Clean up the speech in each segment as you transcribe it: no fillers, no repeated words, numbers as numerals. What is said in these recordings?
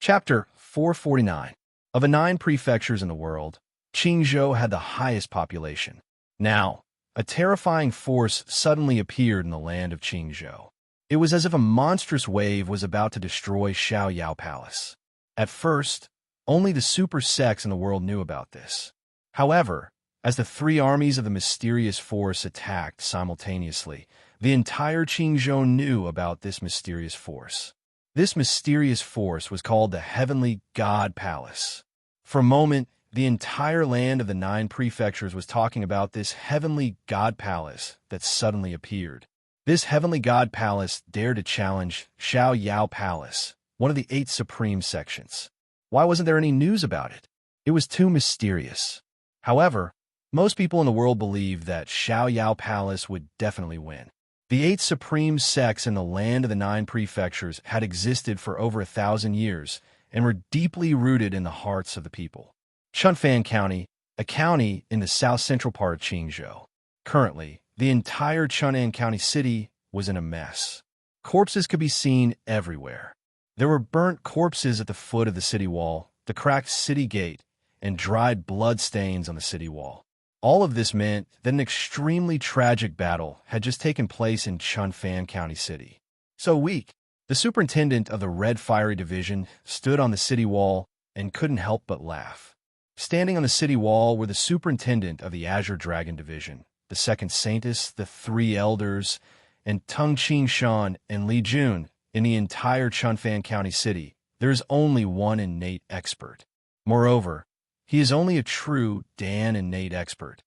Chapter 449. Of the 9 prefectures in the world, Qingzhou had the highest population. Now, a terrifying force suddenly appeared in the land of Qingzhou. It was as if a monstrous wave was about to destroy Xiaoyao Palace. At first, only the super sects in the world knew about this. However, as the 3 armies of the mysterious force attacked simultaneously, the entire Qingzhou knew about this mysterious force. This mysterious force was called the Heavenly God Palace. For a moment, the entire land of the 9 prefectures was talking about this Heavenly God Palace that suddenly appeared. This Heavenly God Palace dared to challenge Xiaoyao Palace, one of the 8 supreme sections. Why wasn't there any news about it? It was too mysterious. However, most people in the world believed that Xiaoyao Palace would definitely win. The 8 supreme sects in the land of the 9 prefectures had existed for over 1,000 years and were deeply rooted in the hearts of the people. Chunfan County, a county in the south-central part of Qingzhou. Currently, the entire Chun'an County city was in a mess. Corpses could be seen everywhere. There were burnt corpses at the foot of the city wall, the cracked city gate, and dried blood stains on the city wall. All of this meant that an extremely tragic battle had just taken place in Chunfan County City. So weak, the superintendent of the Red Fiery Division stood on the city wall and couldn't help but laugh. Standing on the city wall were the superintendent of the Azure Dragon Division, the second Saintess, the 3 elders, and Tung Qingshan and Li Jun. In the entire Chunfan County City, there is only one innate expert. Moreover, he is only a true Dan innate expert.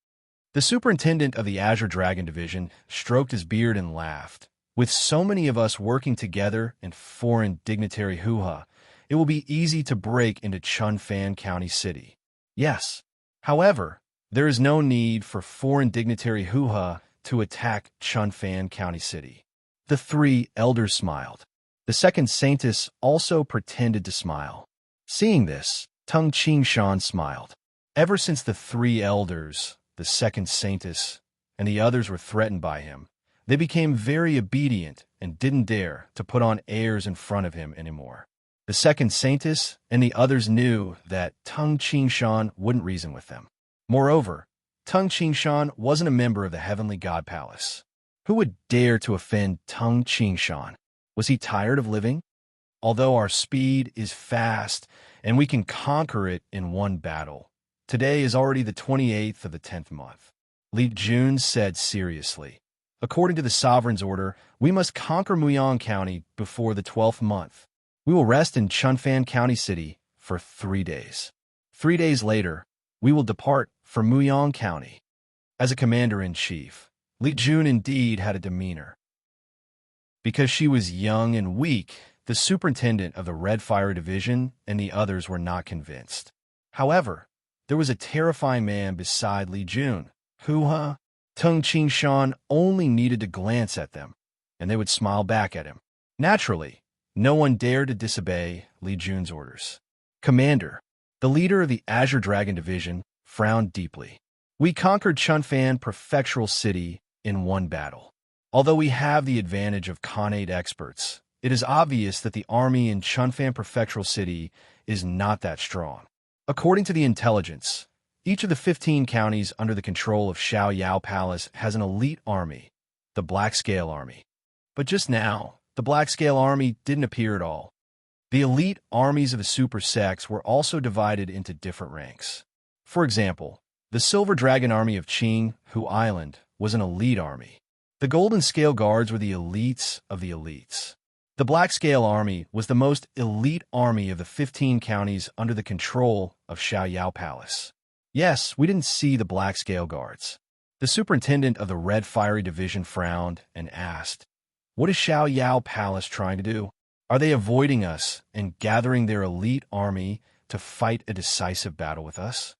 The superintendent of the Azure Dragon Division stroked his beard and laughed. With so many of us working together in foreign dignitary hoo-ha, it will be easy to break into Chunfan County City. Yes. However, there is no need for foreign dignitary hoo-ha to attack Chunfan County City. The 3 elders smiled. The second Saintess also pretended to smile. Seeing this, Tung Qingshan smiled. Ever since the 3 elders, the second Saintess, and the others were threatened by him, they became very obedient and didn't dare to put on airs in front of him anymore. The second Saintess and the others knew that Tung Qingshan wouldn't reason with them. Moreover, Tung Qingshan wasn't a member of the Heavenly God Palace. Who would dare to offend Tung Qingshan? Was he tired of living? Although our speed is fast and we can conquer it in one battle, today is already the 28th of the 10th month. Li Jun said seriously. According to the Sovereign's order, we must conquer Muyang County before the 12th month. We will rest in Chunfan County City for 3 days. 3 days later, we will depart for Muyang County. As a commander-in-chief, Li Jun indeed had a demeanor. Because she was young and weak, the superintendent of the Red Fire Division and the others were not convinced. However, there was a terrifying man beside Li Jun. Hoo-ha! Tung Qingshan only needed to glance at them, and they would smile back at him. Naturally, no one dared to disobey Li Jun's orders. Commander, the leader of the Azure Dragon Division, frowned deeply. We conquered Chunfan Prefectural City in one battle. Although we have the advantage of Khanate experts, it is obvious that the army in Chunfan Prefectural City is not that strong. According to the intelligence, each of the 15 counties under the control of Xiaoyao Palace has an elite army, the Black Scale Army. But just now, the Black Scale Army didn't appear at all. The elite armies of the super sects were also divided into different ranks. For example, the Silver Dragon Army of Qinghu Island was an elite army. The Golden Scale Guards were the elites of the elites. The Black Scale Army was the most elite army of the 15 counties under the control of Xiaoyao Palace. Yes, we didn't see the Black Scale Guards. The superintendent of the Red Fiery Division frowned and asked, "What is Xiaoyao Palace trying to do? Are they avoiding us and gathering their elite army to fight a decisive battle with us?"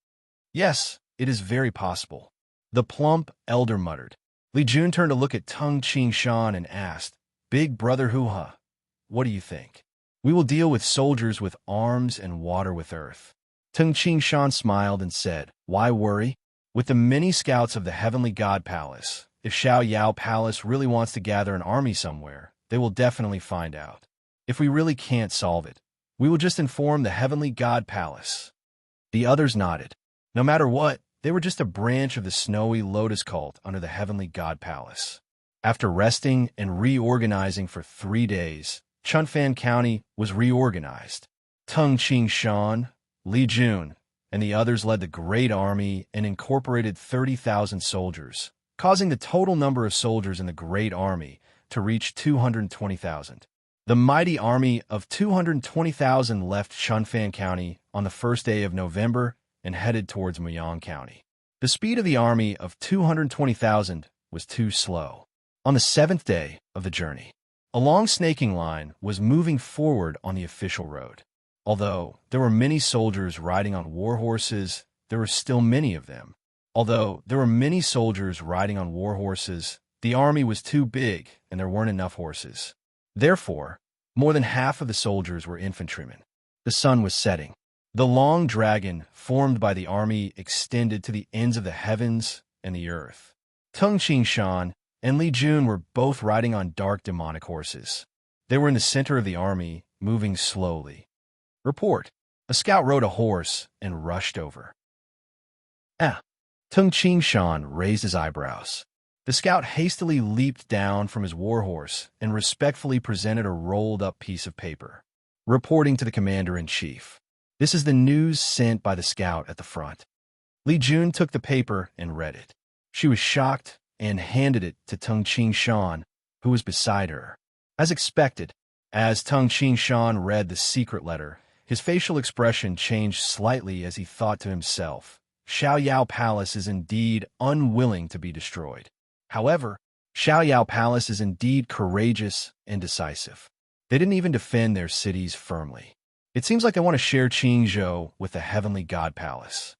"Yes, it is very possible," the plump elder muttered. Li Jun turned to look at Tung Qingshan and asked, "Big brother hoo-ha, what do you think? We will deal with soldiers with arms and water with earth." Tung Qingshan smiled and said, "Why worry? With the many scouts of the Heavenly God Palace, if Xiaoyao Palace really wants to gather an army somewhere, they will definitely find out. If we really can't solve it, We will just inform the heavenly god palace." The others nodded. No matter what, they were just a branch of the snowy lotus cult under the heavenly god palace. After resting and reorganizing for 3 days, Chunfan County was reorganized. Tung Ching Shan, Li Jun, and the others led the Great Army and incorporated 30,000 soldiers, causing the total number of soldiers in the Great Army to reach 220,000. The mighty army of 220,000 left Chunfan County on the first day of November and headed towards Muyang County. The speed of the army of 220,000 was too slow. On the 7th day of the journey, a long snaking line was moving forward on the official road. Although there were many soldiers riding on war horses, there were still many of them. Although there were many soldiers riding on war horses, the army was too big and there weren't enough horses. Therefore, more than half of the soldiers were infantrymen. The sun was setting. The long dragon formed by the army extended to the ends of the heavens and the earth. Tung Qingshan and Li Jun were both riding on dark demonic horses. They were in the center of the army, moving slowly. Report. A scout rode a horse and rushed over. Tung Qingshan raised his eyebrows. The scout hastily leaped down from his warhorse and respectfully presented a rolled-up piece of paper. Reporting to the commander-in-chief. This is the news sent by the scout at the front. Li Jun took the paper and read it. She was shocked and handed it to Tung Qingshan, who was beside her. As expected, as Tung Qingshan read the secret letter, his facial expression changed slightly as he thought to himself, Xiaoyao Palace is indeed unwilling to be destroyed. However, Xiaoyao Palace is indeed courageous and decisive. They didn't even defend their cities firmly. It seems like they want to share Qingzhou with the heavenly god palace.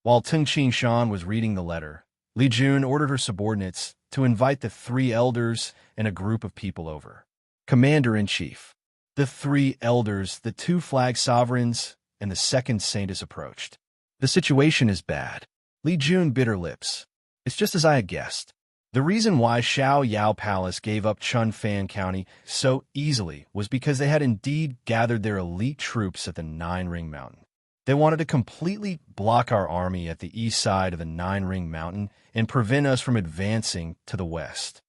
While Tung Qingshan was reading the letter, Li Jun ordered her subordinates to invite the 3 elders and a group of people over. Commander-in-chief. The 3 elders, the 2 flag sovereigns, and the 2nd saintess approached. The situation is bad. Li Jun bit her lips. It's just as I had guessed. The reason why Xiaoyao Palace gave up Chunfan County so easily was because they had indeed gathered their elite troops at the Nine Ring Mountain. They wanted to completely block our army at the east side of the Nine Ring Mountain and prevent us from advancing to the west.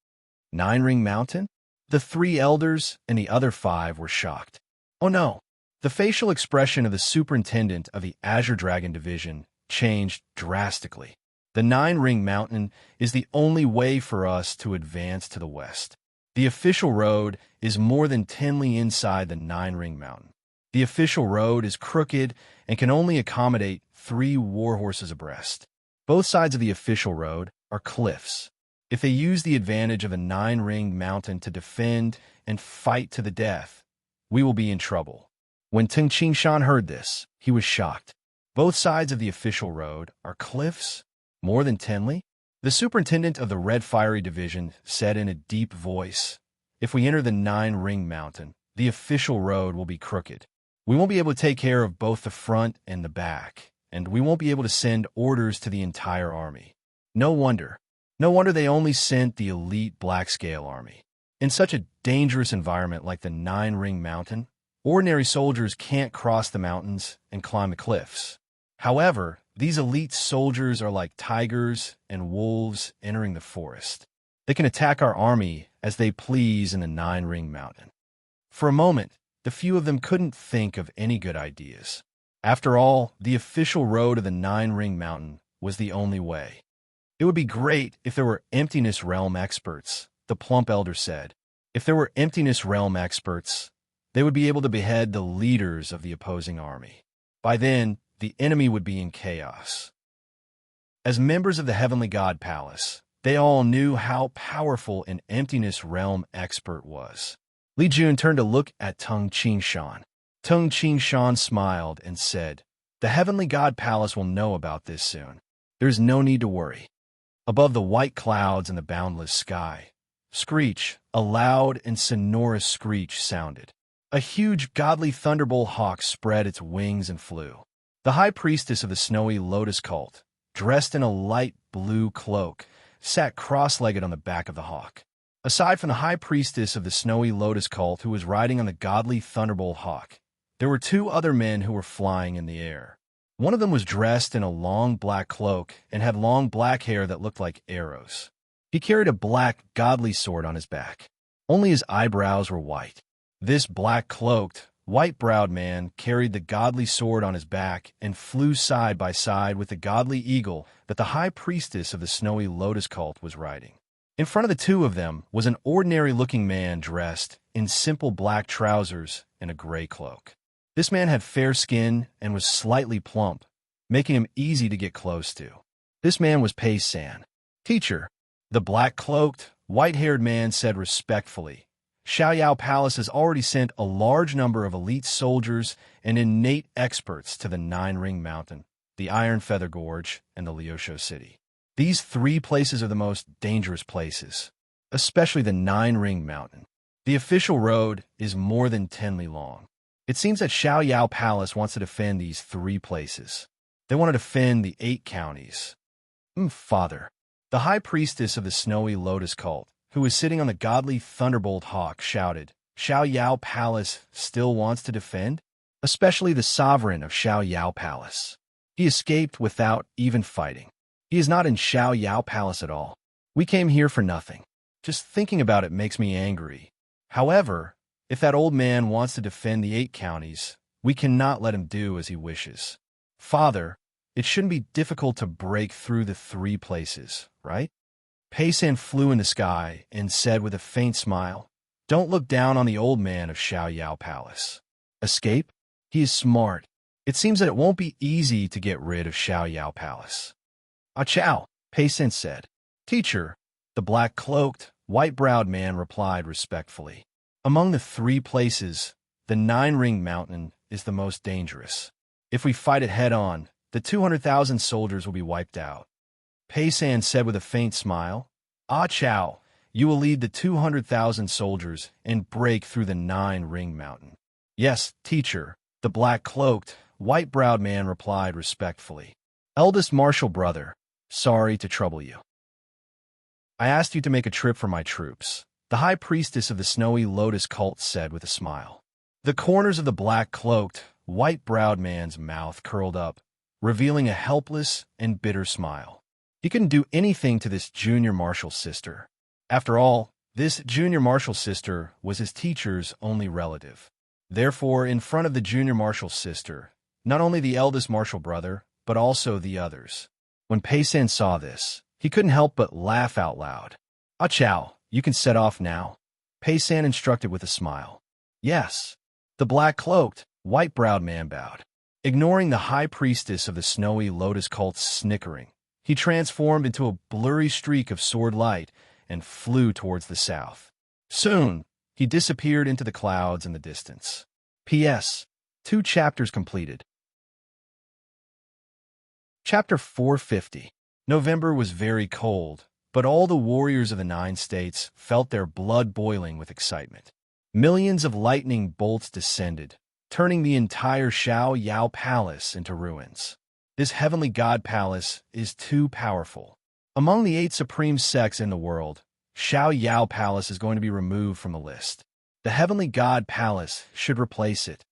Nine Ring Mountain? The 3 elders and the other 5 were shocked. Oh no! The facial expression of the superintendent of the Azure Dragon Division changed drastically. The Nine Ring Mountain is the only way for us to advance to the west. The official road is more than 10 li inside the Nine Ring Mountain. The official road is crooked and can only accommodate 3 war horses abreast. Both sides of the official road are cliffs. If they use the advantage of the Nine Ring Mountain to defend and fight to the death, we will be in trouble. When Tung Qingshan heard this, he was shocked. Both sides of the official road are cliffs? More than 10 li? The superintendent of the Red Fiery Division said in a deep voice, If we enter the Nine Ring Mountain, the official road will be crooked. We won't be able to take care of both the front and the back, and we won't be able to send orders to the entire army. No wonder they only sent the elite Black Scale Army. In such a dangerous environment like the Nine Ring Mountain, ordinary soldiers can't cross the mountains and climb the cliffs. However, these elite soldiers are like tigers and wolves entering the forest. They can attack our army as they please in the Nine Ring Mountain. For a moment, the few of them couldn't think of any good ideas. After all, the official road of the Nine Ring Mountain was the only way. It would be great if there were Emptiness Realm experts, the plump elder said. If there were Emptiness Realm experts, they would be able to behead the leaders of the opposing army. By then, the enemy would be in chaos. As members of the Heavenly God Palace, they all knew how powerful an Emptiness Realm expert was. Li Jun turned to look at Tung Qingshan. Tung Qingshan smiled and said, The Heavenly God Palace will know about this soon. There is no need to worry. Above the white clouds and the boundless sky, a loud and sonorous screech sounded. A huge godly thunderbolt hawk spread its wings and flew. The high priestess of the snowy lotus cult, dressed in a light blue cloak, sat cross-legged on the back of the hawk. Aside from the high priestess of the snowy lotus cult who was riding on the godly thunderbolt hawk, there were two other men who were flying in the air. One of them was dressed in a long black cloak and had long black hair that looked like arrows. He carried a black, godly sword on his back. Only his eyebrows were white. This black-cloaked, white-browed man carried the godly sword on his back and flew side by side with the godly eagle that the high priestess of the snowy lotus cult was riding. In front of the two of them was an ordinary-looking man dressed in simple black trousers and a gray cloak. This man had fair skin and was slightly plump, making him easy to get close to. This man was Pei San. "Teacher," the black-cloaked, white-haired man said respectfully, "Xiaoyao Palace has already sent a large number of elite soldiers and innate experts to the Nine-Ring Mountain, the Iron Feather Gorge, and the Liushou City. These three places are the most dangerous places, especially the Nine-Ring Mountain. The official road is more than 10 li long. It seems that Xiaoyao Palace wants to defend these three places. They want to defend the 8 counties. Father, the high priestess of the snowy lotus cult, who was sitting on the godly thunderbolt hawk, shouted, "Xiaoyao Palace still wants to defend? Especially the sovereign of Xiaoyao Palace. He escaped without even fighting. He is not in Xiaoyao Palace at all. We came here for nothing. Just thinking about it makes me angry. However, if that old man wants to defend the 8 counties, we cannot let him do as he wishes. Father, it shouldn't be difficult to break through the 3 places, right?" Pei San flew in the sky and said with a faint smile, "Don't look down on the old man of Xiaoyao Palace. Escape? He is smart. It seems that it won't be easy to get rid of Xiaoyao Palace." "Ah Chow," Pei San said. "Teacher," the black-cloaked, white-browed man replied respectfully. "Among the 3 places, the Nine-Ring Mountain is the most dangerous. If we fight it head-on, the 200,000 soldiers will be wiped out." Pei San said with a faint smile, "Ah Chow, you will lead the 200,000 soldiers and break through the Nine-Ring Mountain." "Yes, teacher," the black-cloaked, white-browed man replied respectfully. "Eldest martial brother, sorry to trouble you. I asked you to make a trip for my troops," the high priestess of the snowy lotus cult said with a smile. The corners of the black-cloaked, white-browed man's mouth curled up, revealing a helpless and bitter smile. He couldn't do anything to this junior martial sister. After all, this junior martial sister was his teacher's only relative. Therefore, in front of the junior martial sister, not only the eldest martial brother, but also the others. When Pei San saw this, he couldn't help but laugh out loud. "Ah Chow, you can set off now," Pei San instructed with a smile. "Yes." The black-cloaked, white-browed man bowed. Ignoring the high priestess of the snowy lotus cult's snickering, he transformed into a blurry streak of sword light and flew towards the south. Soon, he disappeared into the clouds in the distance. P.S. 2 chapters completed. Chapter 450. November was very cold, but all the warriors of the 9 states felt their blood boiling with excitement. Millions of lightning bolts descended, turning the entire Xiaoyao Palace into ruins. This heavenly god palace is too powerful. Among the 8 supreme sects in the world, Xiaoyao Palace is going to be removed from the list. The heavenly god palace should replace it.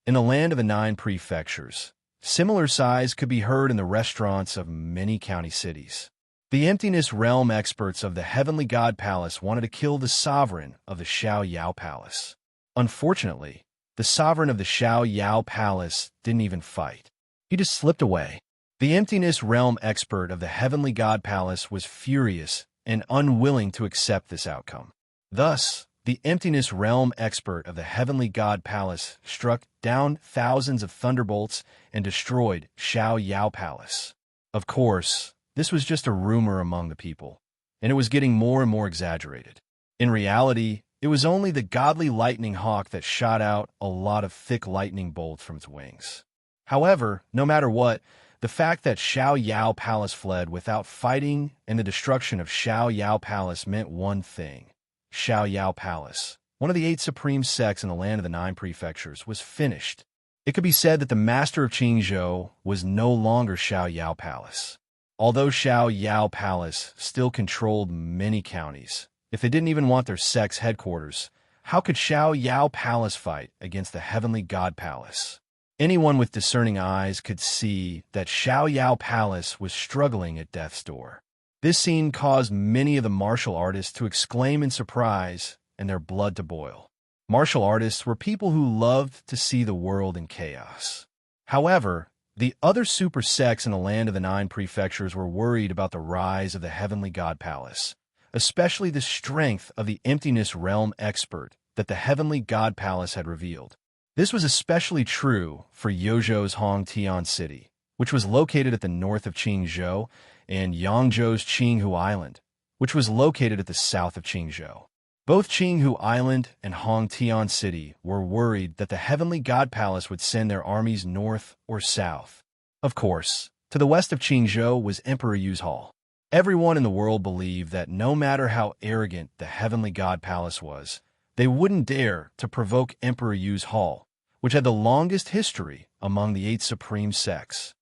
In the land of the 9 prefectures, similar sighs could be heard in the restaurants of many county cities. The emptiness realm experts of the heavenly god palace wanted to kill the sovereign of the Xiaoyao Palace. Unfortunately, the sovereign of the Xiaoyao Palace didn't even fight. He just slipped away. The emptiness realm expert of the heavenly god palace was furious and unwilling to accept this outcome. Thus, the emptiness realm expert of the heavenly god palace struck down thousands of thunderbolts and destroyed Xiaoyao Palace. Of course, this was just a rumor among the people, and it was getting more and more exaggerated. In reality, it was only the godly lightning hawk that shot out a lot of thick lightning bolts from its wings. However, no matter what, the fact that Xiaoyao Palace fled without fighting and the destruction of Xiaoyao Palace meant one thing. Xiaoyao Palace, one of the 8 supreme sects in the land of the 9 prefectures, was finished. It could be said that the master of Qingzhou was no longer Xiaoyao Palace. Although Xiaoyao Palace still controlled many counties, if they didn't even want their sect's headquarters, How could Xiao Yao Palace fight against the Heavenly God Palace? Anyone with discerning eyes could see that Xiao Yao Palace was struggling at death's door. This scene caused many of the martial artists to exclaim in surprise and their blood to boil. Martial artists were people who loved to see the world in chaos. However, the other super sects in the land of the 9 prefectures were worried about the rise of the Heavenly God Palace, especially the strength of the Emptiness Realm expert that the Heavenly God Palace had revealed. This was especially true for Yozhou's Hongtian City, which was located at the north of Qingzhou, and Yangzhou's Qinghu Island, which was located at the south of Qingzhou. Both Qinghu Island and Hongtian City were worried that the Heavenly God Palace would send their armies north or south. Of course, to the west of Qingzhou was Emperor Yu's Hall. Everyone in the world believed that no matter how arrogant the Heavenly God Palace was, they wouldn't dare to provoke Emperor Yu's Hall, which had the longest history among the 8 supreme sects.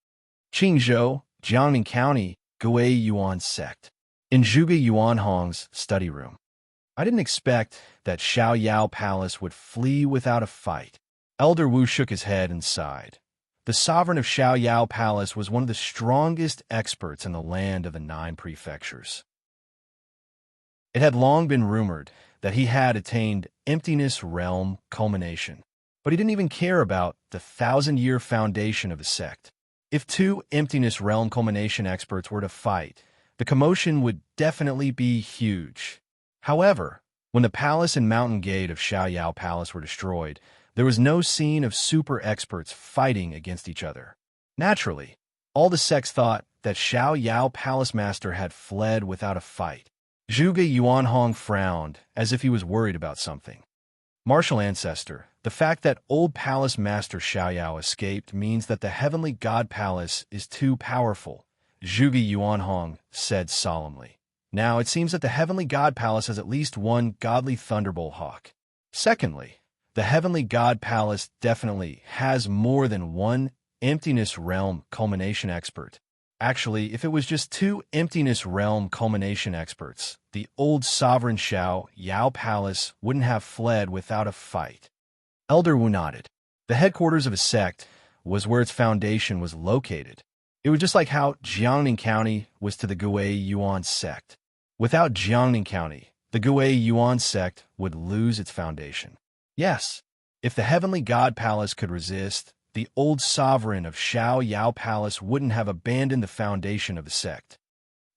Qingzhou, Jiangning County, Gui Yuan sect. In Zhuge Yuanhong's study room. I didn't expect that Xiao Yao Palace would flee without a fight. Elder Wu shook his head and sighed. The sovereign of Xiao Yao Palace was one of the strongest experts in the land of the 9 prefectures. It had long been rumored that he had attained Emptiness Realm culmination, but he didn't even care about the 1,000-year foundation of the sect. If 2 Emptiness Realm culmination experts were to fight, the commotion would definitely be huge. However, when the palace and mountain gate of Xiao Yao Palace were destroyed, there was no scene of super experts fighting against each other. Naturally, all the sects thought that Xiao Yao Palace Master had fled without a fight. Zhuge Yuanhong frowned as if he was worried about something. Martial Ancestor, the fact that old Palace Master Xiao Yao escaped means that the Heavenly God Palace is too powerful, Zhuge Yuanhong said solemnly. Now, it seems that the Heavenly God Palace has at least one godly thunderbolt hawk. Secondly, the Heavenly God Palace definitely has more than one Emptiness Realm culmination expert. Actually, if it was just 2 Emptiness Realm culmination experts, the old sovereign Xiao Yao Palace wouldn't have fled without a fight. Elder Wu nodded. The headquarters of a sect was where its foundation was located. It was just like how Jiangning County was to the Gui Yuan sect. Without Jiangning County, the Gui Yuan sect would lose its foundation. Yes, if the Heavenly God Palace could resist, the old sovereign of Xiao Yao Palace wouldn't have abandoned the foundation of the sect.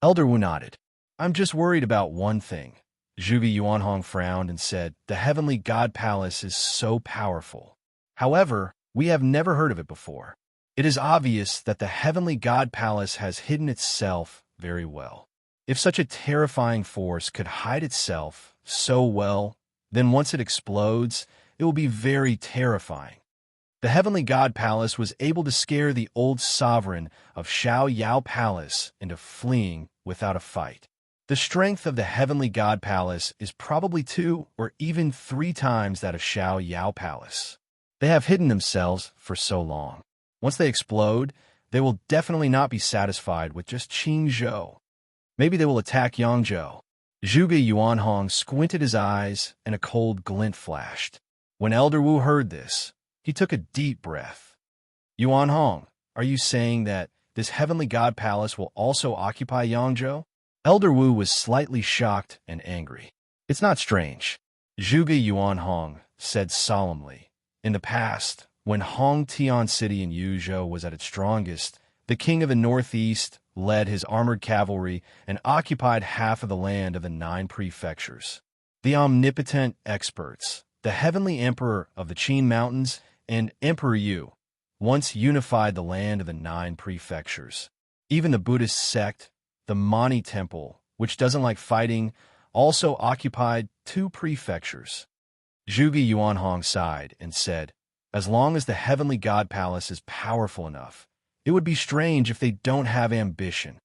Elder Wu nodded. I'm just worried about one thing. Zhuge Yuanhong frowned and said, the Heavenly God Palace is so powerful. However, we have never heard of it before. It is obvious that the Heavenly God Palace has hidden itself very well. If such a terrifying force could hide itself so well, then once it explodes, it will be very terrifying. The Heavenly God Palace was able to scare the old sovereign of Xiao Yao Palace into fleeing without a fight. The strength of the Heavenly God Palace is probably 2 or even 3 times that of Xiao Yao Palace. They have hidden themselves for so long. Once they explode, they will definitely not be satisfied with just Qingzhou. Maybe they will attack Yangzhou. Zhuge Yuanhong squinted his eyes and a cold glint flashed. When Elder Wu heard this, he took a deep breath. Yuanhong, are you saying that this Heavenly God Palace will also occupy Yangzhou? Elder Wu was slightly shocked and angry. It's not strange, Zhuge Yuanhong said solemnly. In the past, when Hongtian City in Yuzhou was at its strongest, the king of the northeast led his armored cavalry and occupied half of the land of the 9 prefectures. The omnipotent experts, the heavenly emperor of the Qin Mountains, and Emperor Yu, once unified the land of the 9 prefectures. Even the Buddhist sect, the Mani Temple, which doesn't like fighting, also occupied 2 prefectures. Zhuge Yuanhong sighed and said, as long as the Heavenly God Palace is powerful enough, it would be strange if they don't have ambition.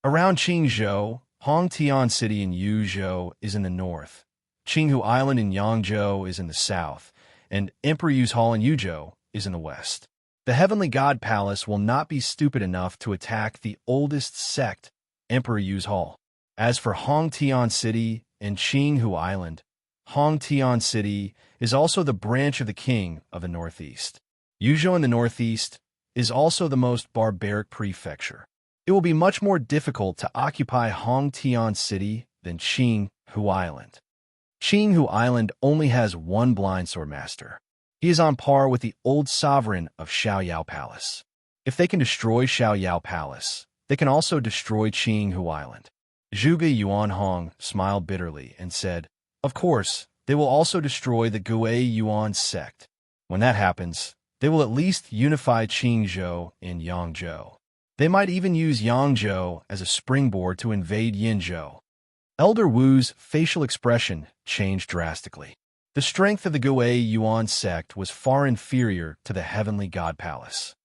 Around Qingzhou, Hongtian City in Yuzhou is in the north, Qinghu Island in Yangzhou is in the south, and Emperor Yu's Hall in Yuzhou is in the west. The Heavenly God Palace will not be stupid enough to attack the oldest sect, Emperor Yu's Hall. As for Hongtian City and Qinghu Island, Hong Tian City is also the branch of the king of the northeast. Yuzhou in the northeast is also the most barbaric prefecture. It will be much more difficult to occupy Hong Tian City than Qinghu Island. Qinghu Island only has one blind sword master. He is on par with the old sovereign of Xiaoyao Palace. If they can destroy Xiaoyao Palace, they can also destroy Qinghu Island. Zhuge Yuanhong smiled bitterly and said, "Of course, they will also destroy the Gui Yuan sect. When that happens, they will at least unify Qingzhou and Yangzhou. They might even use Yangzhou as a springboard to invade Yinzhou." Elder Wu's facial expression changed drastically. The strength of the Gui Yuan sect was far inferior to the Heavenly God Palace.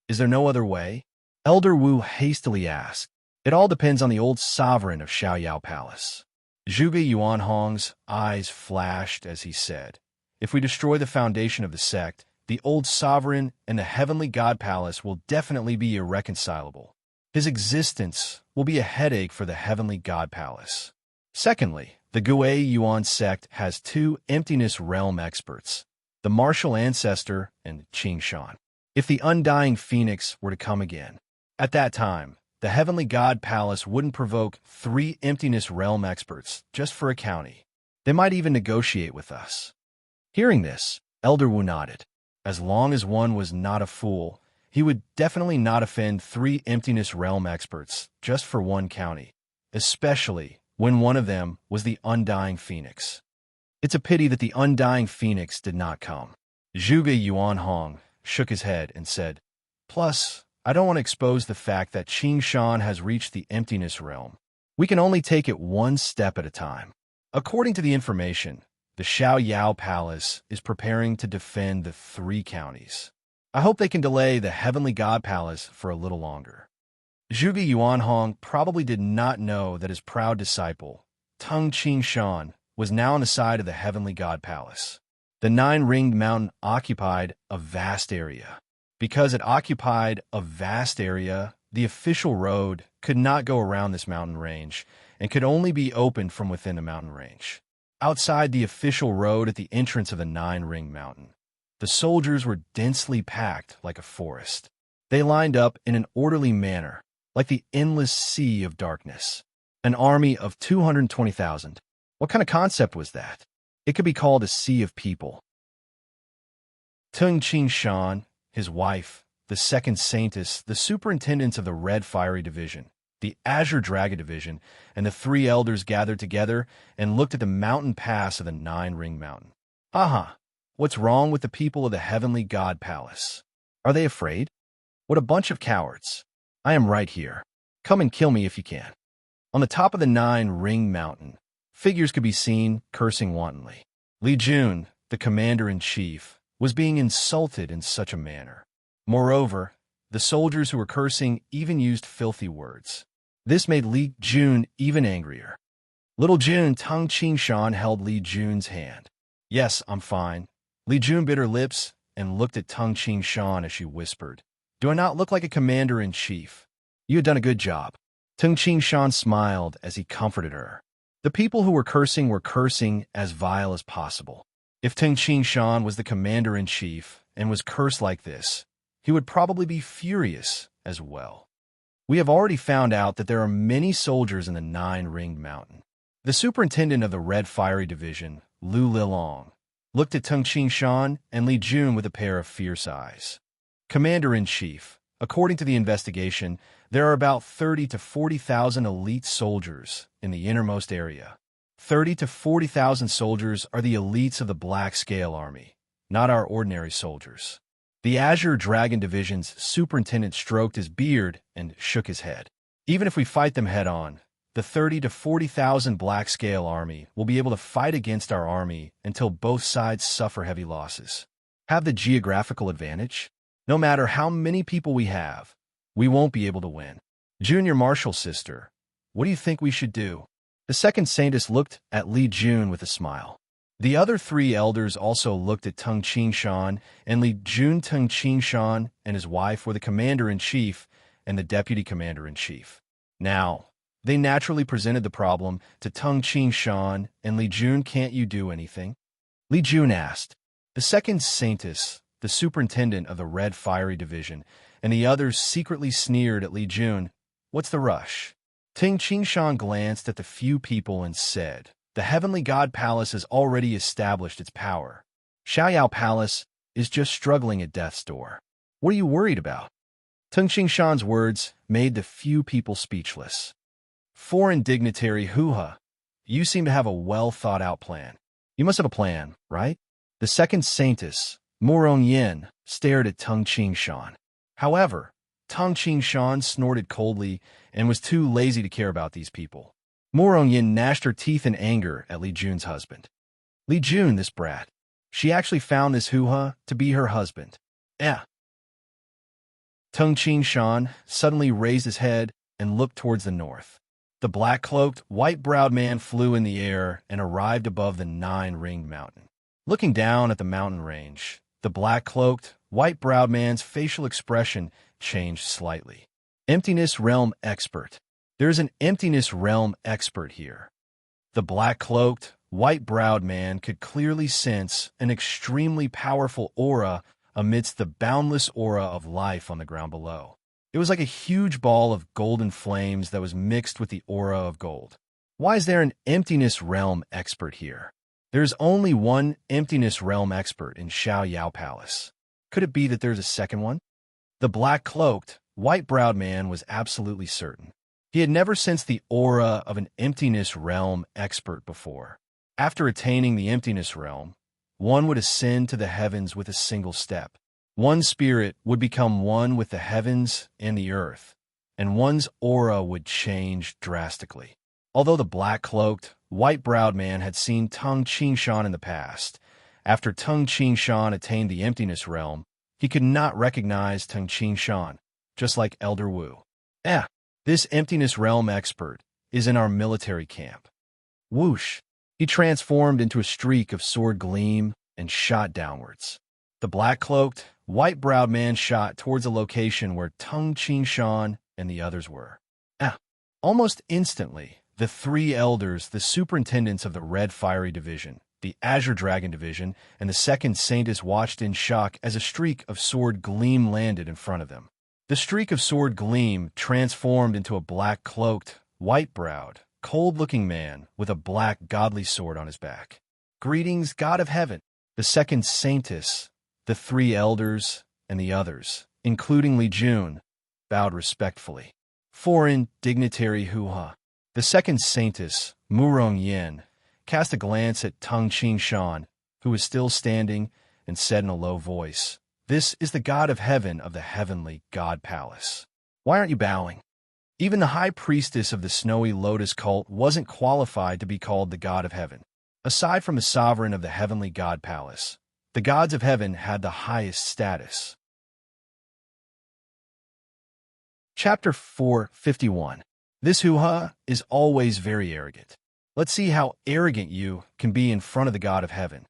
"Is there no other way?" Elder Wu hastily asked. "It all depends on the old sovereign of Xiaoyao Palace." Zhuge Yuanhong's eyes flashed as he said, "If we destroy the foundation of the sect, the old sovereign and the Heavenly God Palace will definitely be irreconcilable. His existence will be a headache for the Heavenly God Palace. Secondly, the Gui Yuan sect has two emptiness realm experts, the martial ancestor and Qingshan. If the undying phoenix were to come again, at that time, the Heavenly God Palace wouldn't provoke 3 emptiness realm experts just for a county. They might even negotiate with us." Hearing this, Elder Wu nodded. As long as one was not a fool, he would definitely not offend 3 emptiness realm experts just for one county, especially when one of them was the undying phoenix. It's a pity that the undying phoenix did not come. Zhuge Yuanhong shook his head and said, "Plus, I don't want to expose the fact that Qingshan has reached the emptiness realm. We can only take it one step at a time. According to the information, the Xiaoyao Palace is preparing to defend the 3 counties. I hope they can delay the Heavenly God Palace for a little longer." Zhuge Yuanhong probably did not know that his proud disciple, Tung Qingshan, was now on the side of the Heavenly God Palace. The 9-ringed mountain occupied a vast area. Because it occupied a vast area, the official road could not go around this mountain range and could only be opened from within the mountain range. Outside the official road at the entrance of the 9-ringed mountain, the soldiers were densely packed like a forest. They lined up in an orderly manner, like the endless sea of darkness. An army of 220,000. What kind of concept was that? It could be called a sea of people. Tung Qingshan, his wife, the second saintess, the superintendents of the Red Fiery Division, the Azure Dragon Division, and the 3 elders gathered together and looked at the mountain pass of the 9-ring mountain. "Aha! What's wrong with the people of the Heavenly God Palace? Are they afraid? What a bunch of cowards! I am right here. Come and kill me if you can." On the top of the 9-ring mountain, figures could be seen cursing wantonly. Li Jun, the commander-in-chief, was being insulted in such a manner. Moreover, the soldiers who were cursing even used filthy words. This made Li Jun even angrier. Little Jun, Tung Qingshan held Li Jun's hand. "Yes, I'm fine." Li Jun bit her lips and looked at Tung Qingshan as she whispered, "Do I not look like a commander-in-chief? You had done a good job." Tung Qingshan smiled as he comforted her. The people who were cursing as vile as possible. If Tung Qingshan was the commander-in-chief and was cursed like this, he would probably be furious as well. We have already found out that there are many soldiers in the 9-ringed mountain. The superintendent of the Red Fiery Division, Lu Lilong, looked at Tung Qingshan and Li Jun with a pair of fierce eyes. "Commander-in-chief, according to the investigation, there are about 30 to 40,000 elite soldiers in the innermost area. 30 to 40,000 soldiers are the elites of the Black Scale Army, not our ordinary soldiers." The Azure Dragon Division's superintendent stroked his beard and shook his head. "Even if we fight them head-on, the 30 to 40,000 Black Scale Army will be able to fight against our army until both sides suffer heavy losses. Have the geographical advantage? No matter how many people we have, we won't be able to win. Junior Marshal Sister, what do you think we should do?" The second saintess looked at Li Jun with a smile. The other 3 elders also looked at Tung Qingshan and Li Jun. Tung Qingshan and his wife were the commander-in-chief and the deputy commander-in-chief. Now, They naturally presented the problem to Tung Shan and Li Jun. Can't you do anything? Li Jun asked. The second saintess, the superintendent of the Red Fiery Division, and the others secretly sneered at Li Jun. What's the rush? Tung Shan glanced at the few people and said, the Heavenly God Palace has already established its power. Xiaoyao Palace is just struggling at death's door. What are you worried about? Tung Shan's words made the few people speechless. Foreign dignitary Hoo-ha, you seem to have a well-thought-out plan. You must have a plan, right? The second saintess, Murong Yin, stared at Tung Shan. However, Tung Shan snorted coldly and was too lazy to care about these people. Murong Yin gnashed her teeth in anger at Li Jun's husband. Li Jun, this brat. She actually found this Hoo-ha to be her husband. Tung Shan suddenly raised his head and looked towards the north. The black-cloaked, white-browed man flew in the air and arrived above the 9-ringed mountain. Looking down at the mountain range, the black-cloaked, white-browed man's facial expression changed slightly. Emptiness Realm Expert. There's an Emptiness Realm Expert here. The black-cloaked, white-browed man could clearly sense an extremely powerful aura amidst the boundless aura of life on the ground below. It was like a huge ball of golden flames that was mixed with the aura of gold. Why is there an Emptiness Realm Expert here? There's only one Emptiness Realm Expert in Xiaoyao Palace. Could it be that there's a second one? The black-cloaked, white-browed man was absolutely certain. He had never sensed the aura of an Emptiness Realm Expert before. After attaining the Emptiness Realm, one would ascend to the heavens with a single step. One spirit would become one with the heavens and the earth, and one's aura would change drastically. Although the black-cloaked, white-browed man had seen Tung Shan in the past, after Tung Shan attained the Emptiness Realm, he could not recognize Tung Shan, just like Elder Wu. This Emptiness Realm Expert is in our military camp. Whoosh! He transformed into a streak of sword gleam and shot downwards. The black-cloaked, white-browed man shot towards a location where Tung Shan and the others were. Almost instantly, the 3 elders, the superintendents of the Red Fiery Division, the Azure Dragon Division, and the second saintess watched in shock as a streak of sword gleam landed in front of them. The streak of sword gleam transformed into a black-cloaked, white-browed, cold-looking man with a black godly sword on his back. Greetings, God of Heaven! The second saintess, the 3 elders, and the others, including Li Jun, bowed respectfully. Foreign dignitary Hoo-ha. The second saintess, Murong Yin, cast a glance at Tung Shan, who was still standing, and said in a low voice, "This is the God of Heaven of the Heavenly God Palace. Why aren't you bowing?" Even the high priestess of the Snowy Lotus cult wasn't qualified to be called the God of Heaven. Aside from the sovereign of the Heavenly God Palace, the gods of heaven had the highest status. Chapter 451. This Hoo-ha is always very arrogant. Let's see how arrogant you can be in front of the God of Heaven.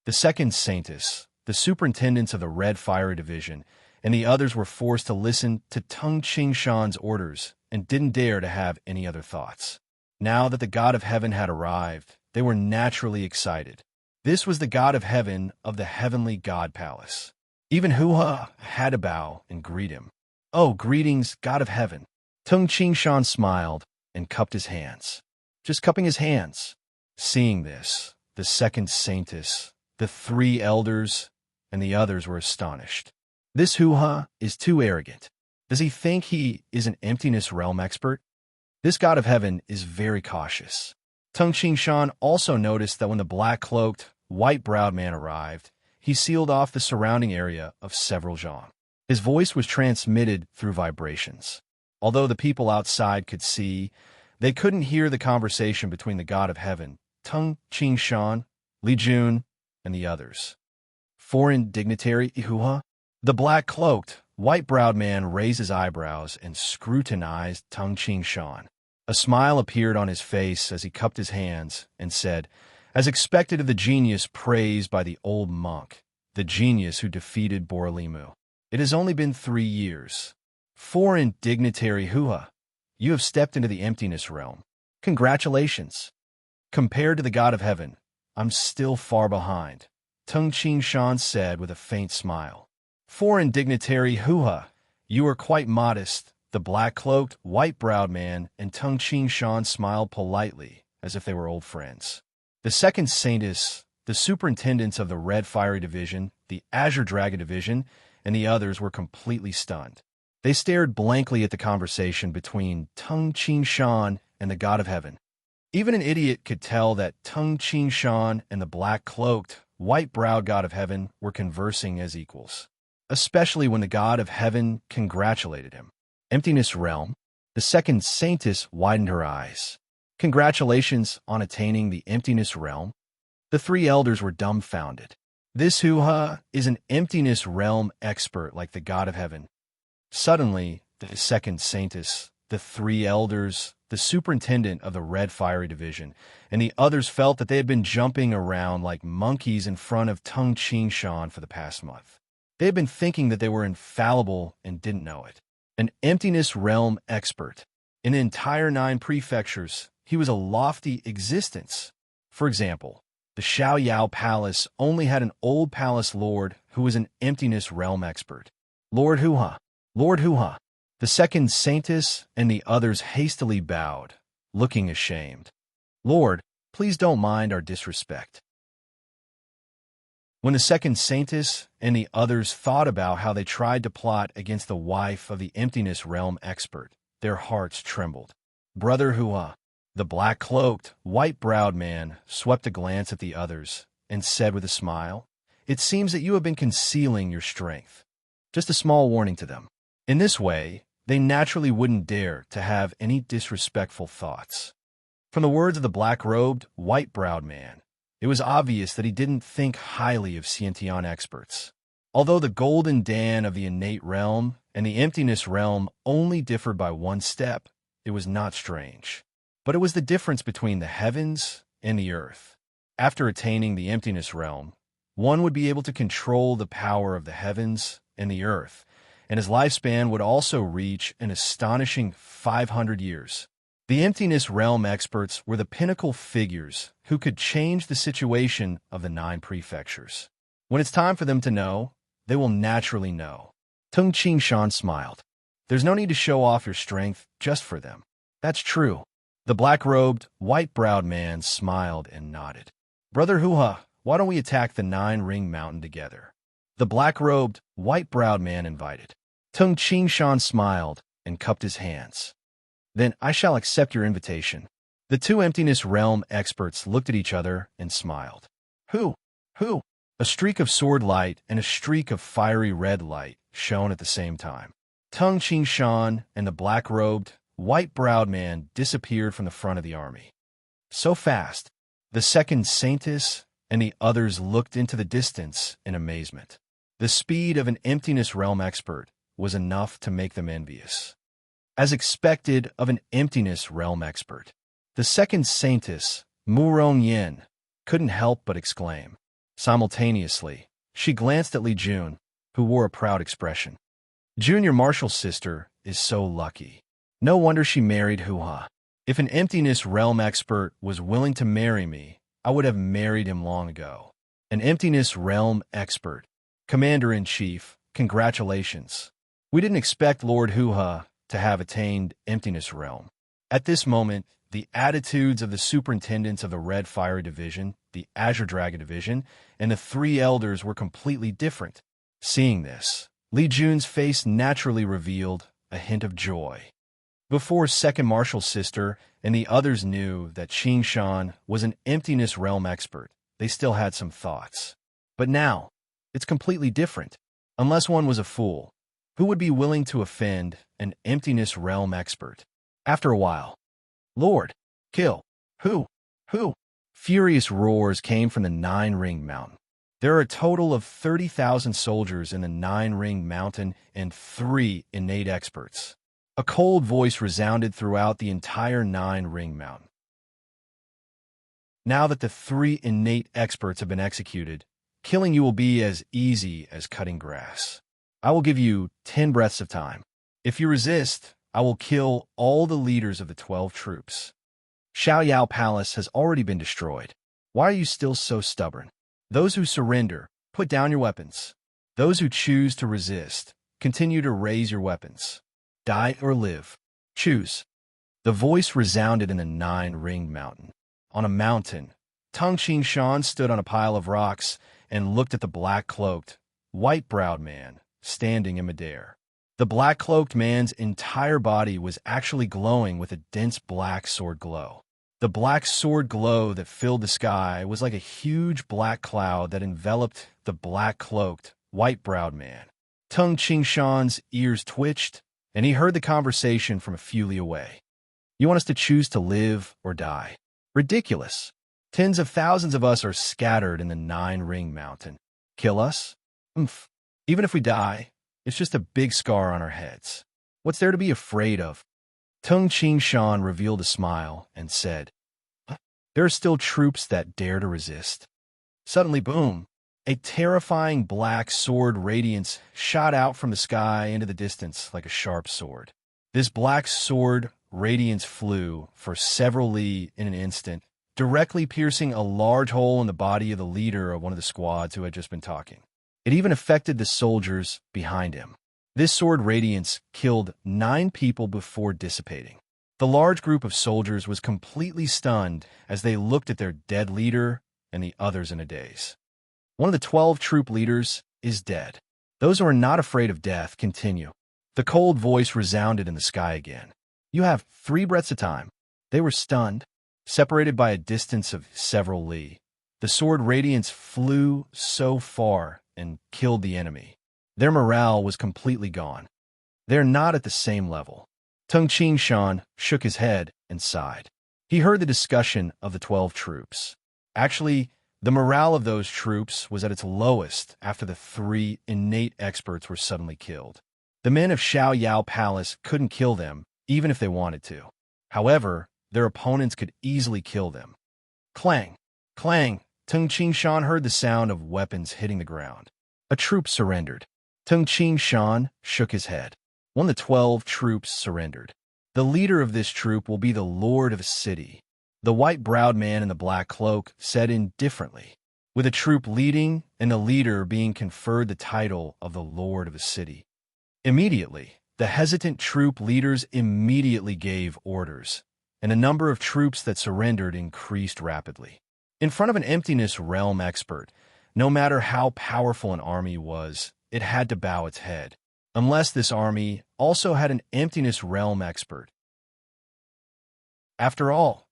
The second saintess, the superintendents of the Red Fiery Division, and the others were forced to listen to Tung Shan's orders and didn't dare to have any other thoughts. Now that the God of Heaven had arrived, they were naturally excited. This was the God of Heaven of the Heavenly God Palace. Even Hoo-ha had to bow and greet him. "Oh, greetings, God of Heaven." Tung Shan smiled and cupped his hands. Just cupping his hands. Seeing this, the second saintess, the 3 elders, and the others were astonished. This Hoo-ha is too arrogant. Does he think he is an Emptiness Realm Expert? This God of Heaven is very cautious. Tung Shan also noticed that when the black-cloaked, white-browed man arrived, he sealed off the surrounding area of several zhang. His voice was transmitted through vibrations. Although the people outside could see, they couldn't hear the conversation between the God of Heaven, Tung Shan, Li Jun, and the others. Foreign dignitary Hoo-ha? The black-cloaked, white-browed man raised his eyebrows and scrutinized Tung Shan. A smile appeared on his face as he cupped his hands and said, as expected of the genius praised by the old monk, the genius who defeated Borolimu. It has only been 3 years. Foreign dignitary Hoo-ha, you have stepped into the emptiness realm. Congratulations. Compared to the God of Heaven, I'm still far behind, Tung Ching Shan said with a faint smile. Foreign dignitary Hua, you are quite modest. The black-cloaked, white-browed man and Tung Ching Shan smiled politely, as if they were old friends. The second saintess, the superintendents of the Red Fiery Division, the Azure Dragon Division, and the others were completely stunned. They stared blankly at the conversation between Tung Ching Shan and the God of Heaven. Even an idiot could tell that Tung Ching Shan and the black-cloaked, white-browed God of Heaven were conversing as equals, especially when the God of Heaven congratulated him. Emptiness Realm, the second saintess widened her eyes. Congratulations on attaining the Emptiness Realm. The three elders were dumbfounded. This Hua is an Emptiness Realm expert like the God of Heaven. Suddenly, the second saintess, the three elders, the superintendent of the Red Fiery Division, and the others felt that they had been jumping around like monkeys in front of Tung Ching Shan for the past month. They had been thinking that they were infallible and didn't know it. An Emptiness Realm expert. In the entire 9 prefectures, he was a lofty existence. For example, the Xiaoyao Palace only had an old palace lord who was an Emptiness Realm expert. Lord Hua. Lord Hua. The second saintess and the others hastily bowed, looking ashamed. Lord, please don't mind our disrespect. When the second saintess and the others thought about how they tried to plot against the wife of the Emptiness Realm expert, their hearts trembled. Brother Hua, the black-cloaked, white-browed man, swept a glance at the others and said with a smile, "It seems that you have been concealing your strength." Just a small warning to them. In this way, they naturally wouldn't dare to have any disrespectful thoughts. From the words of the black-robed, white-browed man, it was obvious that he didn't think highly of Xiantian experts. Although the golden Dan of the innate realm and the emptiness realm only differed by one step, it was not strange. But it was the difference between the heavens and the earth. After attaining the emptiness realm, one would be able to control the power of the heavens and the earth, and his lifespan would also reach an astonishing 500 years. The emptiness realm experts were the pinnacle figures who could change the situation of the 9 prefectures. When it's time for them to know, they will naturally know. Tung Ching Shan smiled. There's no need to show off your strength just for them. That's true. The black-robed, white-browed man smiled and nodded. Brother Hua, why don't we attack the 9-ring mountain together? The black-robed, white-browed man invited. Tung Ching Shan smiled and cupped his hands. Then I shall accept your invitation. The 2 emptiness realm experts looked at each other and smiled. Who? A streak of sword light and a streak of fiery red light shone at the same time. Tung Ching Shan and the black-robed, white-browed man disappeared from the front of the army. So fast, the second saintess and the others looked into the distance in amazement. The speed of an emptiness realm expert was enough to make them envious. As expected of an emptiness realm expert, the second saintess, Murong Yin, couldn't help but exclaim. Simultaneously, she glanced at Li Jun, who wore a proud expression. Junior Marshall's sister is so lucky. No wonder she married Hua. If an emptiness realm expert was willing to marry me, I would have married him long ago. An emptiness realm expert. Commander-in-Chief, congratulations. We didn't expect Lord Hua to have attained emptiness realm. At this moment, the attitudes of the superintendents of the Red Fiery Division, the Azure Dragon Division, and the 3 elders were completely different. Seeing this, Li Jun's face naturally revealed a hint of joy. Before Second Marshall's sister and the others knew that Ching Shan was an emptiness realm expert, they still had some thoughts. But now, it's completely different. Unless one was a fool, who would be willing to offend an emptiness realm expert? After a while, Lord, kill. Who? Furious roars came from the 9-ring mountain. There are a total of 30,000 soldiers in the 9-ring mountain and 3 innate experts. A cold voice resounded throughout the entire 9-ring mountain. Now that the 3 innate experts have been executed, killing you will be as easy as cutting grass. I will give you 10 breaths of time. If you resist, I will kill all the leaders of the 12 troops. Xiao Yao Palace has already been destroyed. Why are you still so stubborn? Those who surrender, put down your weapons. Those who choose to resist, continue to raise your weapons. Die or live. Choose. The voice resounded in the 9-ringed mountain. On a mountain, Tung Shan stood on a pile of rocks and looked at the black-cloaked, white-browed man standing in midair. The black-cloaked man's entire body was actually glowing with a dense black sword glow. The black sword glow that filled the sky was like a huge black cloud that enveloped the black-cloaked, white-browed man. Tung Shan's ears twitched, and he heard the conversation from a few li away. You want us to choose to live or die? Ridiculous. Tens of thousands of us are scattered in the 9-ring mountain. Kill us? Even if we die, it's just a big scar on our heads. What's there to be afraid of? Tung Shan revealed a smile and said, there are still troops that dare to resist. Suddenly, boom, a terrifying black sword radiance shot out from the sky into the distance like a sharp sword. This black sword radiance flew for several li in an instant, directly piercing a large hole in the body of the leader of one of the squads who had just been talking. It even affected the soldiers behind him. This sword radiance killed 9 people before dissipating. The large group of soldiers was completely stunned as they looked at their dead leader and the others in a daze. One of the 12 troop leaders is dead. Those who are not afraid of death continue. The cold voice resounded in the sky again. You have 3 breaths of time. They were stunned, separated by a distance of several li. The sword radiance flew so far and killed the enemy. Their morale was completely gone. They're not at the same level. Tung Shan shook his head and sighed. He heard the discussion of the 12 troops. Actually, the morale of those troops was at its lowest after the 3 innate experts were suddenly killed. The men of Xiao Yao Palace couldn't kill them, even if they wanted to. However, their opponents could easily kill them. Clang! Clang! Tung Shan heard the sound of weapons hitting the ground. A troop surrendered. Tung Shan shook his head. One of the 12 troops surrendered. The leader of this troop will be the lord of a city. The white-browed man in the black cloak said indifferently, with a troop leading and the leader being conferred the title of the lord of a city. Immediately, the hesitant troop leaders immediately gave orders, and the number of troops that surrendered increased rapidly. In front of an emptiness realm expert, no matter how powerful an army was, it had to bow its head, unless this army also had an emptiness realm expert. After all,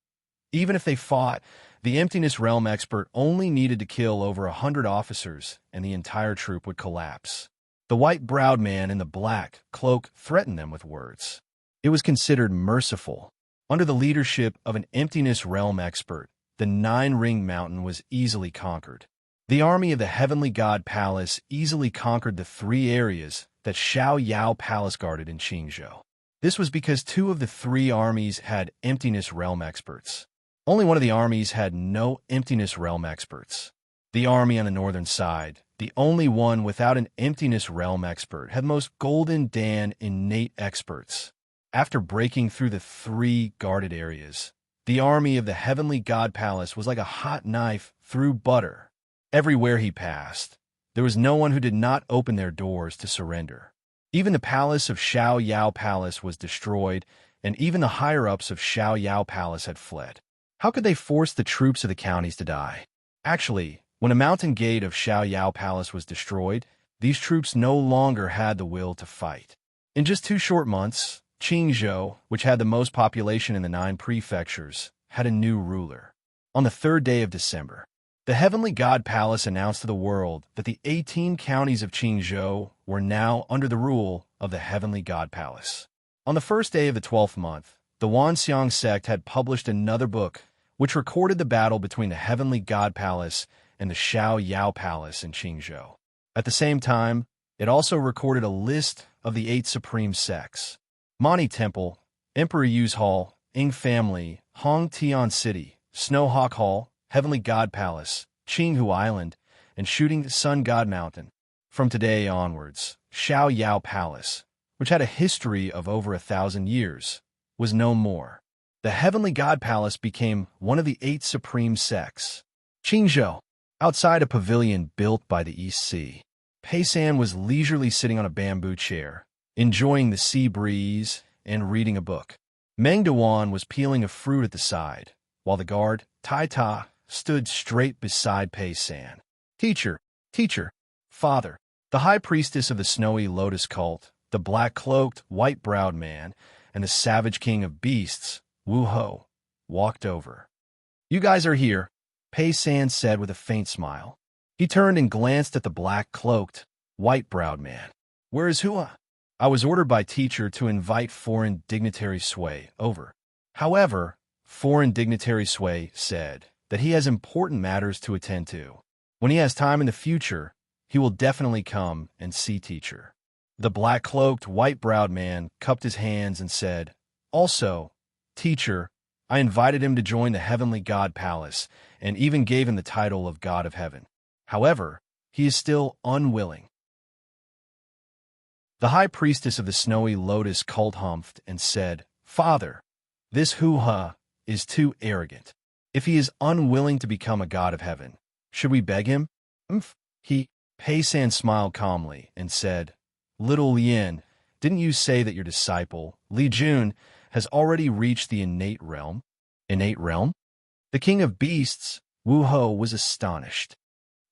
even if they fought, the emptiness realm expert only needed to kill over 100 officers and the entire troop would collapse. The white-browed man in the black cloak threatened them with words. It was considered merciful. Under the leadership of an emptiness realm expert, the 9-ring mountain was easily conquered. The army of the Heavenly God Palace easily conquered the 3 areas that Xiao Yao Palace guarded in Qingzhou. This was because 2 of the 3 armies had emptiness realm experts. Only one of the armies had no emptiness realm experts. The army on the northern side, the only one without an emptiness realm expert, had most Golden Dan innate experts. After breaking through the 3 guarded areas, the army of the Heavenly God Palace was like a hot knife through butter. Everywhere he passed, there was no one who did not open their doors to surrender. Even the palace of Xiao Yao Palace was destroyed, and even the higher-ups of Xiao Yao Palace had fled. How could they force the troops of the counties to die? Actually, when a mountain gate of Xiao Yao Palace was destroyed, these troops no longer had the will to fight. In just 2 short months, Qingzhou, which had the most population in the 9 prefectures, had a new ruler. On the 3rd day of December, the Heavenly God Palace announced to the world that the 18 counties of Qingzhou were now under the rule of the Heavenly God Palace. On the 1st day of the 12th month, the Wanxiang sect had published another book which recorded the battle between the Heavenly God Palace and the Xiao Yao Palace in Qingzhou. At the same time, it also recorded a list of the 8 supreme sects: Mani Temple, Emperor Yu's Hall, Ing Family, Hong Tian City, Snowhawk Hall, Heavenly God Palace, Qinghu Island, and Shooting Sun God Mountain. From today onwards, Xiao Yao Palace which had a history of over 1,000 years, was no more. The heavenly god palace became one of the 8 supreme sects. Qingzhou, outside a pavilion built by the East Sea, Pei San was leisurely sitting on a bamboo chair, enjoying the sea breeze and reading a book. Meng Dewan was peeling a fruit at the side, while the guard, Tai Ta, stood straight beside Pei San. Teacher, father, the high priestess of the snowy lotus cult, the black-cloaked, white-browed man, and the savage king of beasts, Wu Ho, walked over. You guys are here, Pei San said with a faint smile. He turned and glanced at the black-cloaked, white-browed man. Where is Hua? I was ordered by teacher to invite foreign dignitary Sui over. However, foreign dignitary Sui said that he has important matters to attend to. When he has time in the future, he will definitely come and see teacher. The black-cloaked, white-browed man cupped his hands and said, Also, teacher, I invited him to join the heavenly god palace and even gave him the title of God of heaven. However, he is still unwilling. The high priestess of the snowy lotus cult humphed and said, Father, this Hua is too arrogant. If he is unwilling to become a god of heaven, should we beg him? Pei San smiled calmly and said, Little Lien, didn't you say that your disciple, Li Jun, has already reached the innate realm? Innate realm? The king of beasts, Wu Ho, was astonished.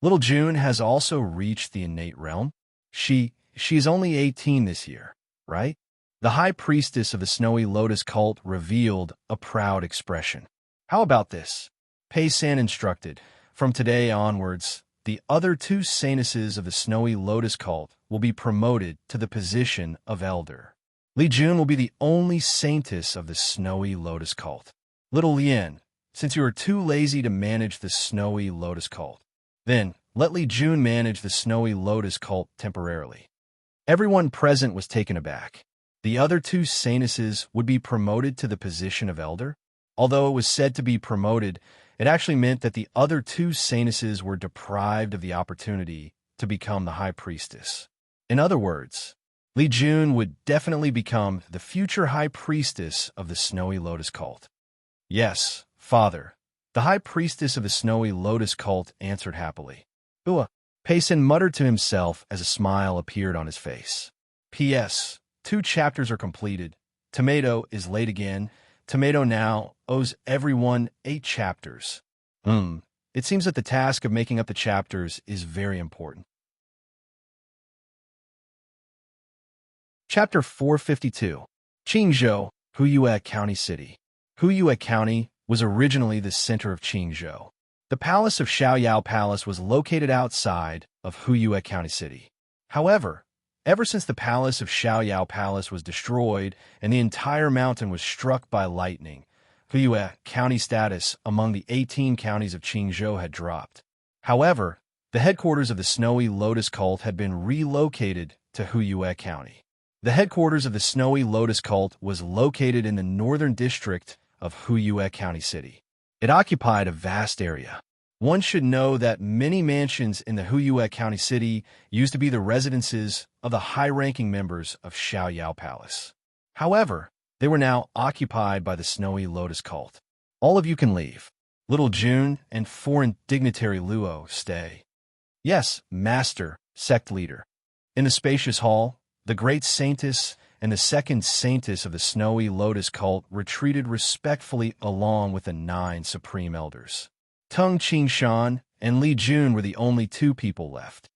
Little Jun has also reached the innate realm? She's only 18 this year, right? The high priestess of the snowy lotus cult revealed a proud expression. How about this? Pei San instructed. From today onwards, the other 2 saintesses of the snowy lotus cult will be promoted to the position of elder. Li Jun will be the only saintess of the snowy lotus cult. Little Lien, since you are too lazy to manage the snowy lotus cult, then let Li Jun manage the snowy lotus cult temporarily. Everyone present was taken aback. The other 2 saintesses would be promoted to the position of elder? Although it was said to be promoted, it actually meant that the other 2 saintesses were deprived of the opportunity to become the high priestess. In other words, Li Jun would definitely become the future high priestess of the snowy lotus cult. Yes, father, the high priestess of the snowy lotus cult answered happily. Pei San muttered to himself as a smile appeared on his face. P.S. 2 chapters are completed. Tomato is late again. Tomato now owes everyone 8 chapters. It seems that the task of making up the chapters is very important. Chapter 452. Qingzhou, Huyue County City. Huyue County was originally the center of Qingzhou. The palace of Xiaoyao Palace was located outside of Huyue County City. However, ever since the palace of Xiaoyao Palace was destroyed and the entire mountain was struck by lightning, Huyue County status among the 18 counties of Qingzhou had dropped. However, the headquarters of the Snowy Lotus cult had been relocated to Huyue County. The headquarters of the Snowy Lotus cult was located in the northern district of Huyue County City. It occupied a vast area. One should know that many mansions in the Huyue County City used to be the residences of the high-ranking members of Xiaoyao Palace. However, they were now occupied by the Snowy Lotus cult. All of you can leave. Little June and foreign dignitary Luo stay. Yes, master, sect leader. In the spacious hall, the great saintess and the second saintess of the Snowy Lotus cult retreated respectfully along with the 9 supreme elders. Tung Qingshan and Li Jun were the only 2 people left.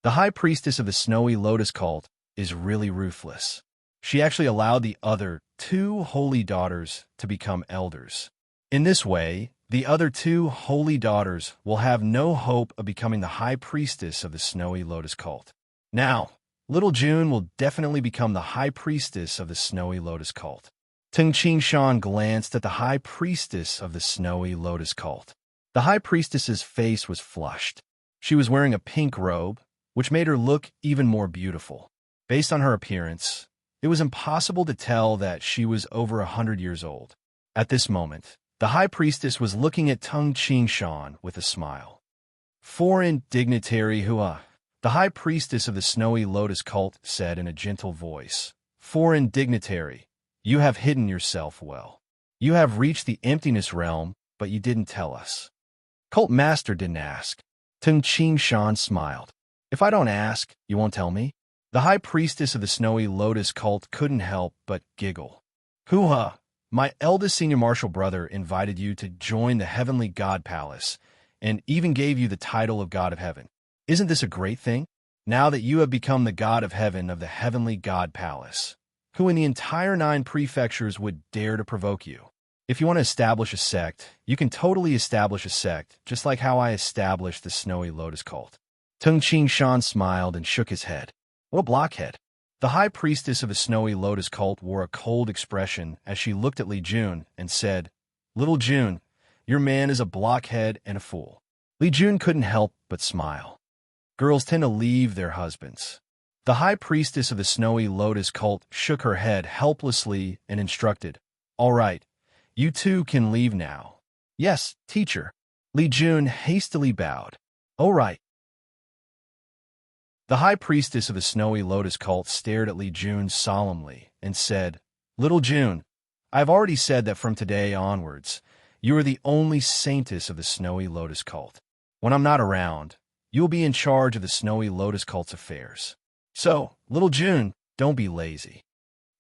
The high priestess of the Snowy Lotus cult is really ruthless. She actually allowed the other 2 holy daughters to become elders. In this way, the other 2 holy daughters will have no hope of becoming the high priestess of the Snowy Lotus cult. Now, Little June will definitely become the high priestess of the Snowy Lotus cult. Tung Qingshan glanced at the high priestess of the Snowy Lotus cult. The high priestess's face was flushed. She was wearing a pink robe, which made her look even more beautiful. Based on her appearance, it was impossible to tell that she was over 100 years old. At this moment, the high priestess was looking at Tung Qingshan with a smile. Foreign dignitary Hua, the high priestess of the Snowy Lotus cult said in a gentle voice. foreign dignitary, you have hidden yourself well. You have reached the emptiness realm, but you didn't tell us. Cult master didn't ask. Tung Ching Shan smiled. If I don't ask, you won't tell me? The high priestess of the snowy lotus cult couldn't help but giggle. Hoo-ha! My eldest senior martial brother invited you to join the heavenly god palace, and even gave you the title of god of heaven. Isn't this a great thing? Now that you have become the god of heaven of the heavenly god palace, who in the entire 9 prefectures would dare to provoke you? If you want to establish a sect, you can totally establish a sect, just like how I established the snowy lotus cult. Tung Ching Shan smiled and shook his head. What a blockhead. The high priestess of the snowy lotus cult wore a cold expression as she looked at Li Jun and said, Little Jun, your man is a blockhead and a fool. Li Jun couldn't help but smile. Girls tend to leave their husbands. The high priestess of the snowy lotus cult shook her head helplessly and instructed, All right, you two can leave now. Yes, teacher. Li Jun hastily bowed. All right. The high priestess of the snowy lotus cult stared at Li Jun solemnly and said, Little Jun, I have already said that from today onwards, you are the only saintess of the snowy lotus cult. When I'm not around, you will be in charge of the snowy lotus cult's affairs. So, Little Jun, don't be lazy.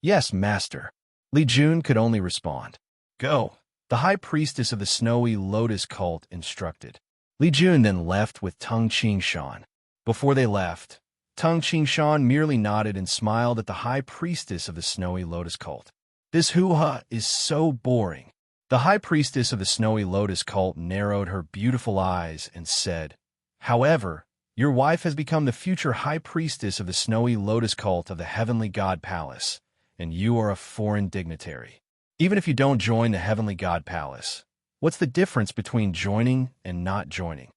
Yes, master. Li Jun could only respond. Go. The high priestess of the snowy lotus cult instructed. Li Jun then left with Tung Ching Shan. Before they left, Tung Ching Shan merely nodded and smiled at the high priestess of the snowy lotus cult. This hoo-ha is so boring. The high priestess of the snowy lotus cult narrowed her beautiful eyes and said, However, your wife has become the future high priestess of the snowy lotus cult of the heavenly god palace, and you are a foreign dignitary. Even if you don't join the heavenly god palace, what's the difference between joining and not joining?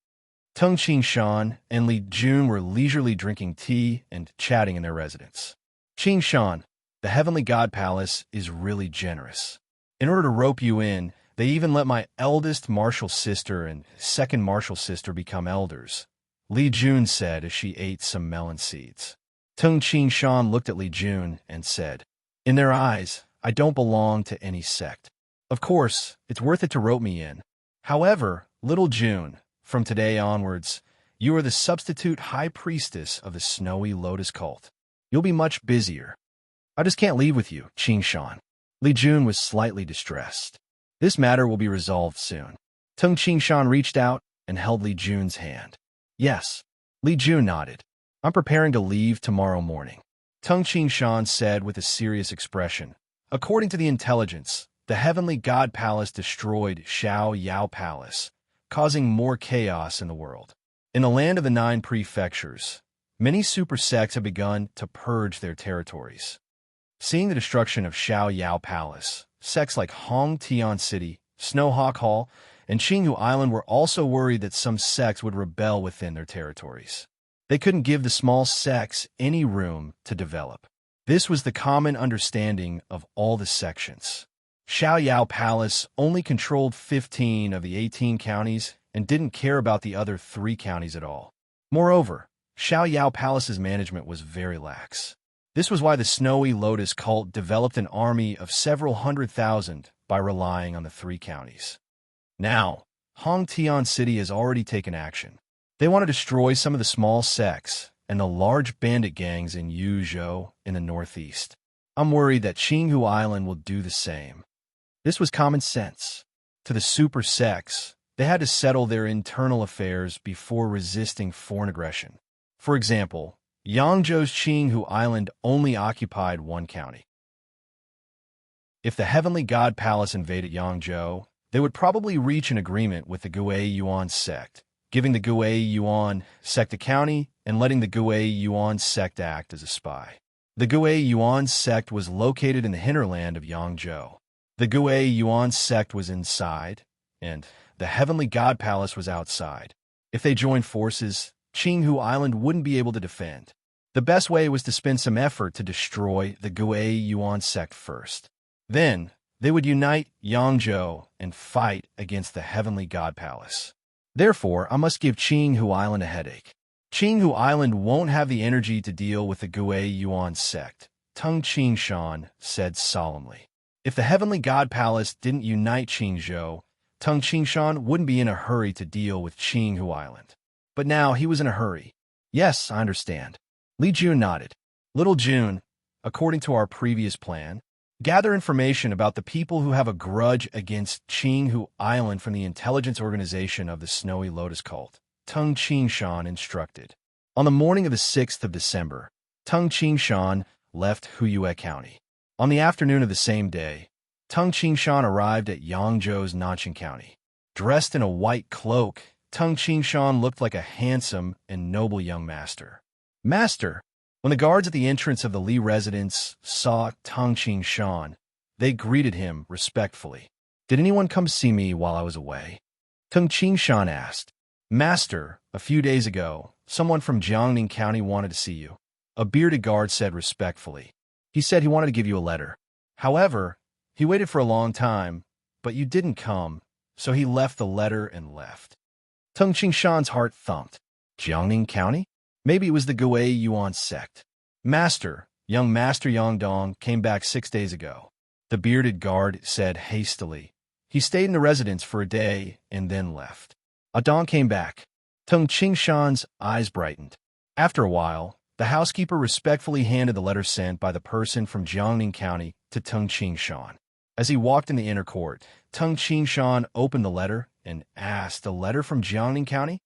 Tung Ching Shan and Li Jun were leisurely drinking tea and chatting in their residence. Ching Shan, the heavenly god palace is really generous. In order to rope you in, they even let my eldest martial sister and second martial sister become elders, Li Jun said as she ate some melon seeds. Tung Ching Shan looked at Li Jun and said, In their eyes, I don't belong to any sect. Of course, it's worth it to rope me in. However, Little Jun, from today onwards, you are the substitute high priestess of the snowy lotus cult. You'll be much busier. I just can't leave with you, Ching Shan. Li Jun was slightly distressed. This matter will be resolved soon. Tung Ching Shan reached out and held Li Jun's hand. Yes. Li Jun nodded. I'm preparing to leave tomorrow morning. Tung Ching Shan said with a serious expression. According to the intelligence, the heavenly god palace destroyed Xiao Yao Palace, causing more chaos in the world. In the land of the 9 prefectures, many super sects have begun to purge their territories. Seeing the destruction of Xiao Yao Palace, sects like Hong Tian City, Snowhawk Hall, and Qinghu Island were also worried that some sects would rebel within their territories. They couldn't give the small sects any room to develop. This was the common understanding of all the sections. Xiao Yao Palace only controlled 15 of the 18 counties and didn't care about the other 3 counties at all. Moreover, Xiao Yao Palace's management was very lax. This was why the Snowy Lotus cult developed an army of several 100,000 by relying on the 3 counties. Now, Hong Tian City has already taken action. They want to destroy some of the small sects and the large bandit gangs in Yuzhou in the northeast. I'm worried that Qinghu Island will do the same. This was common sense. To the super sects, they had to settle their internal affairs before resisting foreign aggression. For example, Yangzhou's Qinghu Island only occupied 1 county. If the Heavenly God Palace invaded Yangzhou, they would probably reach an agreement with the Gui Yuan sect, giving the Gui Yuan sect a county and letting the Gui Yuan sect act as a spy. The Gui Yuan sect was located in the hinterland of Yangzhou. The Gui Yuan sect was inside, and the Heavenly God Palace was outside. If they joined forces, Qinghu Island wouldn't be able to defend. The best way was to spend some effort to destroy the Gui Yuan sect first. Then, they would unite Yangzhou and fight against the Heavenly God Palace. Therefore, I must give Qinghu Island a headache. Qinghu Island won't have the energy to deal with the Gui Yuan sect, Tung Shan said solemnly. If the heavenly god palace didn't unite Qingzhou, Tung Shan wouldn't be in a hurry to deal with Qinghu Island. But now he was in a hurry. Yes, I understand. Li Jun nodded. Little Jun, according to our previous plan, gather information about the people who have a grudge against Qinghu Island from the intelligence organization of the Snowy Lotus cult, Tung Shan instructed. On the morning of the 6th of December, Tung Shan left Huyue County. On the afternoon of the same day, Tung Shan arrived at Yangzhou's Nanshan County. Dressed in a white cloak, Tung Shan looked like a handsome and noble young master. Master! When the guards at the entrance of the Li residence saw Tung Shan, they greeted him respectfully. Did anyone come see me while I was away? Tung Shan asked. Master, a few days ago, someone from Jiangning County wanted to see you. A bearded guard said respectfully. He said he wanted to give you a letter. However, he waited for a long time, but you didn't come, so he left the letter and left. Tung Shan's heart thumped. Jiangning County? Maybe it was the Gui Yuan sect. Master, young Master Yangdong came back 6 days ago. The bearded guard said hastily. He stayed in the residence for a day and then left. Dong came back. Tung Shan's eyes brightened. After a while, the housekeeper respectfully handed the letter sent by the person from Jiangning County to Tung Shan. As he walked in the inner court, Tung Shan opened the letter and asked, "A letter from Jiangning County?"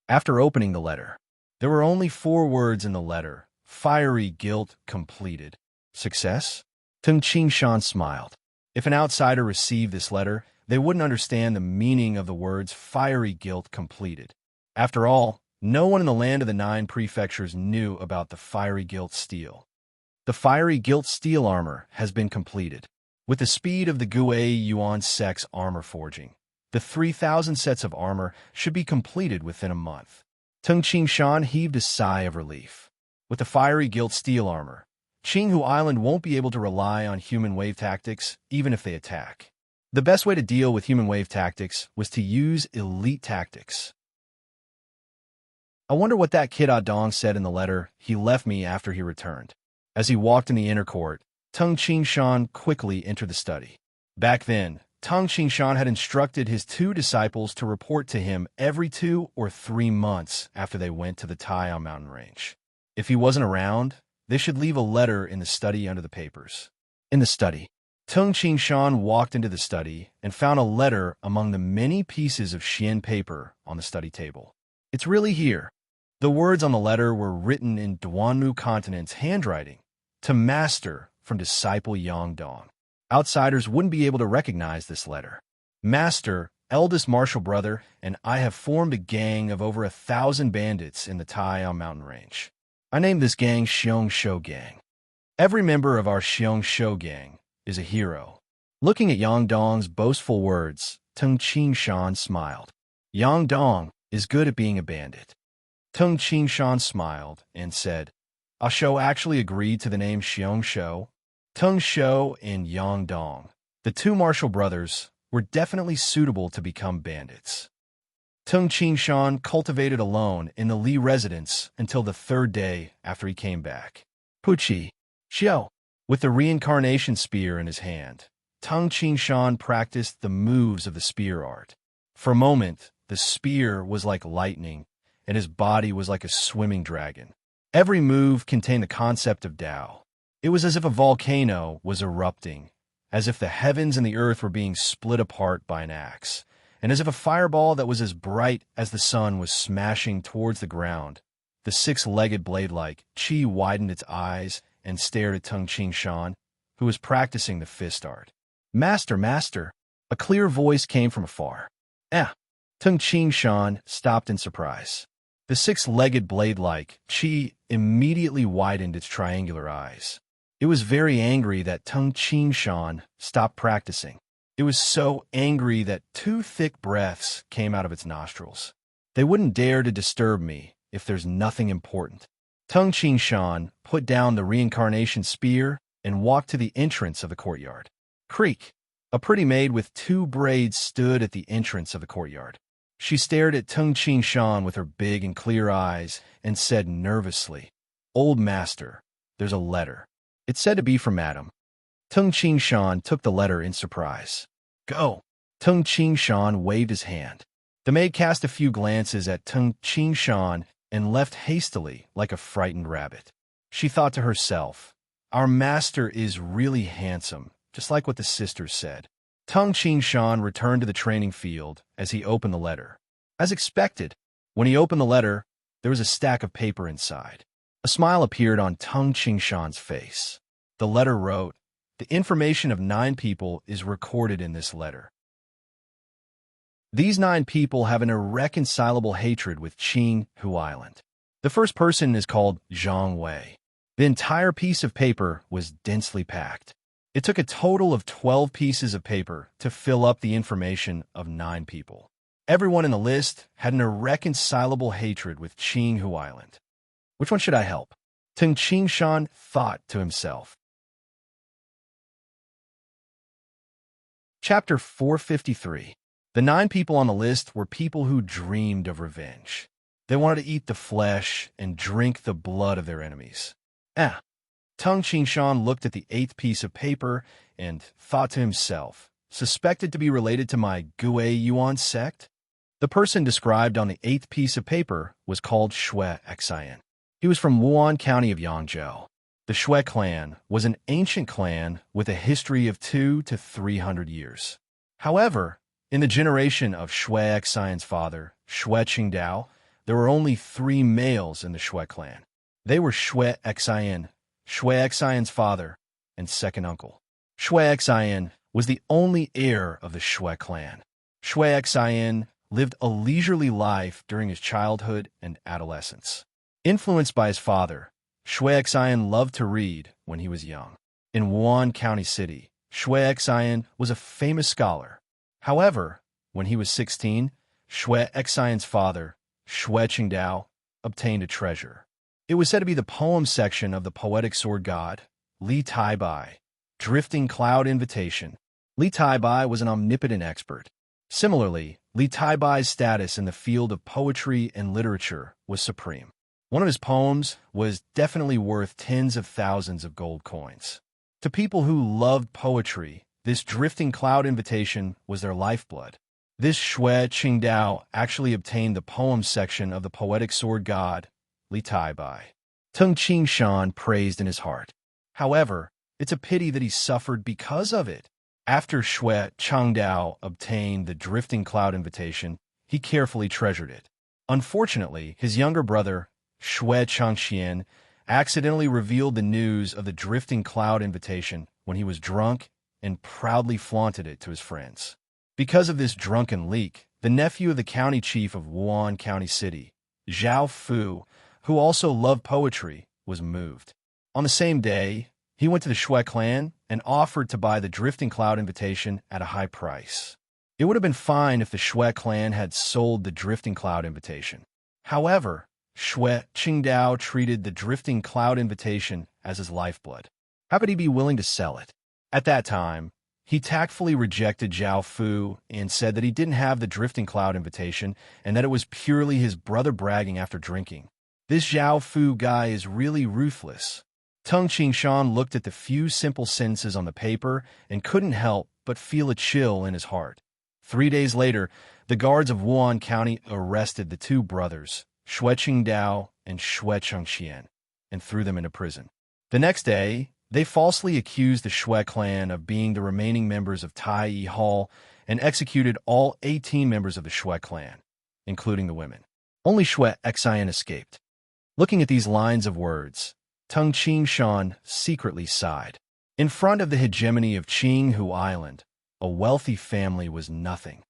After opening the letter, there were only 4 words in the letter. Fiery guilt completed. Success? Tung Shan smiled. If an outsider received this letter, they wouldn't understand the meaning of the words fiery guilt completed. After all, no one in the land of the 9 prefectures knew about the fiery guilt steel. The fiery guilt steel armor has been completed. With the speed of the Gui Yuan sect's armor forging, the 3,000 sets of armor should be completed within a month. Tung Shan heaved a sigh of relief. With the fiery guilt steel armor, Qinghu Island won't be able to rely on human wave tactics, even if they attack. The best way to deal with human wave tactics was to use elite tactics. I wonder what that kid Dong said in the letter he left me after he returned. As he walked in the inner court, Tung Shan quickly entered the study. Back then, Tung Shan had instructed his 2 disciples to report to him every 2 or 3 months after they went to the Taiyao mountain range. If he wasn't around, they should leave a letter in the study under the papers. In the study, Tung Shan walked into the study and found a letter among the many pieces of Xian paper on the study table. It's really here. The words on the letter were written in Duanmu Continent's handwriting, to Master from disciple Yangdong. Outsiders wouldn't be able to recognize this letter. Master, eldest martial brother, and I have formed a gang of over 1,000 bandits in the Taiyao mountain range. I named this gang Xiong Shou Gang. Every member of our Xiong Shou Gang is a hero. Looking at Yangdong's boastful words, Tung Shan smiled. Yangdong is good at being a bandit. Tung Shan smiled and said, "Ah Shou actually agreed to the name Xiong Shou." Tung Shou and Yangdong, the 2 martial brothers, were definitely suitable to become bandits. Tung Shan cultivated alone in the Li residence until the 3rd day after he came back. Puchi, Xiao, with the reincarnation spear in his hand, Tung Shan practiced the moves of the spear art. For a moment, the spear was like lightning, and his body was like a swimming dragon. Every move contained the concept of Tao. It was as if a volcano was erupting, as if the heavens and the earth were being split apart by an axe, and as if a fireball that was as bright as the sun was smashing towards the ground. The 6-legged blade-like Qi widened its eyes and stared at Tung Shan, who was practicing the fist art. "Master, master!" A clear voice came from afar. Tung Shan stopped in surprise. The 6-legged blade-like Qi immediately widened its triangular eyes. It was very angry that Tung Shan stopped practicing. It was so angry that 2 thick breaths came out of its nostrils. "They wouldn't dare to disturb me if there's nothing important." Tung Shan put down the reincarnation spear and walked to the entrance of the courtyard. Creak! A pretty maid with 2 braids stood at the entrance of the courtyard. She stared at Tung Shan with her big and clear eyes and said nervously, "Old master, there's a letter." It said to be from Madam. Tung Ching Shan took the letter in surprise. Go. Tung Ching Shan waved his hand. The maid cast a few glances at Tung Ching Shan and left hastily like a frightened rabbit. She thought to herself, our master is really handsome, just like what the sisters said. Tung Ching Shan returned to the training field as he opened the letter. As expected, when he opened the letter, there was a stack of paper inside. A smile appeared on Tung Ching Shan's face. The letter wrote, the information of 9 people is recorded in this letter. These 9 people have an irreconcilable hatred with Qing Hu Island. The first person is called Zhang Wei. The entire piece of paper was densely packed. It took a total of 12 pieces of paper to fill up the information of 9 people. Everyone in the list had an irreconcilable hatred with Qing Hu Island. Which one should I help? Tung Ching Shan thought to himself. Chapter 453. The 9 people on the list were people who dreamed of revenge. They wanted to eat the flesh and drink the blood of their enemies. Tung Ching Shan looked at the 8th piece of paper and thought to himself, suspected to be related to my Gui Yuan sect? The person described on the 8th piece of paper was called Shui Xian. He was from Wuan County of Yangzhou. The Shui clan was an ancient clan with a history of 200 to 300 years. However, in the generation of Shui Xian's father, Shui Qingdao, there were only 3 males in the Shui clan. They were Shui Xian, Shui Xian's father, and second uncle. Shui Xian was the only heir of the Shui clan. Shui Xian lived a leisurely life during his childhood and adolescence. Influenced by his father, Shui Xian loved to read when he was young. In Wuan County City, Shui Xian was a famous scholar. However, when he was 16, Shui Xian's father, Shui Qingdao, obtained a treasure. It was said to be the poem section of the poetic sword god, Li Tai Bai, Drifting Cloud Invitation. Li Tai Bai was an omnipotent expert. Similarly, Li Tai Bai's status in the field of poetry and literature was supreme. One of his poems was definitely worth tens of thousands of gold coins. To people who loved poetry, this drifting cloud invitation was their lifeblood. This Shui Qingdao actually obtained the poem section of the poetic sword god, Li Tai Bai. Tung Ching Shan praised in his heart. However, it's a pity that he suffered because of it. After Shui Qingdao obtained the drifting cloud invitation, he carefully treasured it. Unfortunately, his younger brother, Shui Changxian, accidentally revealed the news of the drifting cloud invitation when he was drunk and proudly flaunted it to his friends. Because of this drunken leak, the nephew of the county chief of Wuan County City, Zhao Fu, who also loved poetry, was moved. On the same day, he went to the Shui clan and offered to buy the drifting cloud invitation at a high price. It would have been fine if the Shui clan had sold the drifting cloud invitation. However, Shui Qingdao treated the drifting cloud invitation as his lifeblood. How could he be willing to sell it? At that time, he tactfully rejected Zhao Fu and said that he didn't have the drifting cloud invitation and that it was purely his brother bragging after drinking. This Zhao Fu guy is really ruthless. Tung Ching Shan looked at the few simple sentences on the paper and couldn't help but feel a chill in his heart. 3 days later, the guards of Wuan County arrested the 2 brothers, Shui Qingdao and Shui Changxian, and threw them into prison. The next day, they falsely accused the Shui clan of being the remaining members of Tai Yi Hall and executed all 18 members of the Shui clan, including the women. Only Shui Xian escaped. Looking at these lines of words, Tung Ching Shan secretly sighed. In front of the hegemony of Qing Hu Island, a wealthy family was nothing.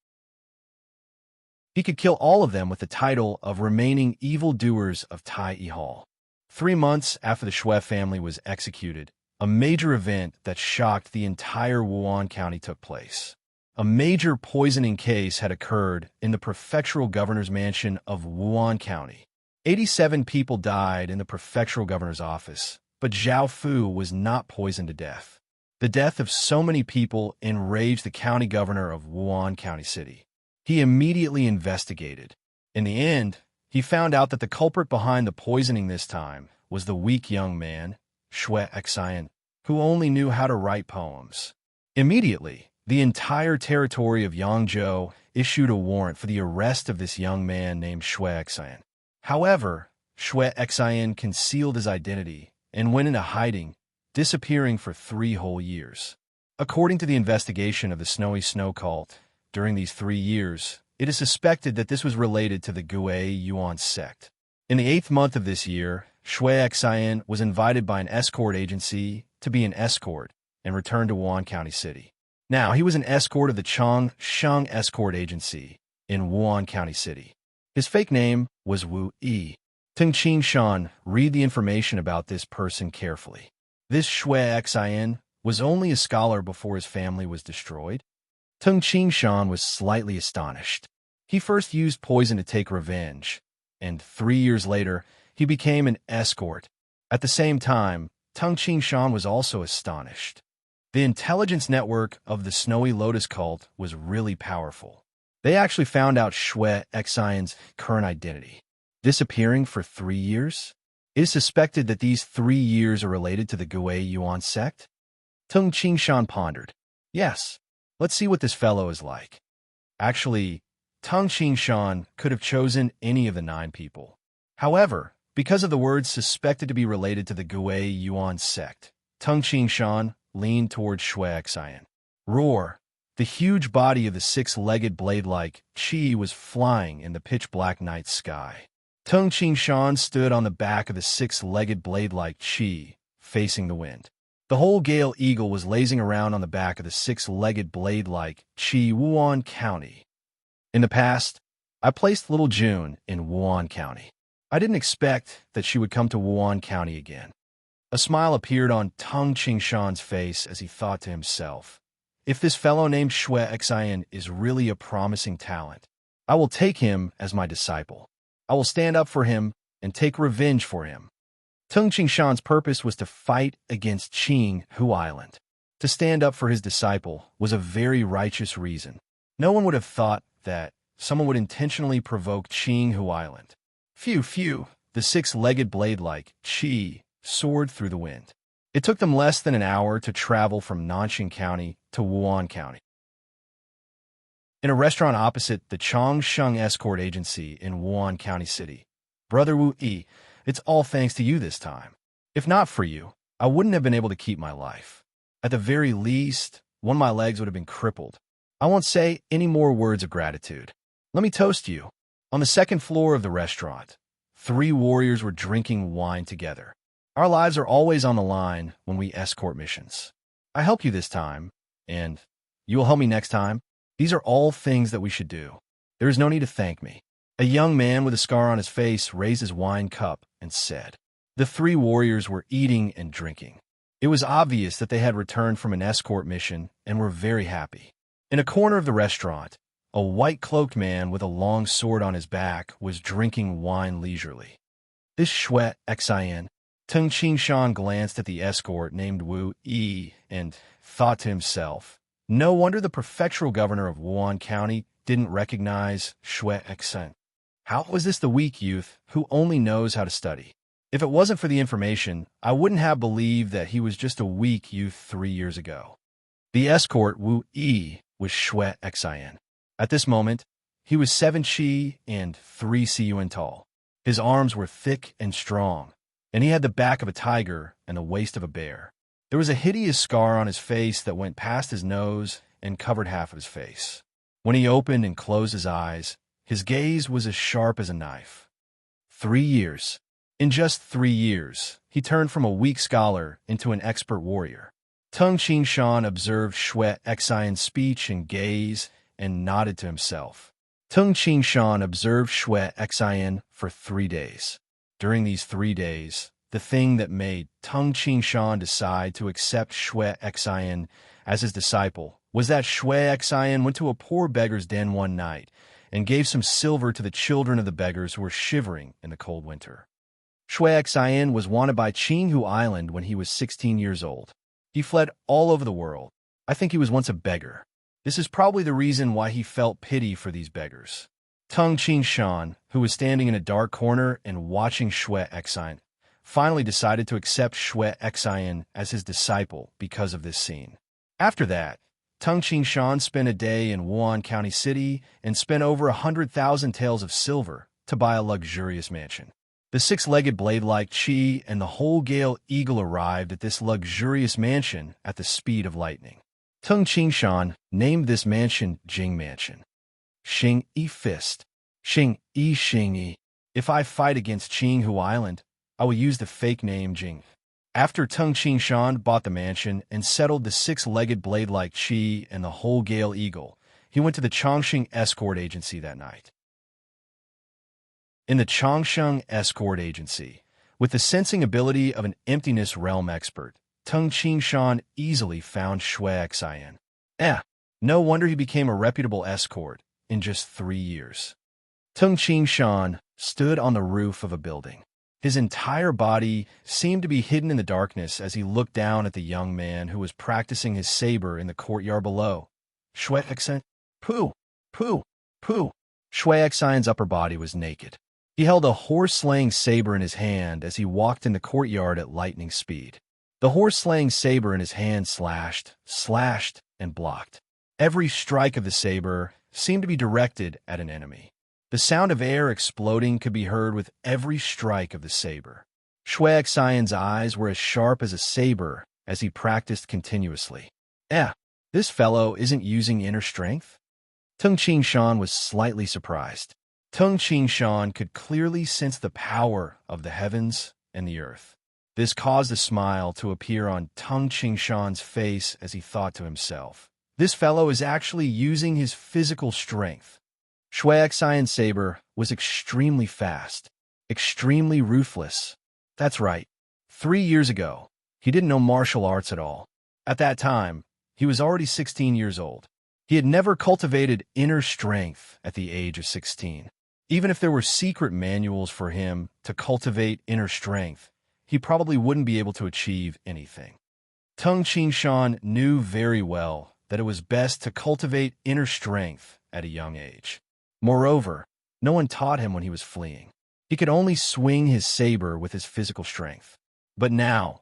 He could kill all of them with the title of remaining evildoers of Tai Yi Hall. 3 months after the Shui family was executed, a major event that shocked the entire Wuan County took place. A major poisoning case had occurred in the prefectural governor's mansion of Wuan County. 87 people died in the prefectural governor's office, but Zhao Fu was not poisoned to death. The death of so many people enraged the county governor of Wuan County City. He immediately investigated. In the end, he found out that the culprit behind the poisoning this time was the weak young man, Shui Xian. who only knew how to write poems. Immediately, the entire territory of Yangzhou issued a warrant for the arrest of this young man named Shui Xian. However, Shui Xian concealed his identity and went into hiding, disappearing for 3 whole years. According to the investigation of the Snowy Snow cult, during these 3 years, it is suspected that this was related to the Gui Yuan sect. In the 8th month of this year, Shui Xian was invited by an escort agency to be an escort and returned to Wuhan County City. Now, he was an escort of the Changsheng Escort Agency in Wuhan County City. His fake name was Wu Yi. Tung Qingshan, read the information about this person carefully. This Shui Xian was only a scholar before his family was destroyed. Tung Qingshan was slightly astonished. He first used poison to take revenge, and 3 years later, he became an escort. At the same time, Tung Qingshan was also astonished. The intelligence network of the Snowy Lotus cult was really powerful. They actually found out Shui Xian's current identity. Disappearing for 3 years? It is suspected that these 3 years are related to the Gui Yuan sect? Tung Qingshan pondered. Yes, let's see what this fellow is like. Actually, Tung Qingshan could have chosen any of the 9 people. However, because of the words suspected to be related to the Gui Yuan sect, Tung Qingshan leaned towards Shui Xian. Roar! The huge body of the 6-legged blade-like Qi was flying in the pitch-black night sky. Tung Qingshan stood on the back of the 6-legged blade-like Qi, facing the wind. The whole Gale Eagle was lazing around on the back of the 6-legged blade-like Qi Wuhan County. In the past, I placed little June in Wuhan County. I didn't expect that she would come to Wuhan County again. A smile appeared on Tung Qingshan's face as he thought to himself, if this fellow named Shui Xian is really a promising talent, I will take him as my disciple. I will stand up for him and take revenge for him. Tung Qingshan's purpose was to fight against Qinghu Island. To stand up for his disciple was a very righteous reason. No one would have thought that someone would intentionally provoke Qinghu Island. Phew, the 6-legged blade-like Qi soared through the wind. It took them less than an hour to travel from Nanxing County to Wuhan County. In a restaurant opposite the Changsheng Escort Agency in Wuhan County City, Brother Wu Yi, it's all thanks to you this time. If not for you, I wouldn't have been able to keep my life. At the very least, one of my legs would have been crippled. I won't say any more words of gratitude. Let me toast you. On the 2nd floor of the restaurant, 3 warriors were drinking wine together. Our lives are always on the line when we escort missions. I help you this time, and you will help me next time. These are all things that we should do. There is no need to thank me. A young man with a scar on his face raised his wine cup and said. The 3 warriors were eating and drinking. It was obvious that they had returned from an escort mission and were very happy. In a corner of the restaurant, a white-cloaked man with a long sword on his back was drinking wine leisurely. This Shui Xian. Tung Qingshan glanced at the escort named Wu Yi and thought to himself, no wonder the prefectural governor of Wuhan County didn't recognize Shui Xian. How was this the weak youth who only knows how to study? If it wasn't for the information, I wouldn't have believed that he was just a weak youth 3 years ago. The escort Wu Yi was Shui Xian. At this moment, he was 7 Qi and 3 Cun tall. His arms were thick and strong, and he had the back of a tiger and the waist of a bear. There was a hideous scar on his face that went past his nose and covered half of his face. When he opened and closed his eyes, his gaze was as sharp as a knife. 3 years. In just 3 years, he turned from a weak scholar into an expert warrior. Tung Qingshan observed Shui Xian's speech and gaze and nodded to himself. Tung Qingshan observed Shui Xian for 3 days. During these 3 days, the thing that made Tung Qingshan decide to accept Shui Xian as his disciple was that Shui Xian went to a poor beggar's den one night and gave some silver to the children of the beggars who were shivering in the cold winter. Shui Xian was wanted by Qinghu Island when he was 16 years old. He fled all over the world. I think he was once a beggar. This is probably the reason why he felt pity for these beggars. Tung Qingshan, who was standing in a dark corner and watching Shui Xian, finally decided to accept Shui Xian as his disciple because of this scene. After that, Tung Qingshan spent a day in Wuan County City and spent over 100,000 taels of silver to buy a luxurious mansion. The six-legged blade-like Qi and the whole Gale Eagle arrived at this luxurious mansion at the speed of lightning. Tung Qingshan named this mansion Jing Mansion. Xing Yi Fist. Xing Yi. If I fight against Qinghu Island, I will use the fake name Jing. After Tung Qingshan bought the mansion and settled the six-legged blade-like Qi and the whole Gale Eagle, he went to the Chongqing Escort Agency that night. In the Chongqing Escort Agency, with the sensing ability of an emptiness realm expert, Tung Qingshan easily found Shui Xian. No wonder he became a reputable escort in just 3 years. Tung Qingshan stood on the roof of a building. His entire body seemed to be hidden in the darkness as he looked down at the young man who was practicing his saber in the courtyard below. Shui Xian? Pooh! Shui Xian's upper body was naked. He held a horse-slaying saber in his hand as he walked in the courtyard at lightning speed. The horse-slaying saber in his hand slashed, and blocked. Every strike of the saber seemed to be directed at an enemy. The sound of air exploding could be heard with every strike of the saber. Shui Xian's eyes were as sharp as a saber as he practiced continuously. This fellow isn't using inner strength? Tung Qingshan was slightly surprised. Tung Qingshan could clearly sense the power of the heavens and the earth. This caused a smile to appear on Tung Qingshan's face as he thought to himself, this fellow is actually using his physical strength. Shui Xian's saber was extremely fast, extremely ruthless. That's right. 3 years ago, he didn't know martial arts at all. At that time, he was already 16 years old. He had never cultivated inner strength at the age of 16. Even if there were secret manuals for him to cultivate inner strength, he probably wouldn't be able to achieve anything. Tung Qingshan knew very well that it was best to cultivate inner strength at a young age. Moreover, no one taught him when he was fleeing. He could only swing his saber with his physical strength. But now,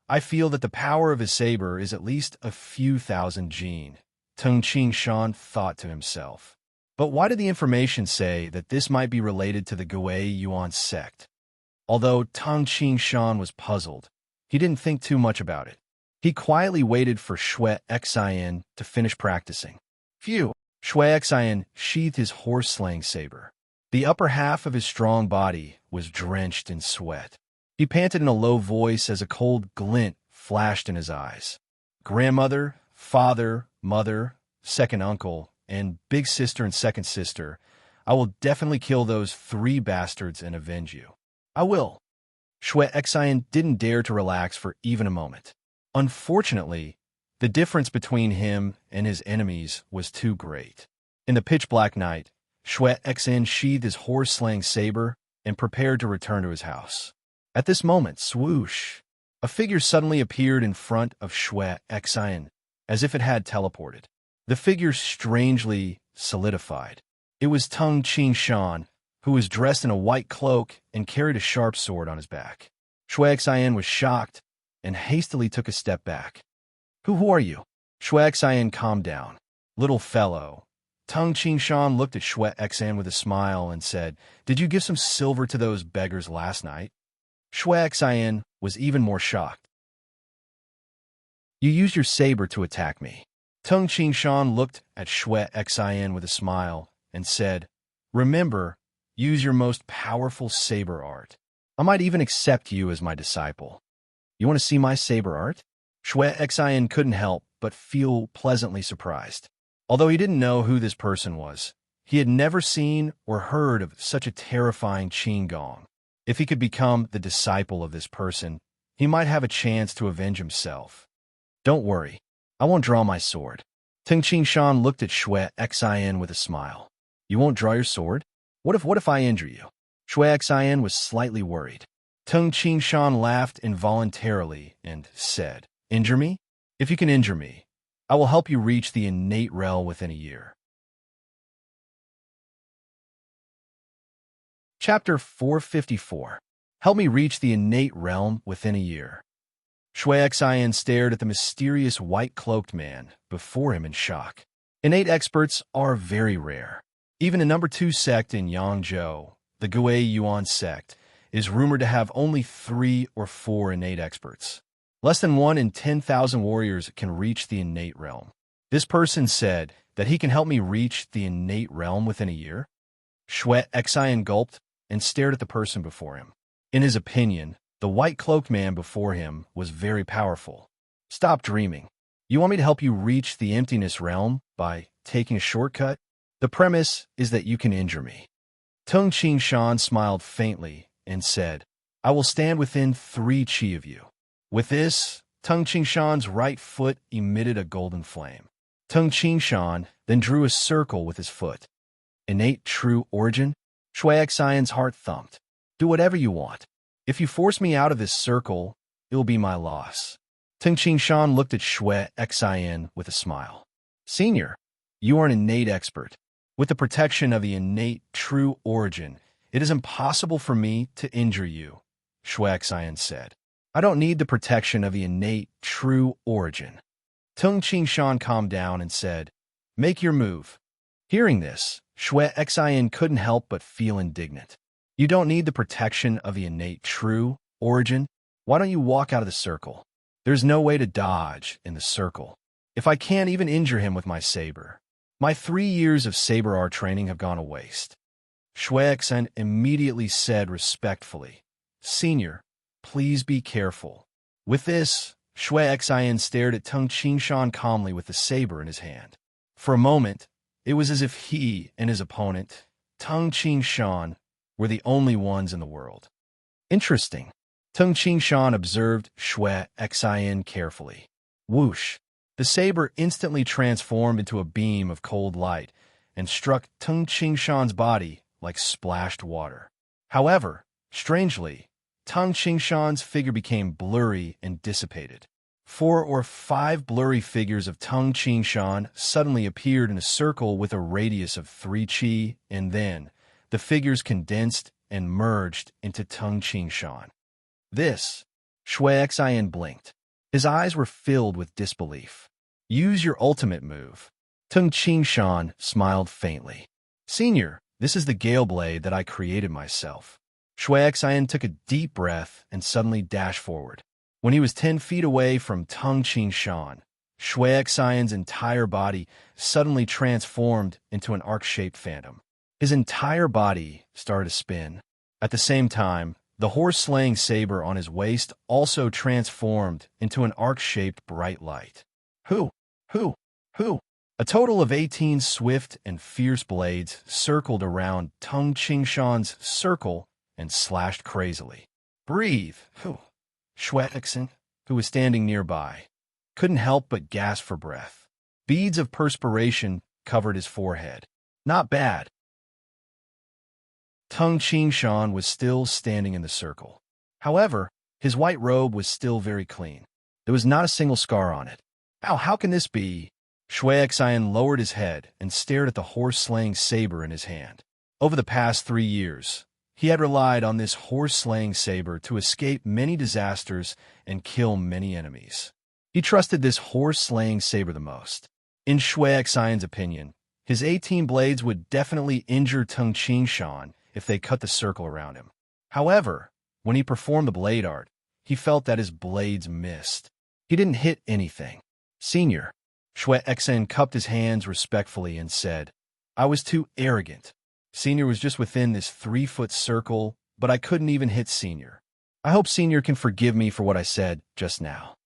I feel that the power of his saber is at least a few thousand jin, Tung Qingshan thought to himself. But why did the information say that this might be related to the Gui Yuan sect? Although Tung Qingshan was puzzled, he didn't think too much about it. He quietly waited for Shui Xian to finish practicing. Phew! Shui Xian sheathed his horse-slaying saber. The upper half of his strong body was drenched in sweat. He panted in a low voice as a cold glint flashed in his eyes. Grandmother, father, mother, second uncle, and big sister and second sister, I will definitely kill those 3 bastards and avenge you. I will. Shui Xian didn't dare to relax for even a moment. Unfortunately, the difference between him and his enemies was too great. In the pitch-black night, Shui Xian sheathed his horse-slaying saber and prepared to return to his house. At this moment, swoosh! A figure suddenly appeared in front of Shui Xian, as if it had teleported. The figure strangely solidified. It was Tung Qingshan, who was dressed in a white cloak and carried a sharp sword on his back. Shui Xian was shocked and hastily took a step back. Who are you? Shui Xian calmed down. Little fellow. Tung Qingshan looked at Shui Xian with a smile and said, Did you give some silver to those beggars last night? Shui Xian was even more shocked. You used your saber to attack me. Tung Qingshan looked at Shui Xian with a smile and said, Remember, use your most powerful saber art. I might even accept you as my disciple. You want to see my saber art? Shui Xian couldn't help but feel pleasantly surprised. Although he didn't know who this person was, he had never seen or heard of such a terrifying Qin Gong. If he could become the disciple of this person, he might have a chance to avenge himself. Don't worry, I won't draw my sword. Tung Qingshan looked at Shui Xian with a smile. You won't draw your sword? What if I injure you? Shui Xian was slightly worried. Tung Qingshan laughed involuntarily and said, Injure me? If you can injure me, I will help you reach the innate realm within a year. Chapter 454. Help me reach the innate realm within a year. Shui Xian stared at the mysterious white-cloaked man before him in shock. Innate experts are very rare. Even a number 2 sect in Yangzhou, the Gui Yuan sect, is rumored to have only 3 or 4 innate experts. Less than 1 in 10,000 warriors can reach the innate realm. This person said that he can help me reach the innate realm within a year. Shui Xian gulped and stared at the person before him. In his opinion, the white-cloaked man before him was very powerful. Stop dreaming. You want me to help you reach the emptiness realm by taking a shortcut? The premise is that you can injure me. Tung Qingshan smiled faintly and said, I will stand within 3 qi of you. With this, Tung Qingshan's right foot emitted a golden flame. Tung Qingshan then drew a circle with his foot. Innate true origin? Shui Xian's heart thumped. Do whatever you want. If you force me out of this circle, it will be my loss. Tung Qingshan looked at Shui Xian with a smile. Senior, you are an innate expert. With the protection of the innate true origin, it is impossible for me to injure you, Shui Xian said. I don't need the protection of the innate true origin. Tung Qingshan calmed down and said, Make your move. Hearing this, Shui Xian couldn't help but feel indignant. You don't need the protection of the innate true origin. Why don't you walk out of the circle? There's no way to dodge in the circle. If I can't even injure him with my saber, my 3 years of saber art training have gone to waste. Shui Xian immediately said respectfully, Senior, please be careful. With this, Shui Xian stared at Tung Qingshan calmly with the saber in his hand. For a moment, it was as if he and his opponent, Tung Qingshan, were the only ones in the world. Interesting. Tung Qingshan observed Shui Xian carefully. Whoosh! The saber instantly transformed into a beam of cold light and struck Tung Qingshan's body like splashed water. However, strangely, Tung Qingshan's figure became blurry and dissipated. 4 or 5 blurry figures of Tung Qingshan suddenly appeared in a circle with a radius of 3 qi, and then the figures condensed and merged into Tung Qingshan. This, Shui Xian blinked. His eyes were filled with disbelief. Use your ultimate move. Tung Qingshan smiled faintly. Senior, this is the Gale Blade that I created myself. Shui Xian took a deep breath and suddenly dashed forward. When he was 10 feet away from Tung Qingshan, Shui Xian's entire body suddenly transformed into an arc-shaped phantom. His entire body started to spin. At the same time, the horse-slaying saber on his waist also transformed into an arc-shaped bright light. Who? A total of 18 swift and fierce blades circled around Tung Qingshan's circle and slashed crazily. Breathe. Shui Xian, who was standing nearby, couldn't help but gasp for breath. Beads of perspiration covered his forehead. Not bad. Tung Qingshan was still standing in the circle. However, his white robe was still very clean. There was not a single scar on it. How can this be? Shui Xian lowered his head and stared at the horse-slaying saber in his hand. Over the past 3 years, he had relied on this horse-slaying saber to escape many disasters and kill many enemies. He trusted this horse-slaying saber the most. In Shui Xian's opinion, his 18 blades would definitely injure Tung Qingshan if they cut the circle around him. However, when he performed the blade art, he felt that his blades missed. He didn't hit anything. Senior, Shui Xian cupped his hands respectfully and said, I was too arrogant. Senior was just within this 3-foot circle, but I couldn't even hit Senior. I hope Senior can forgive me for what I said just now.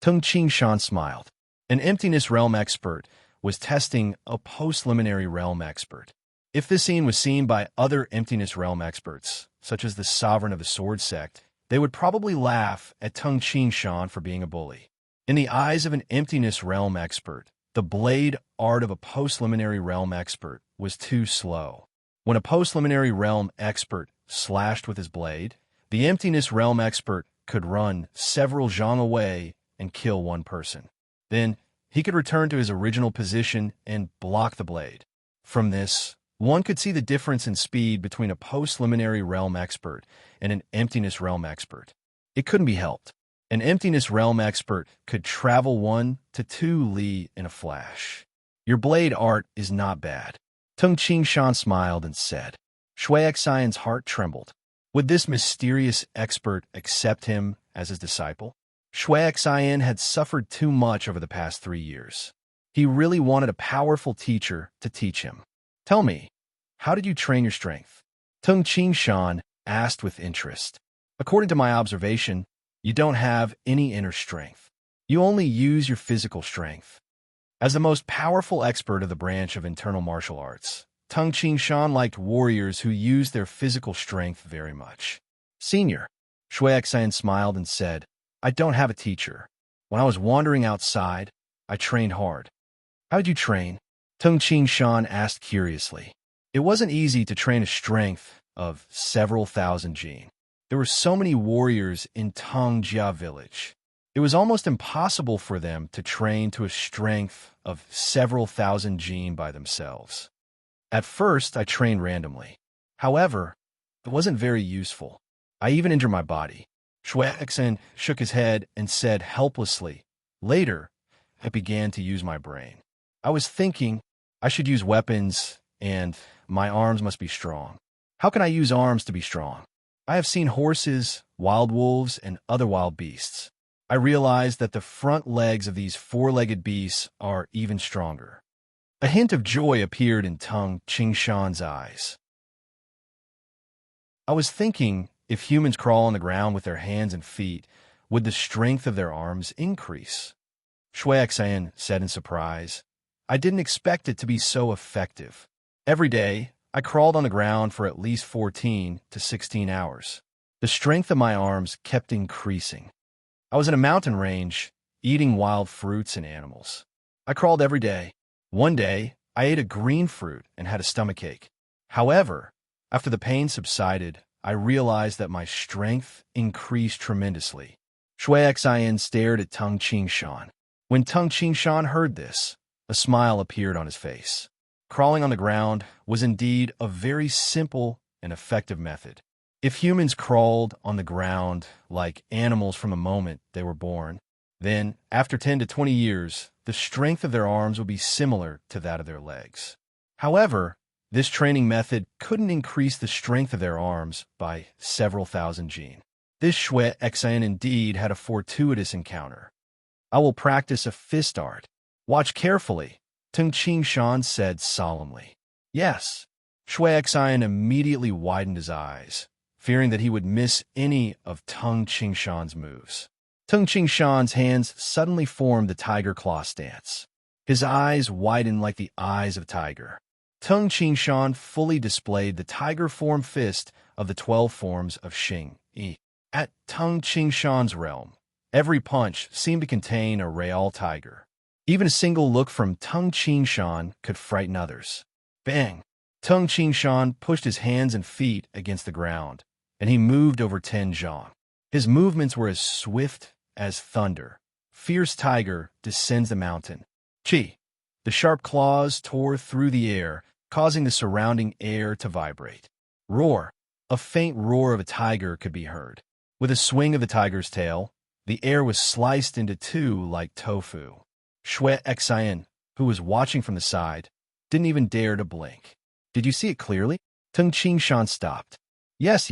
Tung Qingshan smiled. An emptiness realm expert was testing a post-liminary realm expert. If this scene was seen by other emptiness realm experts, such as the sovereign of the sword sect, they would probably laugh at Tung Qingshan for being a bully. In the eyes of an emptiness realm expert, the blade art of a post-liminary realm expert was too slow. When a post-liminary realm expert slashed with his blade, the emptiness realm expert could run several zhang away and kill one person. Then, he could return to his original position and block the blade. From this, One could see the difference in speed between a post-liminary realm expert and an emptiness realm expert. It couldn't be helped. An emptiness realm expert could travel 1 to 2 li in a flash. Your blade art is not bad. Tung Qingshan smiled and said. Shui Xian's heart trembled. Would this mysterious expert accept him as his disciple? Shui Xian had suffered too much over the past 3 years. He really wanted a powerful teacher to teach him. Tell me, how did you train your strength? Tung Qingshan asked with interest. According to my observation, you don't have any inner strength. You only use your physical strength. As the most powerful expert of the branch of internal martial arts, Tung Qingshan liked warriors who used their physical strength very much. Senior, Shui Xian smiled and said, I don't have a teacher. When I was wandering outside, I trained hard. How did you train? Tung Qingshan asked curiously. It wasn't easy to train a strength of several thousand jin. There were so many warriors in Tongjia village. It was almost impossible for them to train to a strength of several thousand jin by themselves. At first, I trained randomly. However, it wasn't very useful. I even injured my body. Shui Xian shook his head and said helplessly, Later, I began to use my brain. I was thinking I should use weapons and my arms must be strong. How can I use arms to be strong? I have seen horses, wild wolves, and other wild beasts. I realized that the front legs of these four-legged beasts are even stronger. A hint of joy appeared in Tung Qingshan's eyes. I was thinking, if humans crawl on the ground with their hands and feet, would the strength of their arms increase? Shui Xian said in surprise. I didn't expect it to be so effective. Every day, I crawled on the ground for at least 14 to 16 hours. The strength of my arms kept increasing. I was in a mountain range, eating wild fruits and animals. I crawled every day. One day, I ate a green fruit and had a stomachache. However, after the pain subsided, I realized that my strength increased tremendously. Shui Xian stared at Tung Qingshan. When Tung Qingshan heard this, a smile appeared on his face. Crawling on the ground was indeed a very simple and effective method. If humans crawled on the ground like animals from the moment they were born, then, after 10 to 20 years, the strength of their arms would be similar to that of their legs. However, this training method couldn't increase the strength of their arms by several thousand jin. This Shui Xian indeed had a fortuitous encounter. I will practice a fist art. Watch carefully, Tung Qingshan said solemnly. Yes. Shui Xian immediately widened his eyes, fearing that he would miss any of Tung Qingshan's moves. Tung Qingshan's hands suddenly formed the tiger claw stance. His eyes widened like the eyes of a tiger. Tung Qingshan fully displayed the tiger form fist of the 12 forms of Xing Yi. At Tung Qingshan's realm, every punch seemed to contain a real tiger. Even a single look from Tung Qingshan could frighten others. Bang! Tung Qingshan pushed his hands and feet against the ground, and he moved over 10 zhang. His movements were as swift as thunder. Fierce tiger descends the mountain. Chi! The sharp claws tore through the air, causing the surrounding air to vibrate. Roar! A faint roar of a tiger could be heard. With a swing of the tiger's tail, the air was sliced into two like tofu. Shui Xian, who was watching from the side, didn't even dare to blink. Did you see it clearly? Tung Qingshan stopped. Yes.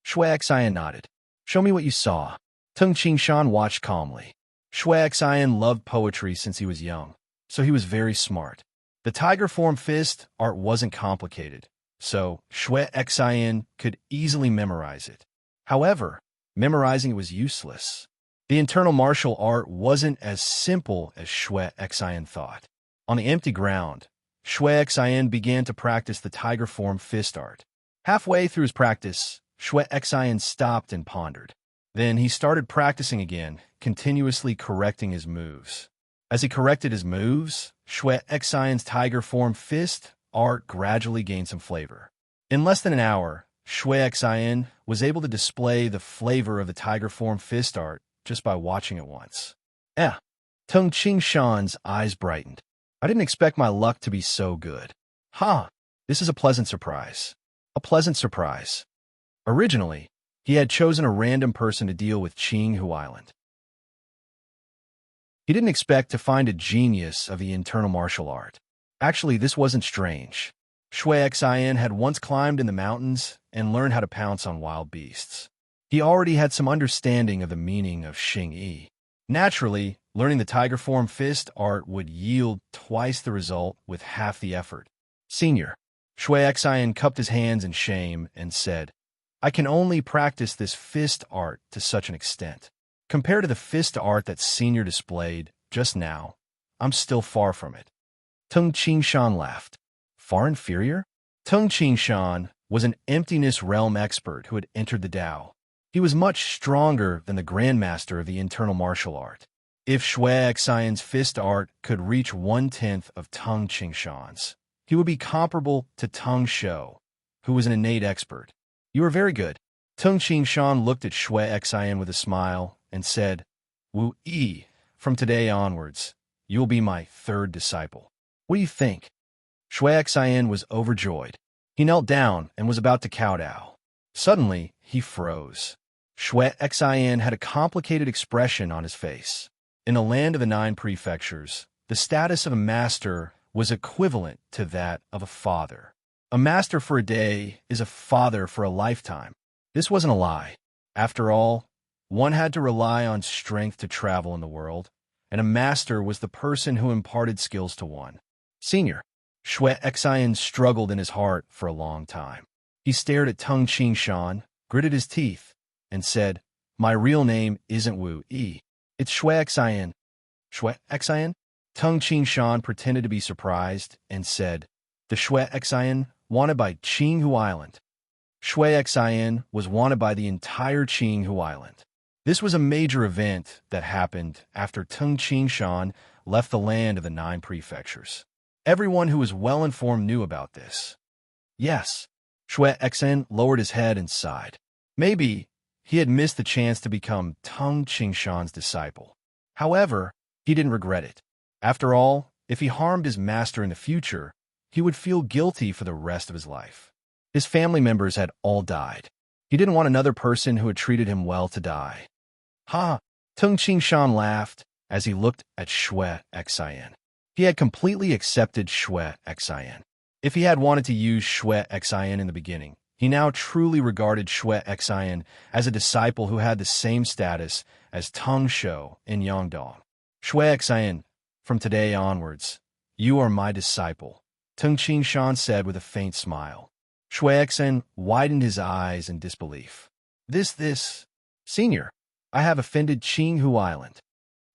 Shui Xian nodded. Show me what you saw. Tung Qingshan watched calmly. Shui Xian loved poetry since he was young, so he was very smart. The tiger form fist art wasn't complicated, so Shui Xian could easily memorize it. However, memorizing it was useless. The internal martial art wasn't as simple as Shui Xian thought. On the empty ground, Shui Xian began to practice the tiger form fist art. Halfway through his practice, Shui Xian stopped and pondered. Then he started practicing again, continuously correcting his moves. As he corrected his moves, Shui Xian's tiger form fist art gradually gained some flavor. In less than an hour, Shui Xian was able to display the flavor of the tiger form fist art just by watching it once. Tung Qingshan's eyes brightened. I didn't expect my luck to be so good. This is a pleasant surprise. A pleasant surprise. Originally, he had chosen a random person to deal with Qinghu Island. He didn't expect to find a genius of the internal martial art. Actually, this wasn't strange. Shui Xian had once climbed in the mountains and learned how to pounce on wild beasts. He already had some understanding of the meaning of Xing Yi. Naturally, learning the tiger form fist art would yield twice the result with half the effort. Senior, Shui Xian cupped his hands in shame and said, I can only practice this fist art to such an extent. Compared to the fist art that Senior displayed just now, I'm still far from it. Tung Qingshan laughed. Far inferior? Tung Qingshan was an emptiness realm expert who had entered the Tao. He was much stronger than the grandmaster of the internal martial art. If Shui Xian's fist art could reach 1/10 of Tung Qingshan's, he would be comparable to Tung Shou, who was an innate expert. You are very good. Tung Qingshan looked at Shui Xian with a smile and said, Wu Yi, from today onwards, you will be my third disciple. What do you think? Shui Xian was overjoyed. He knelt down and was about to kowtow. Suddenly, he froze. Shui Xian had a complicated expression on his face. In the land of the 9 prefectures, the status of a master was equivalent to that of a father. A master for a day is a father for a lifetime. This wasn't a lie. After all, one had to rely on strength to travel in the world, and a master was the person who imparted skills to one. Senior, Shui Xian struggled in his heart for a long time. He stared at Tung Qingshan, gritted his teeth, and said, My real name isn't Wu Yi. It's Shui Xian. Shui Xian? Tung Qingshan pretended to be surprised and said, The Shui Xian wanted by Qinghu Island. Shui Xian was wanted by the entire Qinghu Island. This was a major event that happened after Tung Qingshan left the land of the 9 prefectures. Everyone who was well-informed knew about this. Yes, Shui Xian lowered his head and sighed. Maybe he had missed the chance to become Tung Qingshan's disciple. However, he didn't regret it. After all, if he harmed his master in the future, he would feel guilty for the rest of his life. His family members had all died. He didn't want another person who had treated him well to die. Ha! Tung Qingshan laughed as he looked at Shui Xian. He had completely accepted Shui Xian. If he had wanted to use Shui Xian in the beginning, he now truly regarded Shui Xian as a disciple who had the same status as Tung Shou in Yangdong. Shui Xian, from today onwards, you are my disciple, Tung Qingshan said with a faint smile. Shui Xian widened his eyes in disbelief. This, Senior, I have offended Qinghu Island.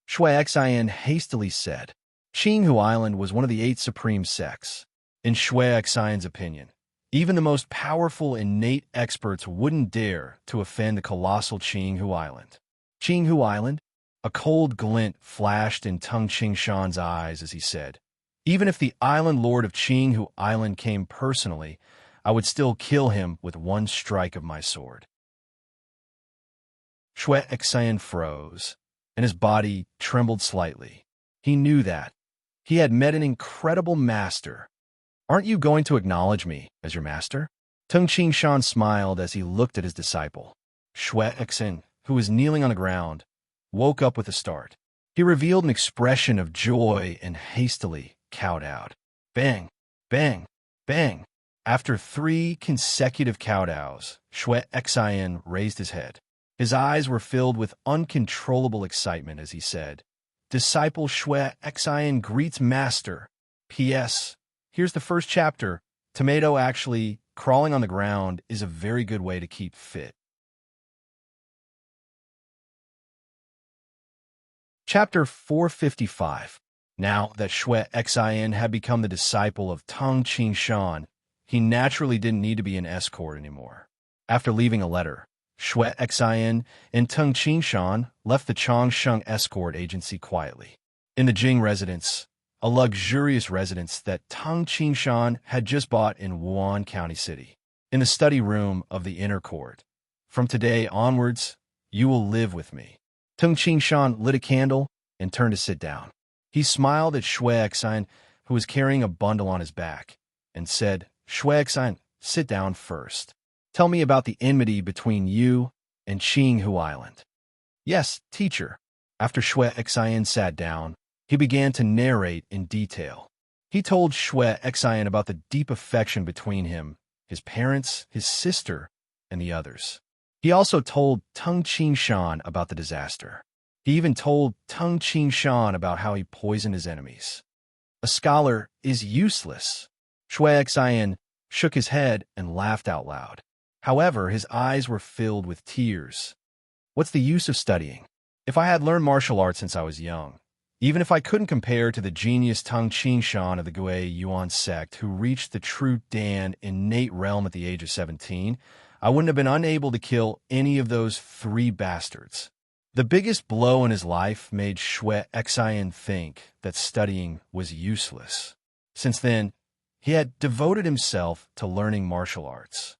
Shui Xian hastily said. Qinghu Island was one of the 8 supreme sects. In Shui Xian's opinion, even the most powerful innate experts wouldn't dare to offend the colossal Qinghu Island. Qinghu Island? A cold glint flashed in Tung Qingshan's eyes as he said, Even if the island lord of Qinghu Island came personally, I would still kill him with one strike of my sword. Shui Xian froze, and his body trembled slightly. He knew that. He had met an incredible master. Aren't you going to acknowledge me as your master? Tung Qingshan smiled as he looked at his disciple. Shui Xian, who was kneeling on the ground, woke up with a start. He revealed an expression of joy and hastily kowtowed. Bang, bang, bang. After 3 consecutive kowtows, Shui Xian raised his head. His eyes were filled with uncontrollable excitement as he said, Disciple Shui Xian greets master. P.S. Here's the first chapter. Tomato actually, crawling on the ground is a very good way to keep fit. Chapter 455. Now that Shui Xian had become the disciple of Tung Qingshan, he naturally didn't need to be an escort anymore. After leaving a letter, Shui Xian and Tung Qingshan left the Changsheng escort agency quietly. In the Jing residence, a luxurious residence that Tung Qingshan had just bought in Wuan County City, in the study room of the inner court. From today onwards, you will live with me. Tung Qingshan lit a candle and turned to sit down. He smiled at Shui Xian, who was carrying a bundle on his back, and said, Shuai, sit down first. Tell me about the enmity between you and Qinghu Island. Yes, teacher. After Shuai sat down, he began to narrate in detail. He told Shuai about the deep affection between him, his parents, his sister, and the others. He also told Tung Qingshan about the disaster. He even told Tung Qingshan about how he poisoned his enemies. A scholar is useless. Shuai shook his head and laughed out loud. However, his eyes were filled with tears. What's the use of studying? If I had learned martial arts since I was young, even if I couldn't compare to the genius Tung Qingshan of the Gui Yuan sect who reached the true Dan innate realm at the age of 17, I wouldn't have been unable to kill any of those 3 bastards. The biggest blow in his life made Shuai think that studying was useless. Since then, he had devoted himself to learning martial arts.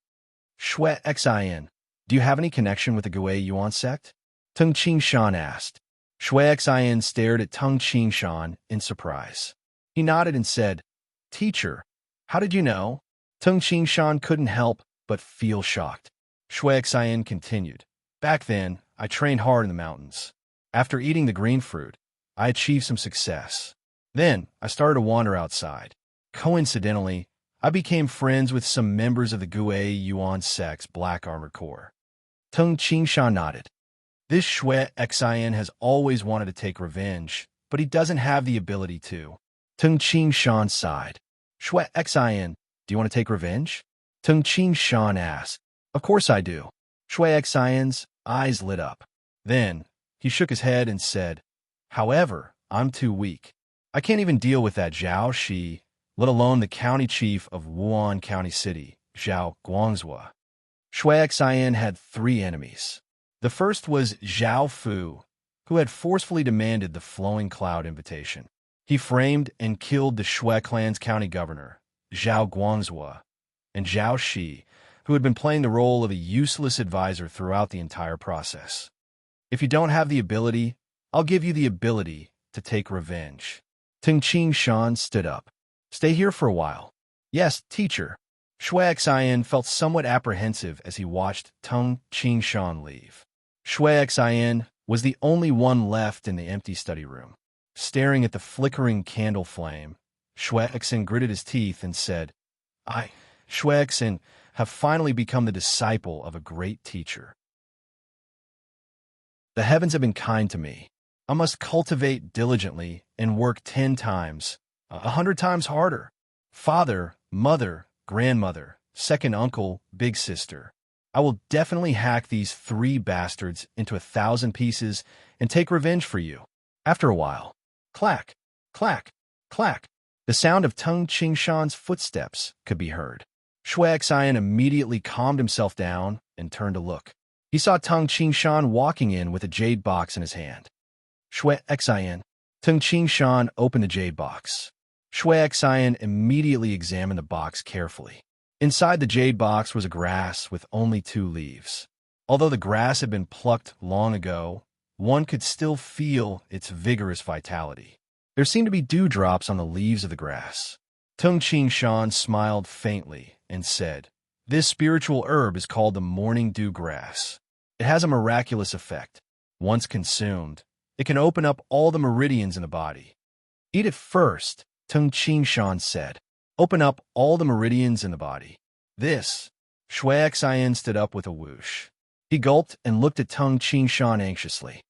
Shuai, do you have any connection with the Gui Yuan sect? Tung Qingshan asked. Shuai stared at Tung Qingshan in surprise. He nodded and said, Teacher, how did you know? Tung Qingshan couldn't help but feel shocked. Shuai continued. Back then, I trained hard in the mountains. After eating the green fruit, I achieved some success. Then, I started to wander outside. Coincidentally, I became friends with some members of the Gui Yuan sect's Black Armor Corps. Tung Qingshan nodded. This Shuai has always wanted to take revenge, but he doesn't have the ability to. Tung Qingshan sighed. Shuai, do you want to take revenge? Tung Qingshan asked. Of course I do. Shuai eyes lit up. Then, he shook his head and said, However, I'm too weak. I can't even deal with that Zhao Shi, let alone the county chief of Wuhan County City, Zhao Guangzhou. Shuai had 3 enemies. The first was Zhao Fu, who had forcefully demanded the Flowing Cloud invitation. He framed and killed the Shui clan's county governor, Zhao Guangzhou, and Zhao Shi, who had been playing the role of a useless advisor throughout the entire process. If you don't have the ability, I'll give you the ability to take revenge. Tung Qingshan stood up. Stay here for a while. Yes, teacher. Shuai felt somewhat apprehensive as he watched Tung Qingshan leave. Shuai was the only one left in the empty study room. Staring at the flickering candle flame, Shuai gritted his teeth and said, I, Shuai, have finally become the disciple of a great teacher. The heavens have been kind to me. I must cultivate diligently and work 10 times, 100 times harder. Father, mother, grandmother, second uncle, big sister. I will definitely hack these 3 bastards into 1,000 pieces and take revenge for you. After a while, clack, clack, clack, the sound of Tung Qingshan's footsteps could be heard. Shuai immediately calmed himself down and turned to look. He saw Tung Qingshan walking in with a jade box in his hand. Shuai, Tung Qingshan opened the jade box. Shuai immediately examined the box carefully. Inside the jade box was a grass with only 2 leaves. Although the grass had been plucked long ago, one could still feel its vigorous vitality. There seemed to be dewdrops on the leaves of the grass. Tung Qingshan smiled faintly and said, This spiritual herb is called the morning dew grass. It has a miraculous effect. Once consumed, it can open up all the meridians in the body. Eat it first, Tung Qingshan said. Open up all the meridians in the body. This. Shuai stood up with a whoosh. He gulped and looked at Tung Qingshan anxiously.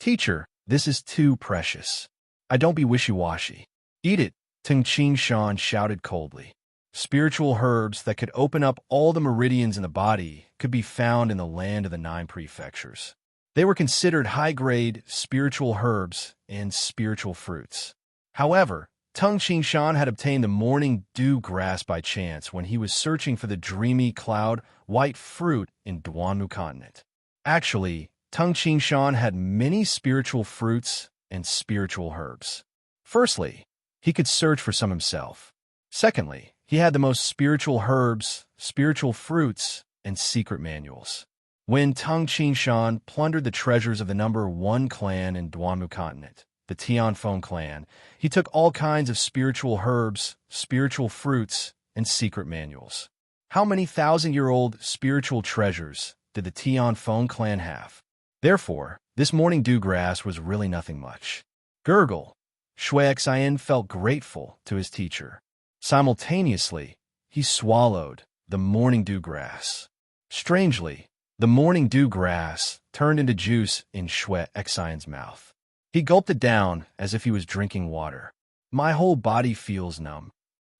Teacher, this is too precious. I don't be wishy-washy. Eat it, Tung Qingshan shouted coldly. Spiritual herbs that could open up all the meridians in the body could be found in the land of the 9 prefectures. They were considered high-grade spiritual herbs and spiritual fruits. However, Tung Qingshan had obtained the morning dew grass by chance when he was searching for the dreamy cloud white fruit in Duanmu continent. Actually, Tung Qingshan had many spiritual fruits and spiritual herbs. Firstly, he could search for some himself. Secondly, he had the most spiritual herbs, spiritual fruits, and secret manuals. When Tung Qingshan plundered the treasures of the number 1 clan in Duanmu continent, the Tianfeng clan, he took all kinds of spiritual herbs, spiritual fruits, and secret manuals. How many thousand-year-old spiritual treasures did the Tian Feng clan have? Therefore, this morning dewgrass was really nothing much. Gurgle. Shui Xian felt grateful to his teacher. Simultaneously, he swallowed the morning dewgrass. Strangely, the morning dewgrass turned into juice in Shui Xian's mouth. He gulped it down as if he was drinking water. My whole body feels numb.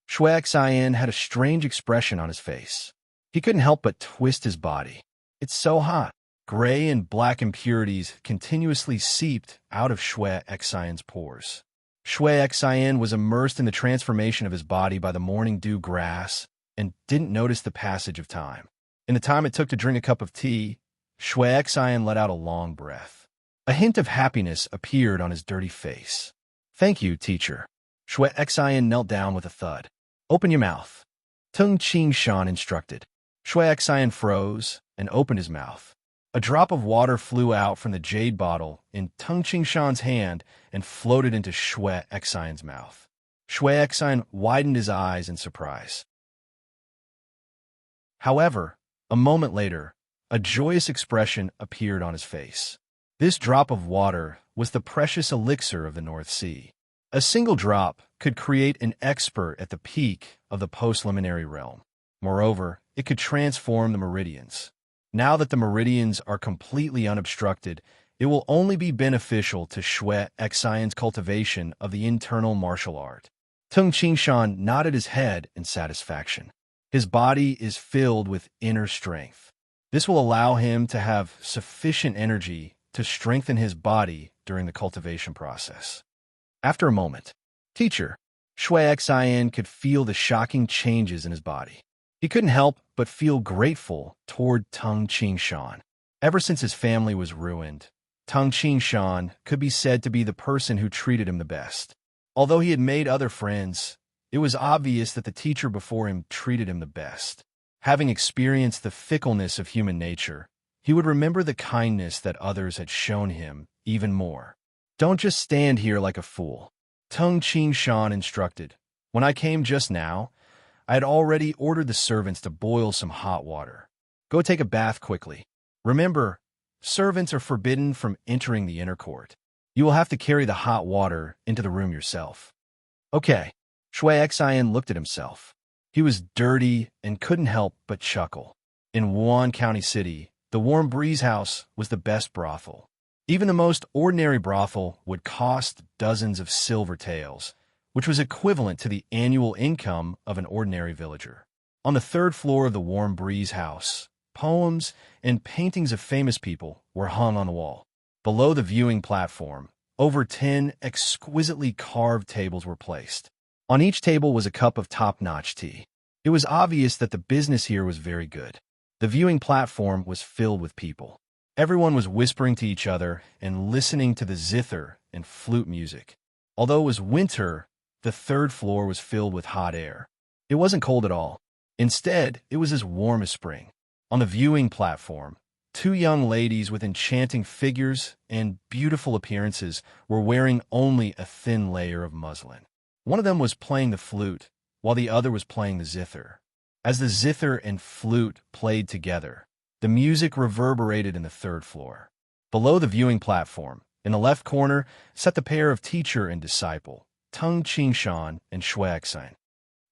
Shui Xian had a strange expression on his face. He couldn't help but twist his body. It's so hot. Gray and black impurities continuously seeped out of Shui Xian's pores. Shui Xian was immersed in the transformation of his body by the morning dew grass and didn't notice the passage of time. In the time it took to drink a cup of tea, Shui Xian let out a long breath. A hint of happiness appeared on his dirty face. Thank you, teacher. Shui Xian knelt down with a thud. Open your mouth. Tung Qing Shan instructed. Shui Xian froze and opened his mouth. A drop of water flew out from the jade bottle in Tung Qing Shan's hand and floated into Shui Xian's mouth. Shui Xian widened his eyes in surprise. However, a moment later, a joyous expression appeared on his face. This drop of water was the precious elixir of the North Sea. A single drop could create an expert at the peak of the post-luminary realm. Moreover, it could transform the meridians. Now that the meridians are completely unobstructed, it will only be beneficial to Shui Xian's cultivation of the internal martial art. Tung Qingshan nodded his head in satisfaction. His body is filled with inner strength. This will allow him to have sufficient energy to strengthen his body during the cultivation process. After a moment, teacher, Shui Xian could feel the shocking changes in his body. He couldn't help but feel grateful toward Tung Qingshan. Ever since his family was ruined, Tung Qingshan could be said to be the person who treated him the best. Although he had made other friends, it was obvious that the teacher before him treated him the best. Having experienced the fickleness of human nature, he would remember the kindness that others had shown him even more. Don't just stand here like a fool, Tung Qingshan instructed. When I came just now, I had already ordered the servants to boil some hot water. Go take a bath quickly. Remember, servants are forbidden from entering the inner court. You will have to carry the hot water into the room yourself. Okay. Shui Xian looked at himself. He was dirty and couldn't help but chuckle. In Wuan County City, the Warm Breeze House was the best brothel. Even the most ordinary brothel would cost dozens of silver taels, which was equivalent to the annual income of an ordinary villager. On the third floor of the Warm Breeze House, poems and paintings of famous people were hung on the wall. Below the viewing platform, over 10 exquisitely carved tables were placed. On each table was a cup of top-notch tea. It was obvious that the business here was very good. The viewing platform was filled with people. Everyone was whispering to each other and listening to the zither and flute music. Although it was winter, the third floor was filled with hot air. It wasn't cold at all. Instead, it was as warm as spring. On the viewing platform, two young ladies with enchanting figures and beautiful appearances were wearing only a thin layer of muslin. One of them was playing the flute, while the other was playing the zither. As the zither and flute played together, the music reverberated in the third floor. Below the viewing platform, in the left corner, sat the pair of teacher and disciple, Tung Qingshan and Shui Xian.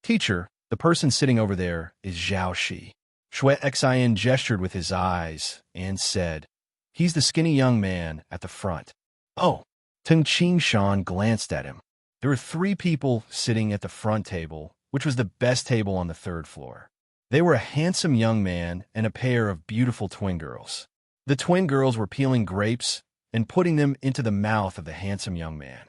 Teacher, the person sitting over there, is Zhao Shi. Shui Xian gestured with his eyes and said, He's the skinny young man at the front. Oh, Tung Qingshan glanced at him. There were 3 people sitting at the front table, which was the best table on the third floor. They were a handsome young man and a pair of beautiful twin girls. The twin girls were peeling grapes and putting them into the mouth of the handsome young man.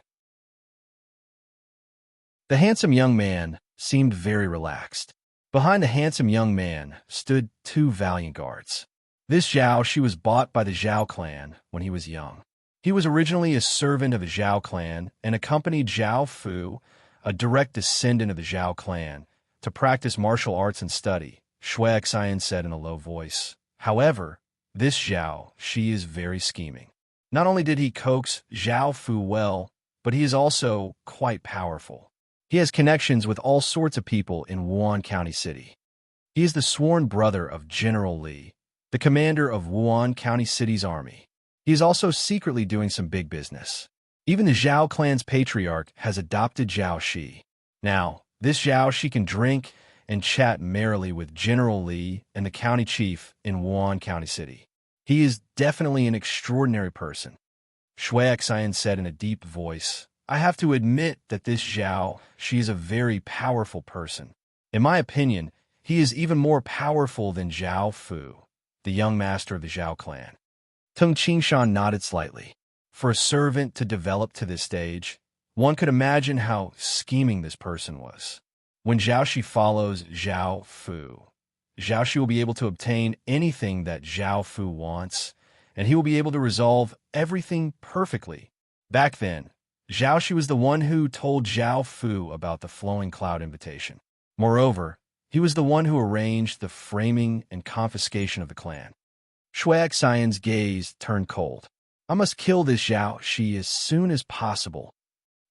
The handsome young man seemed very relaxed. Behind the handsome young man stood 2 valiant guards. This Zhao Shi was bought by the Zhao clan when he was young. He was originally a servant of the Zhao clan and accompanied Zhao Fu, a direct descendant of the Zhao clan, to practice martial arts and study, Shui Xian said in a low voice. However, this Zhao Shi is very scheming. Not only did he coax Zhao Fu well, but he is also quite powerful. He has connections with all sorts of people in Wuhan County City. He is the sworn brother of General Li, the commander of Wuhan County City's army. He is also secretly doing some big business. Even the Zhao clan's patriarch has adopted Zhao Shi. Now, this Zhao Shi can drink and chat merrily with General Li and the county chief in Wuhan County City. He is definitely an extraordinary person. Shui Xian said in a deep voice, I have to admit that this Zhao Shi is a very powerful person. In my opinion, he is even more powerful than Zhao Fu, the young master of the Zhao clan. Tung Qingshan nodded slightly. For a servant to develop to this stage, one could imagine how scheming this person was. When Zhao Shi follows Zhao Fu, Zhao Shi will be able to obtain anything that Zhao Fu wants, and he will be able to resolve everything perfectly. Back then, Zhao Shi was the one who told Zhao Fu about the flowing cloud invitation. Moreover, he was the one who arranged the framing and confiscation of the clan. Shui Xian's gaze turned cold. I must kill this Zhao Shi as soon as possible.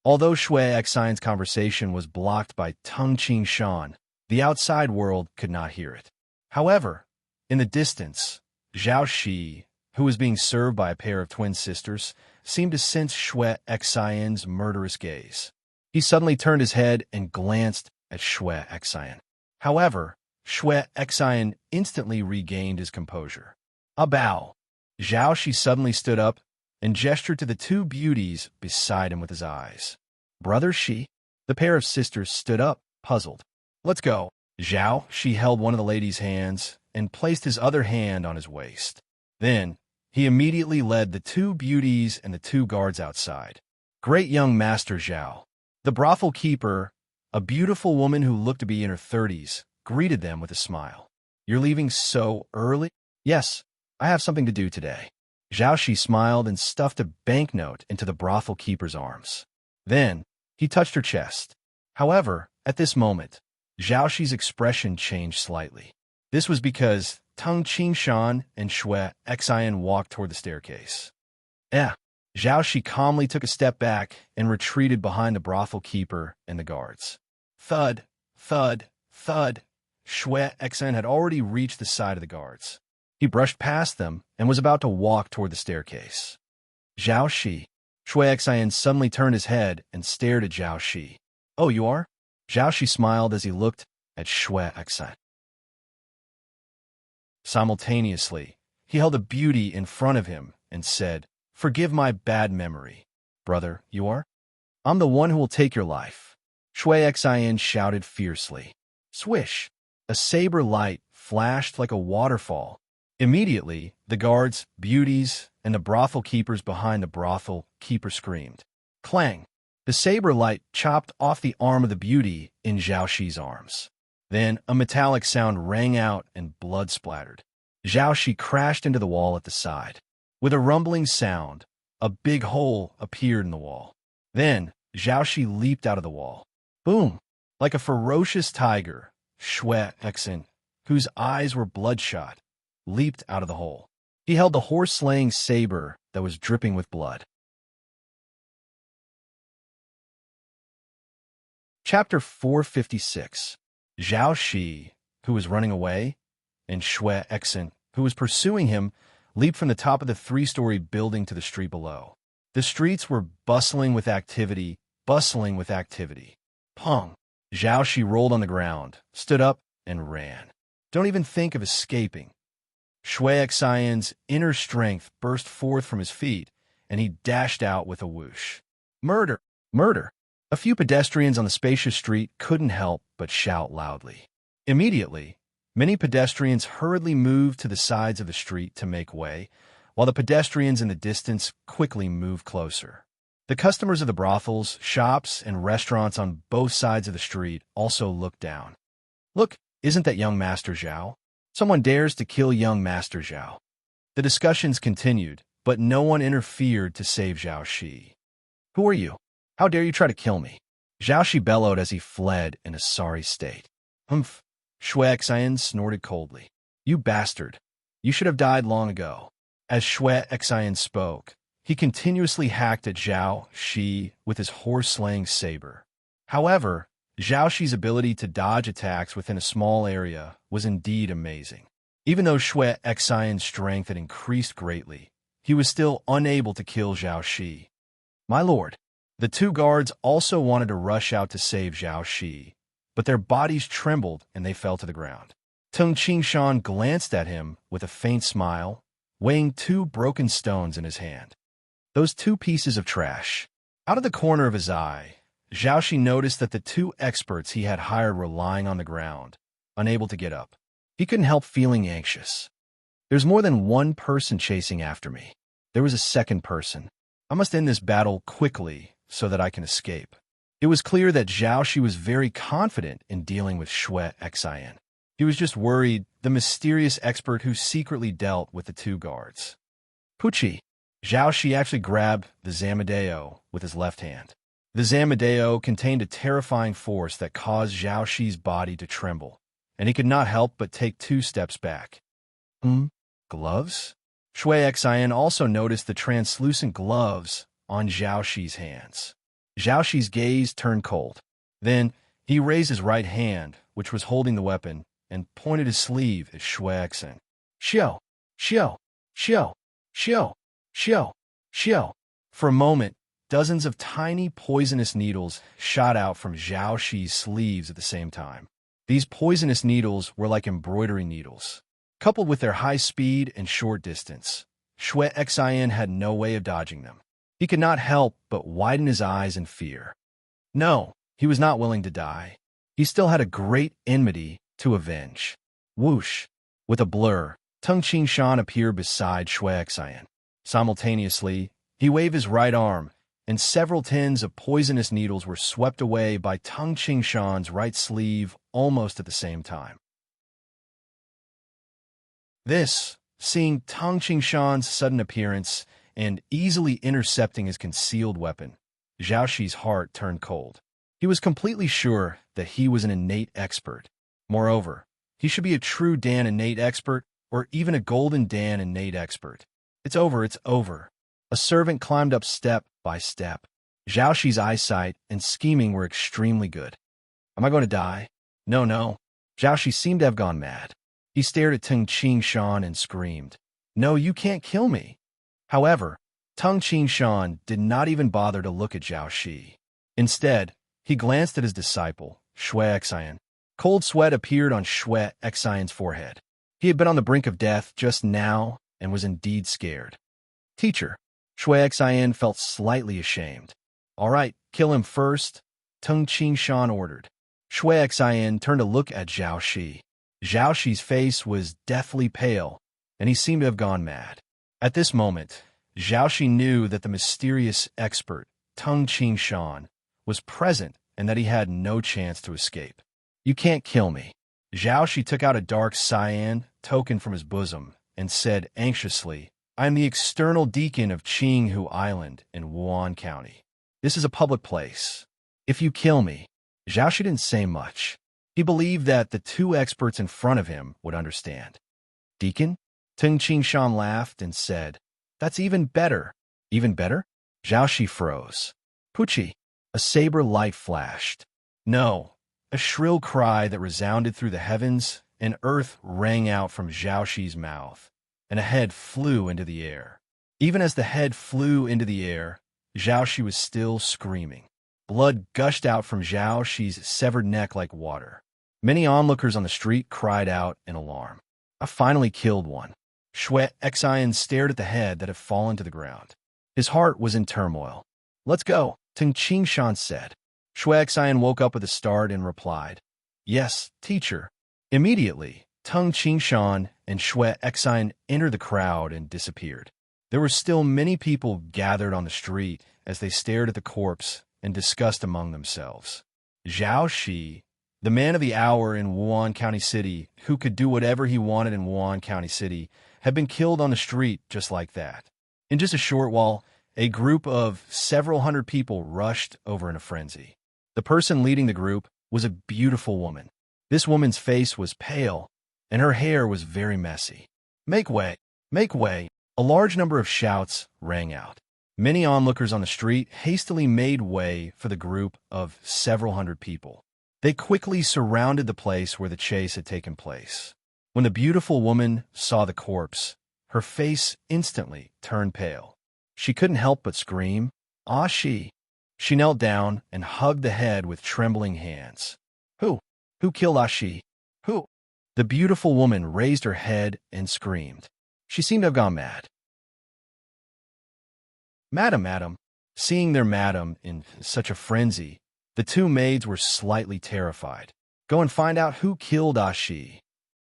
Although Shui Xian's conversation was blocked by Tung Qingshan, the outside world could not hear it. However, in the distance, Zhao Shi, who was being served by a pair of twin sisters, seemed to sense Shui Xian's murderous gaze. He suddenly turned his head and glanced at Shui Xian. However, Shui Xian instantly regained his composure. A bow. Zhao Shi suddenly stood up and gestured to the two beauties beside him with his eyes. Brother Shi? The pair of sisters stood up, puzzled. Let's go. Zhao Shi held one of the ladies' hands and placed his other hand on his waist. Then, he immediately led the two beauties and the two guards outside. Great young Master Zhao. The brothel keeper, a beautiful woman who looked to be in her 30s, greeted them with a smile. You're leaving so early? Yes, I have something to do today. Zhao Shi smiled and stuffed a banknote into the brothel keeper's arms. Then, he touched her chest. However, at this moment, Zhao Shi's expression changed slightly. This was because Tung Qingshan and Shui Xian walked toward the staircase. Zhao Shi calmly took a step back and retreated behind the brothel keeper and the guards. Thud, thud, thud. Shui Xian had already reached the side of the guards. He brushed past them and was about to walk toward the staircase. Zhao Shi. Shui Xian suddenly turned his head and stared at Zhao Shi. Oh, you are? Zhao Shi smiled as he looked at Shui Xian. Simultaneously, he held a beauty in front of him and said, Forgive my bad memory. Brother, you are? I'm the one who will take your life. Shui Xian shouted fiercely. Swish! A saber light flashed like a waterfall. Immediately, the guards, beauties, and the brothel keepers behind the brothel keeper screamed. Clang! The saber light chopped off the arm of the beauty in Zhao Shi's arms. Then a metallic sound rang out and blood splattered. Zhao Shi crashed into the wall at the side. With a rumbling sound, a big hole appeared in the wall. Then, Zhao Shi leaped out of the wall. Boom! Like a ferocious tiger, Shui Xian, whose eyes were bloodshot, leaped out of the hole. He held the horse-slaying saber that was dripping with blood. Chapter 456. Zhao Shi, who was running away, and Shui Xian, who was pursuing him, leaped from the top of the 3-story building to the street below. The streets were bustling with activity. Pong! Zhao Shi rolled on the ground, stood up, and ran. Don't even think of escaping. Shui Xian's inner strength burst forth from his feet, and he dashed out with a whoosh. Murder! Murder! A few pedestrians on the spacious street couldn't help but shout loudly. Immediately, many pedestrians hurriedly moved to the sides of the street to make way, while the pedestrians in the distance quickly moved closer. The customers of the brothels, shops, and restaurants on both sides of the street also looked down. Look, isn't that young Master Zhao? Someone dares to kill young Master Zhao. The discussions continued, but no one interfered to save Zhao Shi. Who are you? How dare you try to kill me? Zhao Shi bellowed as he fled in a sorry state. Humph! Shui Xian snorted coldly. You bastard! You should have died long ago. As Shui Xian spoke, he continuously hacked at Zhao Shi with his horse-slaying saber. However, Zhao Shi's ability to dodge attacks within a small area was indeed amazing. Even though Shui Xian's strength had increased greatly, he was still unable to kill Zhao Shi. My lord, the two guards also wanted to rush out to save Zhao Shi, but their bodies trembled and they fell to the ground. Tung Qingshan glanced at him with a faint smile, weighing 2 broken stones in his hand. Those 2 pieces of trash. Out of the corner of his eye, Zhao Shi noticed that the 2 experts he had hired were lying on the ground, unable to get up. He couldn't help feeling anxious. There's more than one person chasing after me. There was a second person. I must end this battle quickly so that I can escape. It was clear that Zhao Shi was very confident in dealing with Shui Xian. He was just worried the mysterious expert who secretly dealt with the 2 guards. Pucci. Zhao Shi actually grabbed the Zamadeo with his left hand. The Zamadeo contained a terrifying force that caused Zhao Shi's body to tremble, and he could not help but take 2 steps back. Gloves? Shui Xian also noticed the translucent gloves on Zhao Shi's hands. Zhao Shi's gaze turned cold. Then he raised his right hand, which was holding the weapon, and pointed his sleeve at Shui Xian. Xiao, Xiao, Xiao, Xiao, Xiao, Xiao. For a moment, dozens of tiny poisonous needles shot out from Zhao Shi's sleeves at the same time. These poisonous needles were like embroidery needles. Coupled with their high speed and short distance, Shui Xian had no way of dodging them. He could not help but widen his eyes in fear. No, he was not willing to die. He still had a great enmity to avenge. Whoosh! With a blur, Tung Qingshan appeared beside Shui Xian. Simultaneously, he waved his right arm, and several tins of poisonous needles were swept away by Tung Qingshan's right sleeve almost at the same time. This, seeing Tung Qingshan's sudden appearance and easily intercepting his concealed weapon, Zhao Shi's heart turned cold. He was completely sure that he was an innate expert. Moreover, he should be a true Dan innate expert or even a golden Dan innate expert. It's over, it's over. A servant climbed up step by step. Zhao Shi's eyesight and scheming were extremely good. Am I going to die? No, no. Zhao Shi seemed to have gone mad. He stared at Tung Qingshan and screamed, "No, you can't kill me." However, Tung Qingshan did not even bother to look at Zhao Shi. Instead, he glanced at his disciple, Shui Xian. Cold sweat appeared on Shui Xian's forehead. He had been on the brink of death just now and was indeed scared. Teacher, Shui Xian felt slightly ashamed. All right, kill him first, Tung Qingshan ordered. Shui Xian turned to look at Zhao Shi. Zhao Shi's face was deathly pale, and he seemed to have gone mad. At this moment, Zhao Shi knew that the mysterious expert, Tung Qingshan, was present and that he had no chance to escape. You can't kill me. Zhao Shi took out a dark cyan token from his bosom and said anxiously, I am the external deacon of Qinghu Island in Wuan County. This is a public place. If you kill me, Zhao Shi didn't say much. He believed that the 2 experts in front of him would understand. Deacon? Tung Qingshan laughed and said, That's even better. Even better? Zhao Shi froze. Pucci. A saber light flashed. No. A shrill cry that resounded through the heavens and earth rang out from Zhao Shi's mouth, and a head flew into the air. Even as the head flew into the air, Zhao Shi was still screaming. Blood gushed out from Zhao Shi's severed neck like water. Many onlookers on the street cried out in alarm. I finally killed one. Shui Xian stared at the head that had fallen to the ground. His heart was in turmoil. Let's go, Tung Qingshan said. Shui Xian woke up with a start and replied, Yes, teacher. Immediately, Tung Qingshan and Shui Xian entered the crowd and disappeared. There were still many people gathered on the street as they stared at the corpse and discussed among themselves. Zhao Shi, the man of the hour in Wuan County City, who could do whatever he wanted in Wuan County City, had been killed on the street just like that. In just a short while, a group of several hundred people rushed over in a frenzy. The person leading the group was a beautiful woman. This woman's face was pale, and her hair was very messy. Make way! Make way! A large number of shouts rang out. Many onlookers on the street hastily made way for the group of several hundred people. They quickly surrounded the place where the chase had taken place. When the beautiful woman saw the corpse, her face instantly turned pale. She couldn't help but scream, "Ah, she!" She knelt down and hugged the head with trembling hands. Who? Who killed Ashi? Who? The beautiful woman raised her head and screamed. She seemed to have gone mad. Madam, madam. Seeing their madam in such a frenzy, the two maids were slightly terrified. Go and find out who killed Ashi.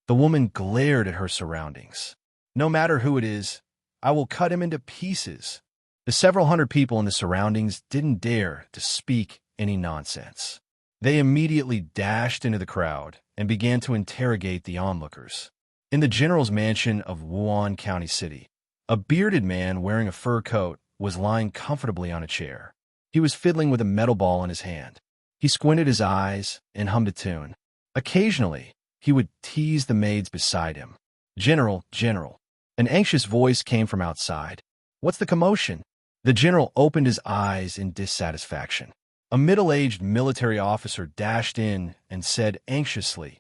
The woman glared at her surroundings. No matter who it is, I will cut him into pieces. The several hundred people in the surroundings didn't dare to speak any nonsense. They immediately dashed into the crowd and began to interrogate the onlookers. In the general's mansion of Wuhan County City, a bearded man wearing a fur coat was lying comfortably on a chair. He was fiddling with a metal ball in his hand. He squinted his eyes and hummed a tune. Occasionally, he would tease the maids beside him. General, General. An anxious voice came from outside. What's the commotion? The general opened his eyes in dissatisfaction. A middle-aged military officer dashed in and said anxiously,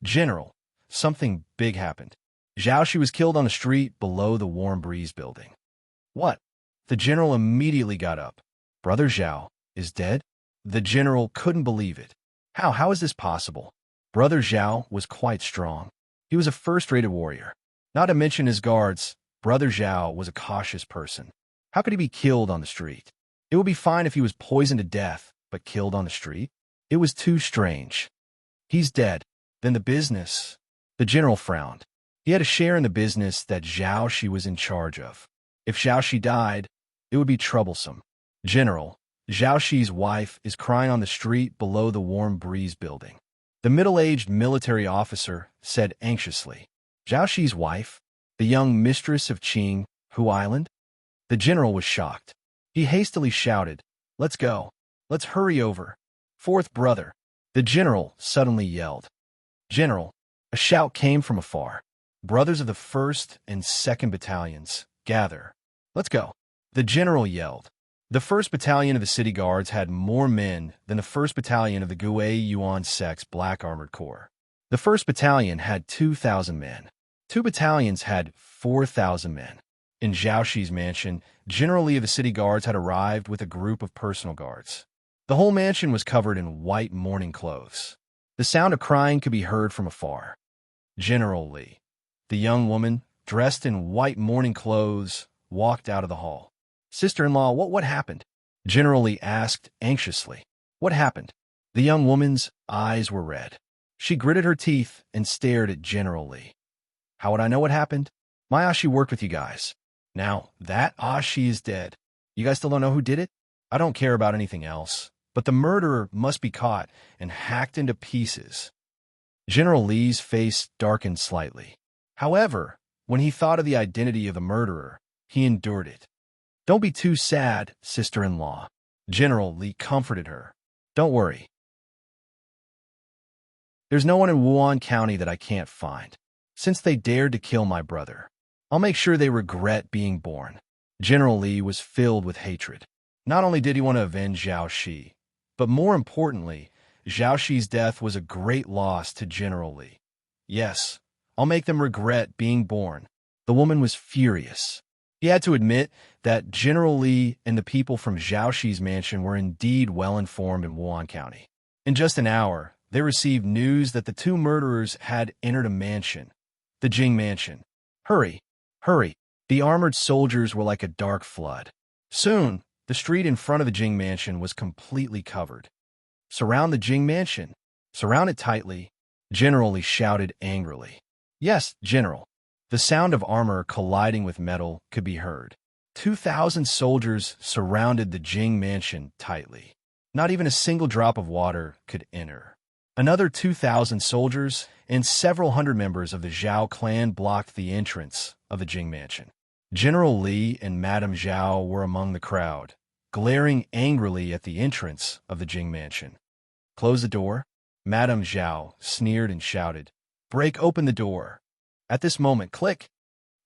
General, something big happened. Zhao Shi was killed on the street below the Warm Breeze building. What? The general immediately got up. Brother Zhao is dead? The general couldn't believe it. How is this possible? Brother Zhao was quite strong. He was a first-rated warrior. Not to mention his guards, Brother Zhao was a cautious person. How could he be killed on the street? It would be fine if he was poisoned to death, but killed on the street? It was too strange. He's dead. Then the business. The general frowned. He had a share in the business that Zhao Shi was in charge of. If Zhao Shi died, it would be troublesome. General, Zhao Shi's wife is crying on the street below the Warm Breeze building. The middle-aged military officer said anxiously. Zhao Shi's wife? The young mistress of Qing, Hu Island? The general was shocked. He hastily shouted, Let's go. Let's hurry over. Fourth brother. The general suddenly yelled. General. A shout came from afar. Brothers of the 1st and 2nd Battalions, gather. Let's go. The general yelled. The 1st Battalion of the City Guards had more men than the 1st Battalion of the Gui Yuan Sect's Black Armored Corps. The 1st Battalion had 2,000 men. 2 battalions had 4,000 men. In Zhao Shi's mansion, General Li of the City Guards had arrived with a group of personal guards. The whole mansion was covered in white mourning clothes. The sound of crying could be heard from afar. General Li. The young woman, dressed in white mourning clothes, walked out of the hall. Sister-in-law, what happened? General Li asked anxiously. What happened? The young woman's eyes were red. She gritted her teeth and stared at General Li. How would I know what happened? My Ashi worked with you guys. Now, that Ashi is dead. You guys still don't know who did it? I don't care about anything else. But the murderer must be caught and hacked into pieces. General Li's face darkened slightly. However, when he thought of the identity of the murderer, he endured it. Don't be too sad, sister-in-law. General Li comforted her. Don't worry. There's no one in Wuhan County that I can't find. Since they dared to kill my brother, I'll make sure they regret being born. General Li was filled with hatred. Not only did he want to avenge Zhao Shi, but more importantly, Zhao Shi's death was a great loss to General Li. Yes, I'll make them regret being born. The woman was furious. He had to admit that General Li and the people from Zhao Shi's mansion were indeed well-informed in Wuhan County. In just an hour, they received news that the two murderers had entered a mansion, the Jing Mansion. Hurry, hurry. The armored soldiers were like a dark flood. Soon, the street in front of the Jing Mansion was completely covered. Surround the Jing Mansion. Surround it tightly. General Li shouted angrily. Yes, General. The sound of armor colliding with metal could be heard. 2,000 soldiers surrounded the Jing Mansion tightly. Not even a single drop of water could enter. Another 2,000 soldiers and several hundred members of the Zhao clan blocked the entrance of the Jing Mansion. General Li and Madame Zhao were among the crowd, glaring angrily at the entrance of the Jing Mansion. Close the door. Madame Zhao sneered and shouted, Break open the door. At this moment, click.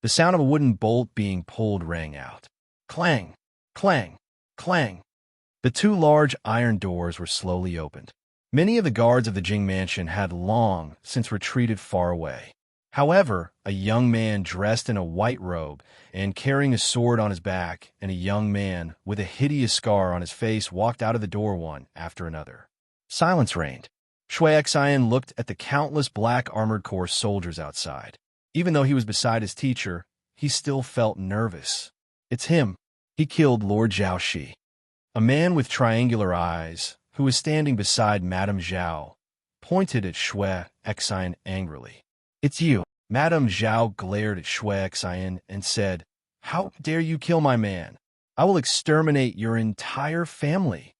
The sound of a wooden bolt being pulled rang out. Clang, clang, clang. The two large iron doors were slowly opened. Many of the guards of the Jing mansion had long since retreated far away. However, a young man dressed in a white robe and carrying a sword on his back and a young man with a hideous scar on his face walked out of the door one after another. Silence reigned. Shui Xian looked at the countless black armored corps soldiers outside. Even though he was beside his teacher, he still felt nervous. It's him. He killed Lord Zhao Shi. A man with triangular eyes, who was standing beside Madame Zhao, pointed at Shui Xian angrily. It's you. Madame Zhao glared at Shui Xian and said, "How dare you kill my man? I will exterminate your entire family."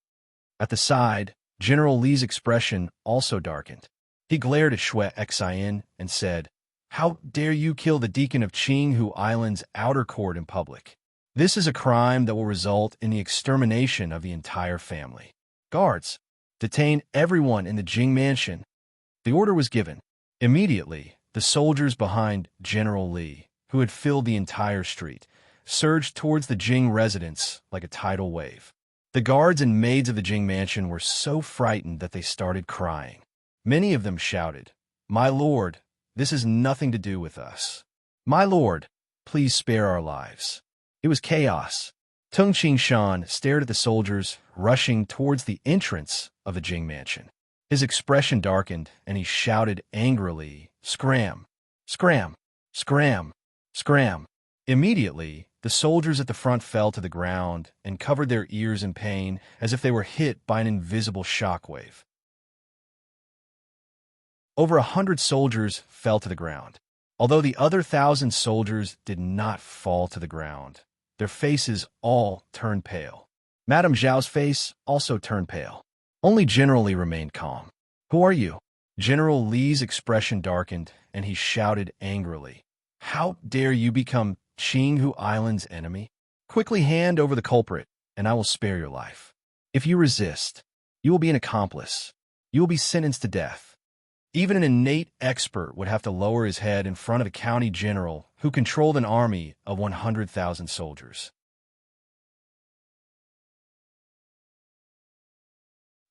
At the side, General Li's expression also darkened. He glared at Shui Xian and said, "How dare you kill the deacon of Qinghu Island's outer court in public? This is a crime that will result in the extermination of the entire family. Guards, detain everyone in the Jing mansion." The order was given. Immediately, the soldiers behind General Li, who had filled the entire street, surged towards the Jing residence like a tidal wave. The guards and maids of the Jing mansion were so frightened that they started crying. Many of them shouted, "My lord, this has nothing to do with us. My lord, please spare our lives." It was chaos. Tung Qingshan stared at the soldiers rushing towards the entrance of the Jing mansion. His expression darkened, and he shouted angrily, "Scram! Scram! Scram! Scram!" Immediately, the soldiers at the front fell to the ground and covered their ears in pain as if they were hit by an invisible shockwave. Over 100 soldiers fell to the ground. Although the other 1,000 soldiers did not fall to the ground, their faces all turned pale. Madame Zhao's face also turned pale. Only General Li remained calm. "Who are you?" General Li's expression darkened, and he shouted angrily, "How dare you become Qinghu Island's enemy? Quickly hand over the culprit, and I will spare your life. If you resist, you will be an accomplice. You will be sentenced to death." Even an innate expert would have to lower his head in front of a county general who controlled an army of 100,000 soldiers.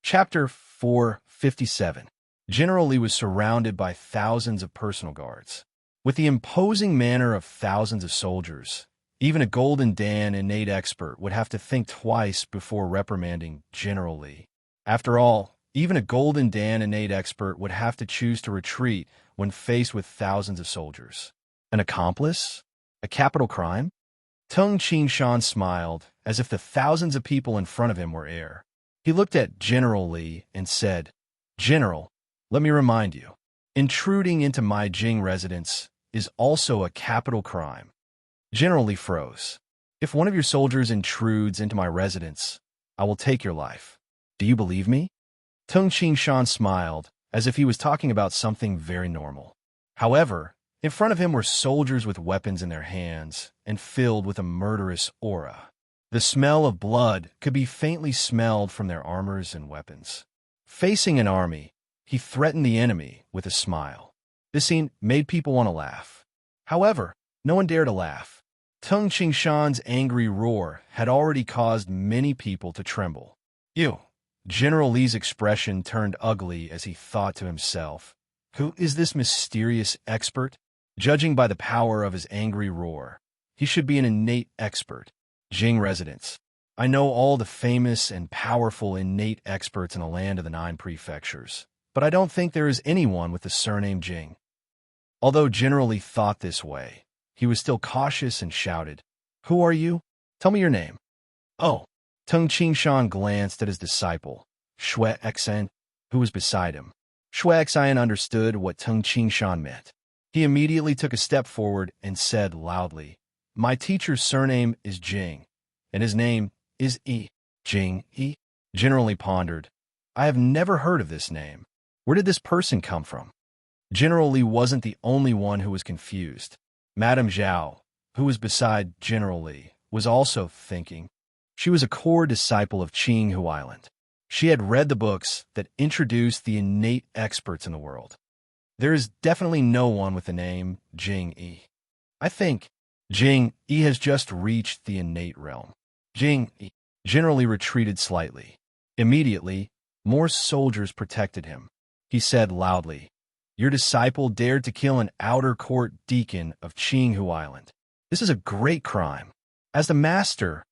Chapter 457. General Li was surrounded by thousands of personal guards. With the imposing manner of thousands of soldiers, even a Golden Dan innate expert would have to think twice before reprimanding General Li. After all, even a Golden Dan innate expert would have to choose to retreat when faced with thousands of soldiers. An accomplice? A capital crime? Tung Qingshan smiled, as if the thousands of people in front of him were air. He looked at General Li and said, "General, let me remind you, intruding into my Jing residence is also a capital crime." General Li froze. "If one of your soldiers intrudes into my residence, I will take your life. Do you believe me?" Tung Qingshan smiled, as if he was talking about something very normal. However, in front of him were soldiers with weapons in their hands and filled with a murderous aura. The smell of blood could be faintly smelled from their armors and weapons. Facing an army, he threatened the enemy with a smile. This scene made people want to laugh. However, no one dared to laugh. Tung Qingshan's angry roar had already caused many people to tremble. "You!" General Li's expression turned ugly as he thought to himself, "Who is this mysterious expert?" Judging by the power of his angry roar, he should be an innate expert. Jing residents. I know all the famous and powerful innate experts in the land of the 9 prefectures, but I don't think there is anyone with the surname Jing. Although General Li thought this way, he was still cautious and shouted, "Who are you? Tell me your name." "Oh." Tung Qingshan glanced at his disciple, Shui Xian, who was beside him. Shui Xian understood what Tung Qingshan meant. He immediately took a step forward and said loudly, "My teacher's surname is Jing, and his name is Yi." "Jing Yi?" General Li pondered. "I have never heard of this name. Where did this person come from?" General Li wasn't the only one who was confused. Madame Zhao, who was beside General Li, was also thinking. She was a core disciple of Qinghu Island. She had read the books that introduced the innate experts in the world. There is definitely no one with the name Jing Yi. I think Jing Yi has just reached the innate realm. Jing Yi generally retreated slightly. Immediately, More soldiers protected him. He said loudly, "Your disciple dared to kill an outer court deacon of Qinghu Island. This is a great crime. As the master,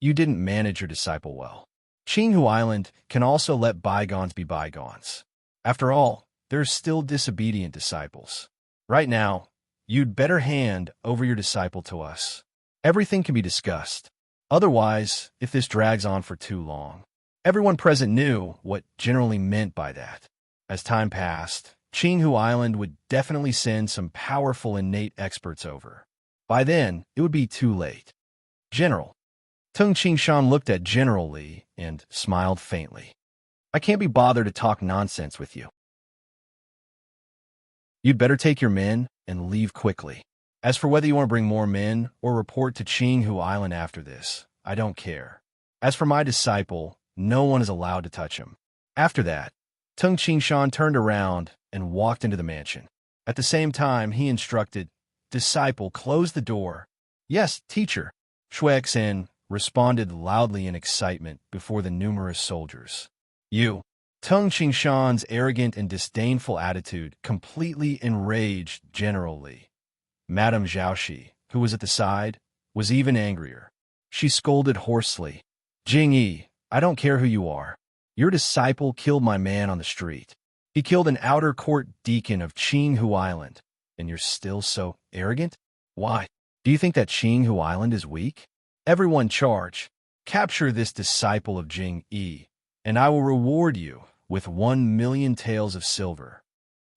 you didn't manage your disciple well. Qinghu Island can also let bygones be bygones. After all, there are still disobedient disciples. Right now, you'd better hand over your disciple to us. Everything can be discussed. Otherwise, if this drags on for too long." Everyone present knew what generally meant by that. As time passed, Qinghu Island would definitely send some powerful innate experts over. By then, it would be too late. "General." Tung Qingshan looked at General Li and smiled faintly. "I can't be bothered to talk nonsense with you. You'd better take your men and leave quickly. As for whether you want to bring more men or report to Qinghu Island after this, I don't care. As for my disciple, no one is allowed to touch him." After that, Tung Qingshan turned around and walked into the mansion. At the same time, he instructed, "Disciple, close the door." "Yes, teacher," Shuexin responded loudly in excitement before the numerous soldiers. "You." Tung Qingshan's arrogant and disdainful attitude completely enraged General Li. Madame Zhaoxi, who was at the side, was even angrier. She scolded hoarsely, "Jingyi, I don't care who you are. Your disciple killed my man on the street. He killed an outer court deacon of Qinghu Island, and you're still so arrogant? Why? Do you think that Qinghu Island is weak? Everyone charge. Capture this disciple of Jing Yi, and I will reward you with 1,000,000 taels of silver."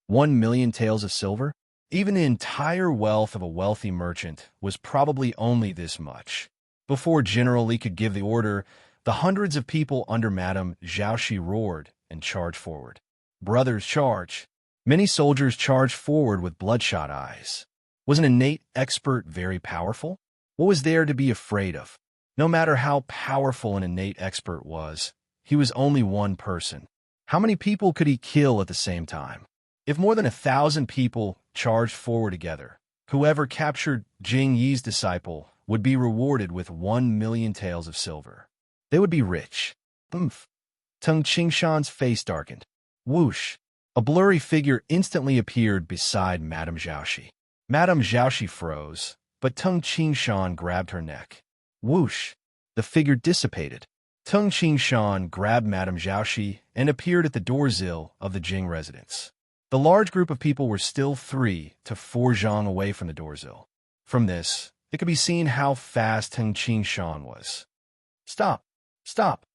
1,000,000 taels of silver? Even the entire wealth of a wealthy merchant was probably only this much. Before General Li could give the order, the hundreds of people under Madame Zhaoxi roared and charged forward. "Brothers, charge!" Many soldiers charged forward with bloodshot eyes. Was an innate expert very powerful? What was there to be afraid of? No matter how powerful an innate expert was, he was only one person. How many people could he kill at the same time? If more than 1,000 people charged forward together, whoever captured Jing Yi's disciple would be rewarded with 1,000,000 taels of silver. They would be rich. Oomph. Tung Qingshan's face darkened. Whoosh. A blurry figure instantly appeared beside Madame Zhaoxi. Madame Zhaoxi froze, but Tung Qingshan grabbed her neck. Whoosh. The figure dissipated. Tung Qingshan grabbed Madame Zhaoxi and appeared at the doorsill of the Jing residence. The large group of people were still 3 to 4 zhang away from the doorsill. From this, it could be seen how fast Tung Qingshan was. "Stop! Stop!"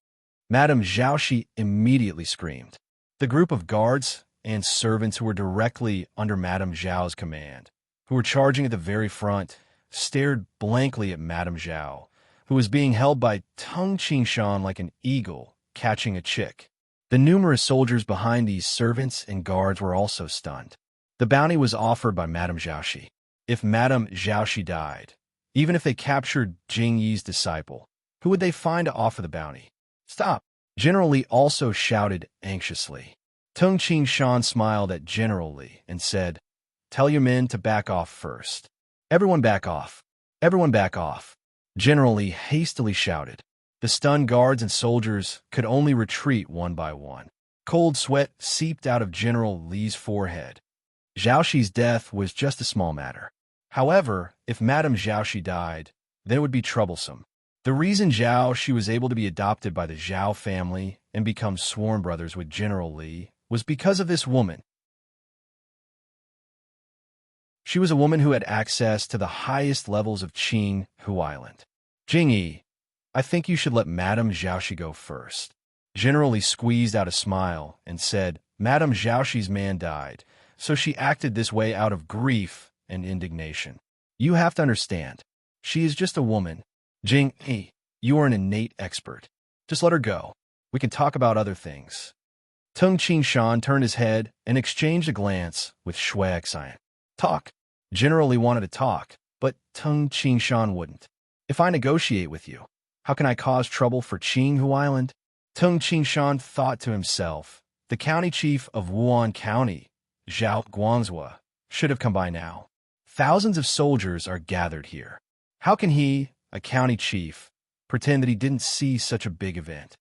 Madame Zhaoxi immediately screamed. The group of guards and servants who were directly under Madame Zhao's command, who were charging at the very front, stared blankly at Madame Zhao, who was being held by Tung Qingshan like an eagle catching a chick. The numerous soldiers behind these servants and guards were also stunned. The bounty was offered by Madame Zhaoxi. If Madame Zhaoxi died, even if they captured Jing Yi's disciple, who would they find to offer the bounty? "Stop!" General Li also shouted anxiously. Tung Qingshan smiled at General Li and said, "Tell your men to back off first. Everyone back off. Everyone back off." General Li hastily shouted. The stunned guards and soldiers could only retreat one by one. Cold sweat seeped out of General Li's forehead. Zhaoxi's death was just a small matter. However, if Madame Zhaoxi died, then it would be troublesome. The reason Zhaoxi was able to be adopted by the Zhao family and become sworn brothers with General Li was because of this woman. She was a woman who had access to the highest levels of Qinghu Island. "Jingyi, I think you should let Madame Zhaoxi go first." General Li squeezed out a smile and said, "Madame Zhaoxi's man died, so she acted this way out of grief and indignation. You have to understand, she is just a woman. Jingyi, you are an innate expert. Just let her go. We can talk about other things." Tung Qingshan turned his head and exchanged a glance with Shuexin. "Talk." General Li wanted to talk, but Tung Qingshan wouldn't. "If I negotiate with you, how can I cause trouble for Qinghu Island?" Tung Qingshan thought to himself, the county chief of Wuan County, Zhao Guangzhou, should have come by now. Thousands of soldiers are gathered here. How can he, a county chief, pretend that he didn't see such a big event?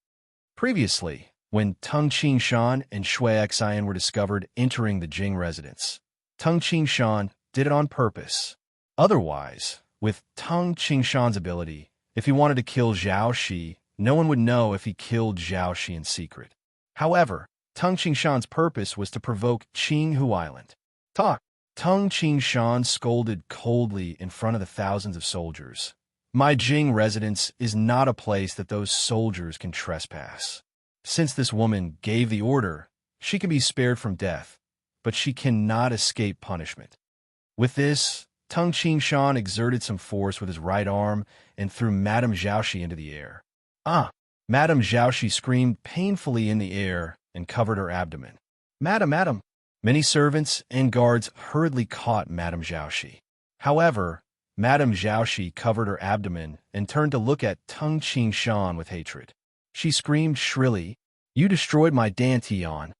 Previously, when Tung Shan and Shui Xian were discovered entering the Jing residence. Tung Shan did it on purpose. Otherwise, with Tung Shan's ability, if he wanted to kill Zhao Shi, no one would know if he killed Zhao Shi in secret. However, Tung Shan's purpose was to provoke Qinghu Island. Tung Shan scolded coldly in front of the thousands of soldiers. My Jing residence is not a place that those soldiers can trespass. Since this woman gave the order, she can be spared from death, but she cannot escape punishment. With this, Tung Shan exerted some force with his right arm and threw Madame Zhaoxi into the air. Madame Zhaoxi screamed painfully in the air and covered her abdomen. Madam! Many servants and guards hurriedly caught Madame Zhaoxi. However, Madame Zhaoxi covered her abdomen and turned to look at Tung Shan with hatred. She screamed shrilly, "You destroyed my dantian."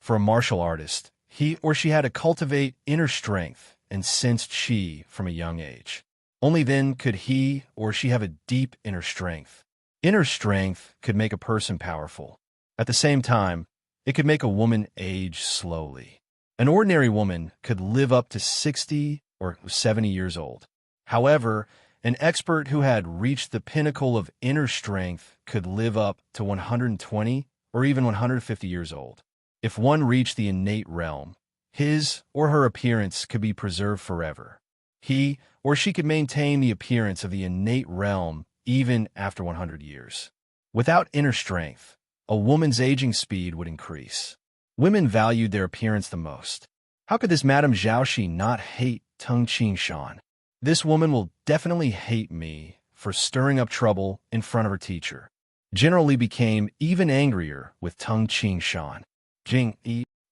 For a martial artist, he or she had to cultivate inner strength and sensed qi from a young age. Only then could he or she have a deep inner strength. Inner strength could make a person powerful. At the same time, it could make a woman age slowly. An ordinary woman could live up to 60 or 70 years old. However, an expert who had reached the pinnacle of inner strength could live up to 120 or even 150 years old. If one reached the innate realm, his or her appearance could be preserved forever. He or she could maintain the appearance of the innate realm even after 100 years. Without inner strength, a woman's aging speed would increase. Women valued their appearance the most. How could this Madame Zhaoxi not hate Tung Shan? This woman will definitely hate me for stirring up trouble in front of her teacher. General Li became even angrier with Tung Shan.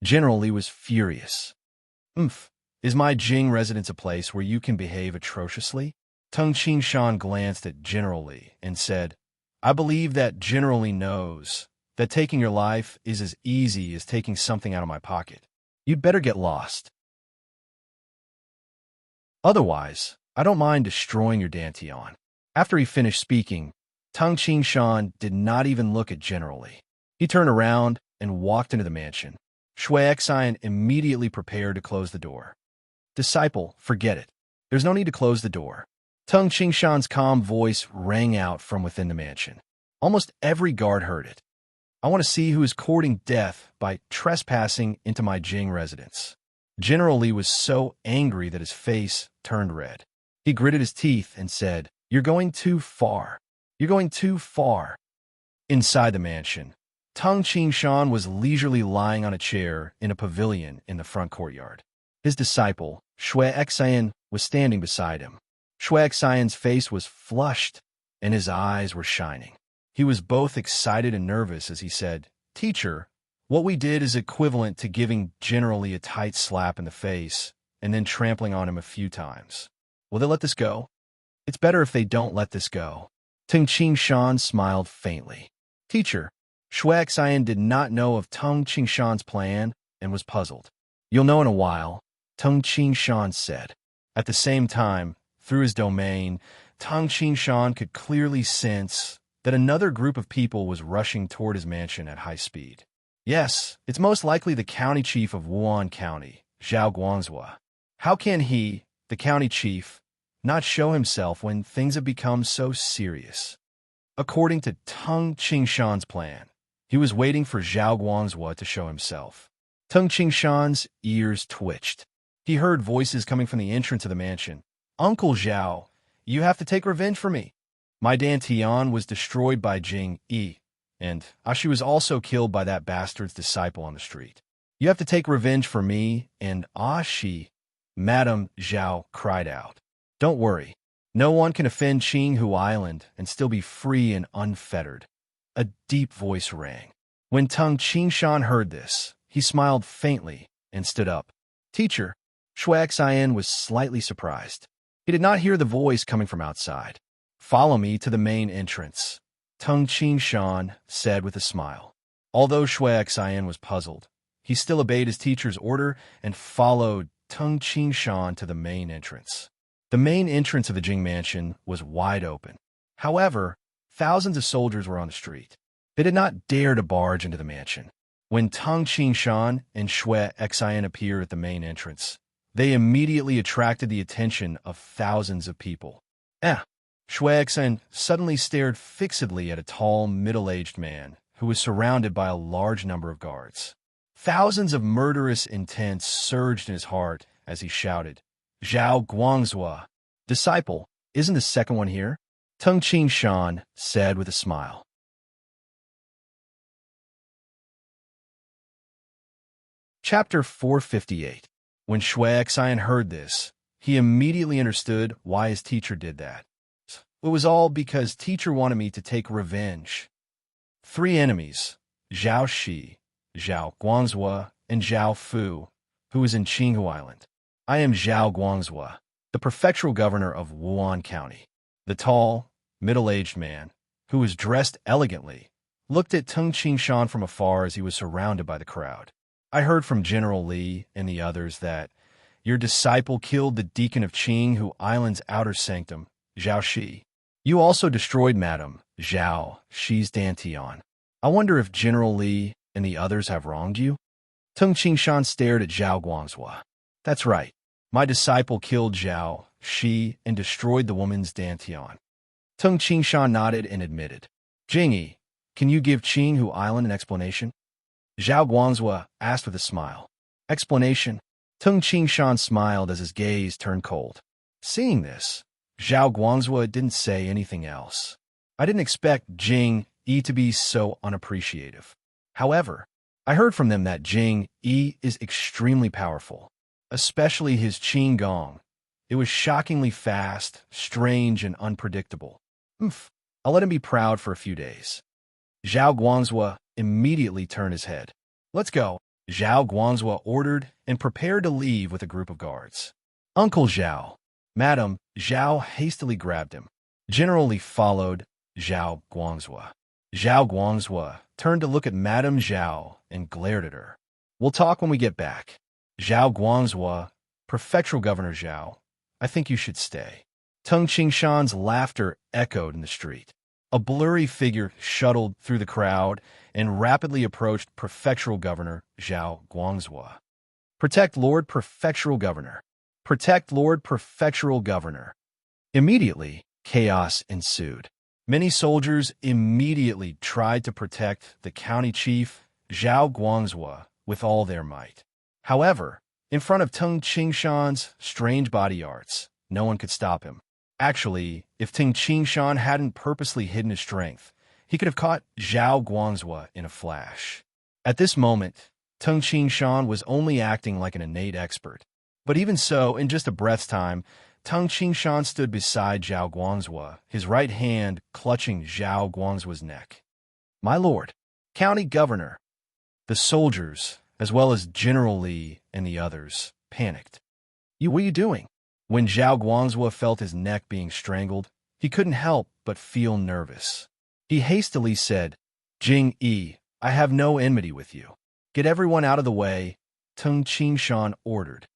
General Li was furious. Is my Jing residence a place where you can behave atrociously? Tung Shan glanced at General Li and said, I believe that General Li knows that taking your life is as easy as taking something out of my pocket. You'd better get lost. Otherwise, I don't mind destroying your dantian. After he finished speaking, Tung Shan did not even look at General Li. He turned around and walked into the mansion. Shui Xian immediately prepared to close the door. Disciple, forget it. There's no need to close the door. Tung Shan's calm voice rang out from within the mansion. Almost every guard heard it. I want to see who is courting death by trespassing into my Jing residence. General Li was so angry that his face turned red. He gritted his teeth and said, You're going too far. You're going too far. Inside the mansion, Tung Shan was leisurely lying on a chair in a pavilion in the front courtyard. His disciple, Shui Xian, was standing beside him. Shui Xian's face was flushed, and his eyes were shining. He was both excited and nervous as he said, Teacher, what we did is equivalent to giving General Li a tight slap in the face and then trampling on him a few times. Will they let this go? It's better if they don't let this go. Tung Shan smiled faintly. Teacher, Shui Xian did not know of Tung Shan's plan and was puzzled. You'll know in a while, Tung Shan said. At the same time, through his domain, Tung Shan could clearly sense that another group of people was rushing toward his mansion at high speed. Yes, it's most likely the county chief of Wuhan County, Zhao Guangzhou. How can he, the county chief, not show himself when things have become so serious? According to Tung Shan's plan, he was waiting for Zhao Guangzhou to show himself. Tung Shan's ears twitched. He heard voices coming from the entrance of the mansion. Uncle Zhao, you have to take revenge for me. My dantian was destroyed by Jing Yi, and she was also killed by that bastard's disciple on the street. You have to take revenge for me, and she, Madame Zhao cried out. Don't worry. No one can offend Qinghu Island and still be free and unfettered. A deep voice rang. When Tung Shan heard this, he smiled faintly and stood up. Teacher, Shui Xian was slightly surprised. He did not hear the voice coming from outside. Follow me to the main entrance, Tung Shan said with a smile. Although Shui Xian was puzzled, he still obeyed his teacher's order and followed Tung Shan to the main entrance. The main entrance of the Jing mansion was wide open. However, thousands of soldiers were on the street. They did not dare to barge into the mansion. When Tang Qingshan and Shui Xian appeared at the main entrance, they immediately attracted the attention of thousands of people. Shui Xian suddenly stared fixedly at a tall, middle-aged man who was surrounded by a large number of guards. Thousands of murderous intent surged in his heart as he shouted, "Zhao Guangzhou, disciple, isn't the second one here?" Tang Qingshan said with a smile. Chapter 458. When Shui Xian heard this, he immediately understood why his teacher did that. It was all because teacher wanted me to take revenge. 3 enemies, Zhao Shi, Zhao Guangzhou, and Zhao Fu, who is in Qinghu Island. I am Zhao Guangzhou, the prefectural governor of Wuhan County. The tall, middle-aged man, who was dressed elegantly, looked at Tang Qingshan from afar as he was surrounded by the crowd. I heard from General Li and the others that your disciple killed the deacon of Qinghu Island's outer sanctum, Zhao Shi. You also destroyed Madame Zhao Shi's dantian. I wonder if General Li and the others have wronged you? Tang Qingshan stared at Zhao Guangzhou. That's right. My disciple killed Zhao Shi and destroyed the woman's dantian. Tang Qingshan nodded and admitted. Jingyi, can you give Qinghu Island an explanation? Zhao Guangzhou asked with a smile. Explanation? Tang Qingshan smiled as his gaze turned cold. Seeing this, Zhao Guangzhou didn't say anything else. I didn't expect Jing Yi to be so unappreciative. However, I heard from them that Jing Yi is extremely powerful, especially his Qing Gong. It was shockingly fast, strange, and unpredictable. I'll let him be proud for a few days. Zhao Guangzhou immediately turned his head. Let's go, Zhao Guangzhou ordered and prepared to leave with a group of guards. Uncle Zhao. Madame Zhao hastily grabbed him. General Li followed Zhao Guangzhou. Zhao Guangzhou turned to look at Madame Zhao and glared at her. We'll talk when we get back. Zhao Guangzhou, prefectural governor Zhao, I think you should stay. Tang Qingshan's laughter echoed in the street. A blurry figure shuttled through the crowd and rapidly approached prefectural governor Zhao Guangzhou. Protect Lord Prefectural Governor. Protect Lord Prefectural Governor. Immediately, chaos ensued. Many soldiers immediately tried to protect the county chief, Zhao Guangzhou, with all their might. However, in front of Tang Qingshan's strange body arts, no one could stop him. Actually, if Tang Qingshan hadn't purposely hidden his strength, he could have caught Zhao Guangzhou in a flash. At this moment, Tang Qingshan was only acting like an innate expert. But even so, in just a breath's time, Tang Qingshan stood beside Zhao Guangzhou, his right hand clutching Zhao Guangzhou's neck. My lord, county governor. The soldiers, as well as General Li and the others, panicked. What are you doing? When Zhao Guangzhou felt his neck being strangled, he couldn't help but feel nervous. He hastily said, Jing Yi, I have no enmity with you. Get everyone out of the way, Tang Qingshan ordered.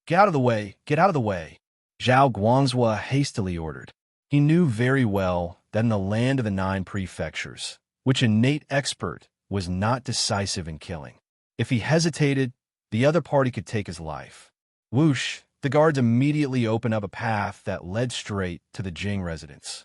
Get out of the way, get out of the way, Zhao Guangzhou hastily ordered. He knew very well that in the land of the 9 prefectures, which innate expert was not decisive in killing. If he hesitated, the other party could take his life. Whoosh, the guards immediately opened up a path that led straight to the Jing residence.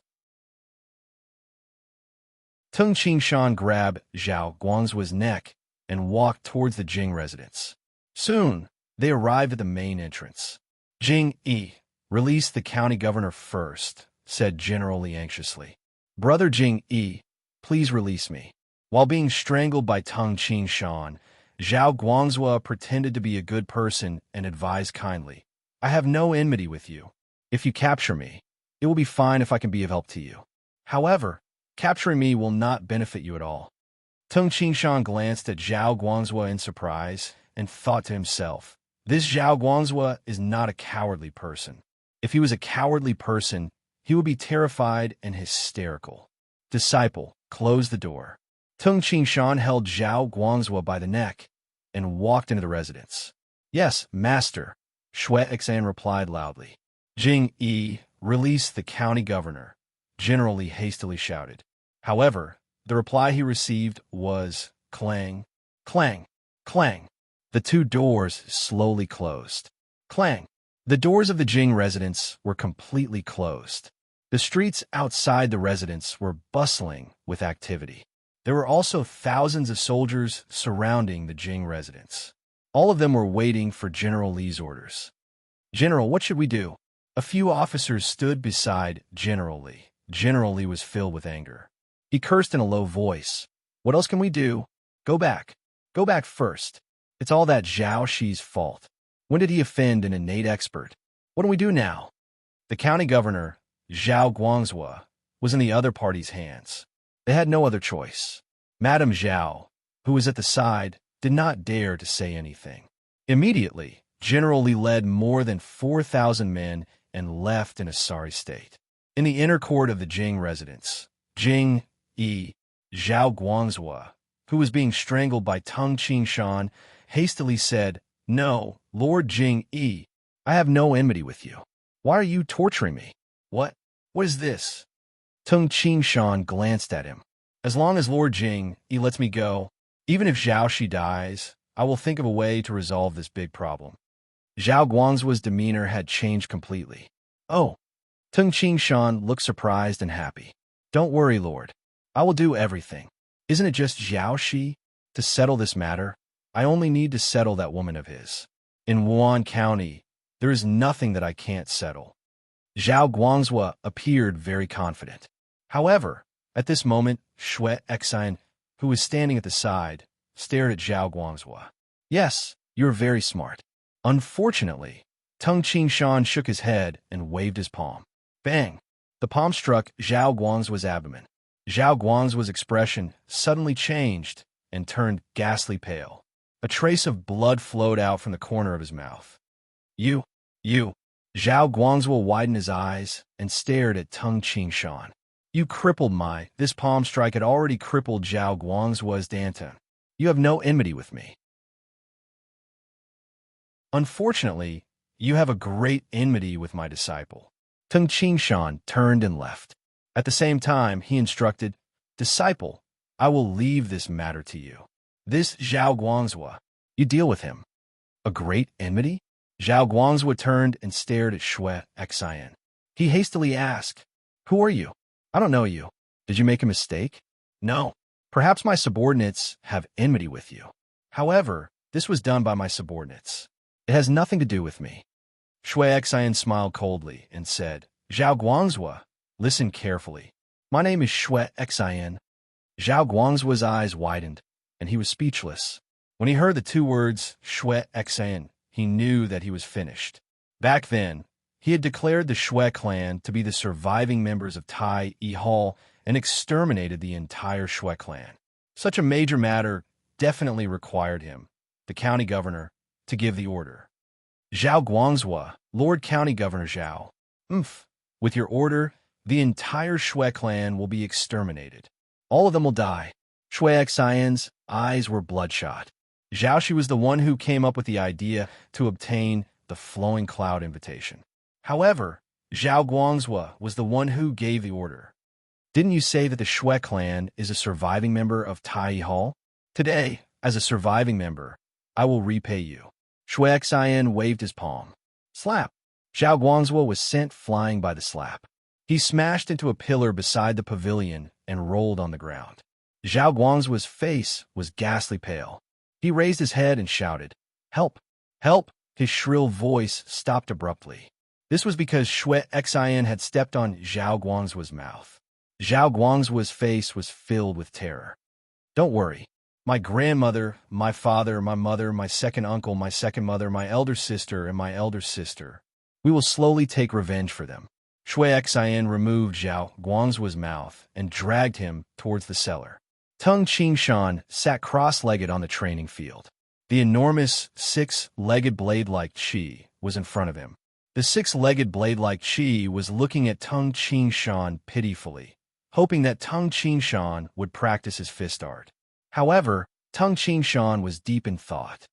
Tang Qingshan grabbed Zhao Guangzhou's neck and walked towards the Jing residence. Soon, they arrived at the main entrance. Jing Yi, release the county governor first, said General Li anxiously. Brother Jing Yi, please release me. While being strangled by Tang Qingshan, Zhao Guangzhou pretended to be a good person and advised kindly. I have no enmity with you. If you capture me, it will be fine if I can be of help to you. However, capturing me will not benefit you at all. Tang Qingshan glanced at Zhao Guangzhou in surprise and thought to himself, this Zhao Guangzhou is not a cowardly person. If he was a cowardly person, he would be terrified and hysterical. Disciple, close the door. Tang Qingshan held Zhao Guangzhou by the neck and walked into the residence. Yes, master, Shui Xian replied loudly. Jing Yi, release the county governor, General Li hastily shouted. However, The reply he received was clang, clang, clang. The two doors slowly closed. Clang. The doors of the Jing residence were completely closed. The streets outside the residence were bustling with activity. There were also thousands of soldiers surrounding the Jing residence. All of them were waiting for General Li's orders. "General, what should we do?" A few officers stood beside General Li. General Li was filled with anger. He cursed in a low voice. "What else can we do? Go back. Go back first. It's all that Zhao Shi's fault. When did he offend an innate expert? What do we do now?" The county governor, Zhao Guangzhou, was in the other party's hands. They had no other choice. Madame Zhao, who was at the side, did not dare to say anything. Immediately, General Li led more than 4,000 men and left in a sorry state. In the inner court of the Jing residence, Jing Yi, Zhao Guangzhou, who was being strangled by Tung Qingshan, hastily said, "No, Lord Jing Yi, I have no enmity with you. Why are you torturing me? What is this?" Tung Qingshan glanced at him. "As long as Lord Jing Yi lets me go, even if Zhao Shi dies, I will think of a way to resolve this big problem." Zhao Guangzhu's demeanor had changed completely. "Oh." Tung Qingshan looked surprised and happy. "Don't worry, Lord. I will do everything. Isn't it just Zhao Shi to settle this matter? I only need to settle that woman of his. In Wuan County, there is nothing that I can't settle." Zhao Guangzhou appeared very confident. However, at this moment, Shui Xian, who was standing at the side, stared at Zhao Guangzhou. "Yes, you're very smart." Unfortunately, Tung Qingshan shook his head and waved his palm. Bang! The palm struck Zhao Guangzhu's abdomen. Zhao Guangzhu's expression suddenly changed and turned ghastly pale. A trace of blood flowed out from the corner of his mouth. You. Zhao Guangzhou widened his eyes and stared at Tung Qingshan. "You crippled my..." This palm strike had already crippled Zhao Guangzhu's Danton. "You have no enmity with me. Unfortunately, you have a great enmity with my disciple." Tung Qingshan turned and left. At the same time, he instructed, "Disciple, I will leave this matter to you. This Zhao Guangzhou, you deal with him." "A great enmity?" Zhao Guangzhou turned and stared at Shui Xian. He hastily asked, "Who are you? I don't know you. Did you make a mistake?" "No. Perhaps my subordinates have enmity with you. However, this was done by my subordinates. It has nothing to do with me." Shui Xian smiled coldly and said, "Zhao Guangzhou, listen carefully. My name is Shui Xian." Zhao Guangzhu's eyes widened, and he was speechless. When he heard the two words, Shui Xian, he knew that he was finished. Back then, he had declared the Shui clan to be the surviving members of Tai Yi Hall and exterminated the entire Shui clan. Such a major matter definitely required him, the county governor, to give the order. "Zhao Guangzhou, Lord County Governor Zhao. With your order, the entire Shui clan will be exterminated. All of them will die." Shui Xian's eyes were bloodshot. Zhao Shi was the one who came up with the idea to obtain the flowing cloud invitation. However, Zhao Guangzhou was the one who gave the order. "Didn't you say that the Shui clan is a surviving member of Tai Yi Hall? Today, as a surviving member, I will repay you." Shui Xian waved his palm. Slap! Zhao Guangzhou was sent flying by the slap. He smashed into a pillar beside the pavilion and rolled on the ground. Zhao Guangzhu's face was ghastly pale. He raised his head and shouted, "Help! Help!" His shrill voice stopped abruptly. This was because Shui Xian had stepped on Zhao Guangzhu's mouth. Zhao Guangzhu's face was filled with terror. "Don't worry. My grandmother, my father, my mother, my second uncle, my second mother, my elder sister, and my elder sister. We will slowly take revenge for them." Shui Xian removed Zhao Guangzhu's mouth and dragged him towards the cellar. Tung Qingshan sat cross-legged on the training field. The enormous six-legged blade-like Qi was in front of him. The six-legged blade-like Qi was looking at Tung Qingshan pitifully, hoping that Tung Qingshan would practice his fist art. However, Tung Qingshan was deep in thought.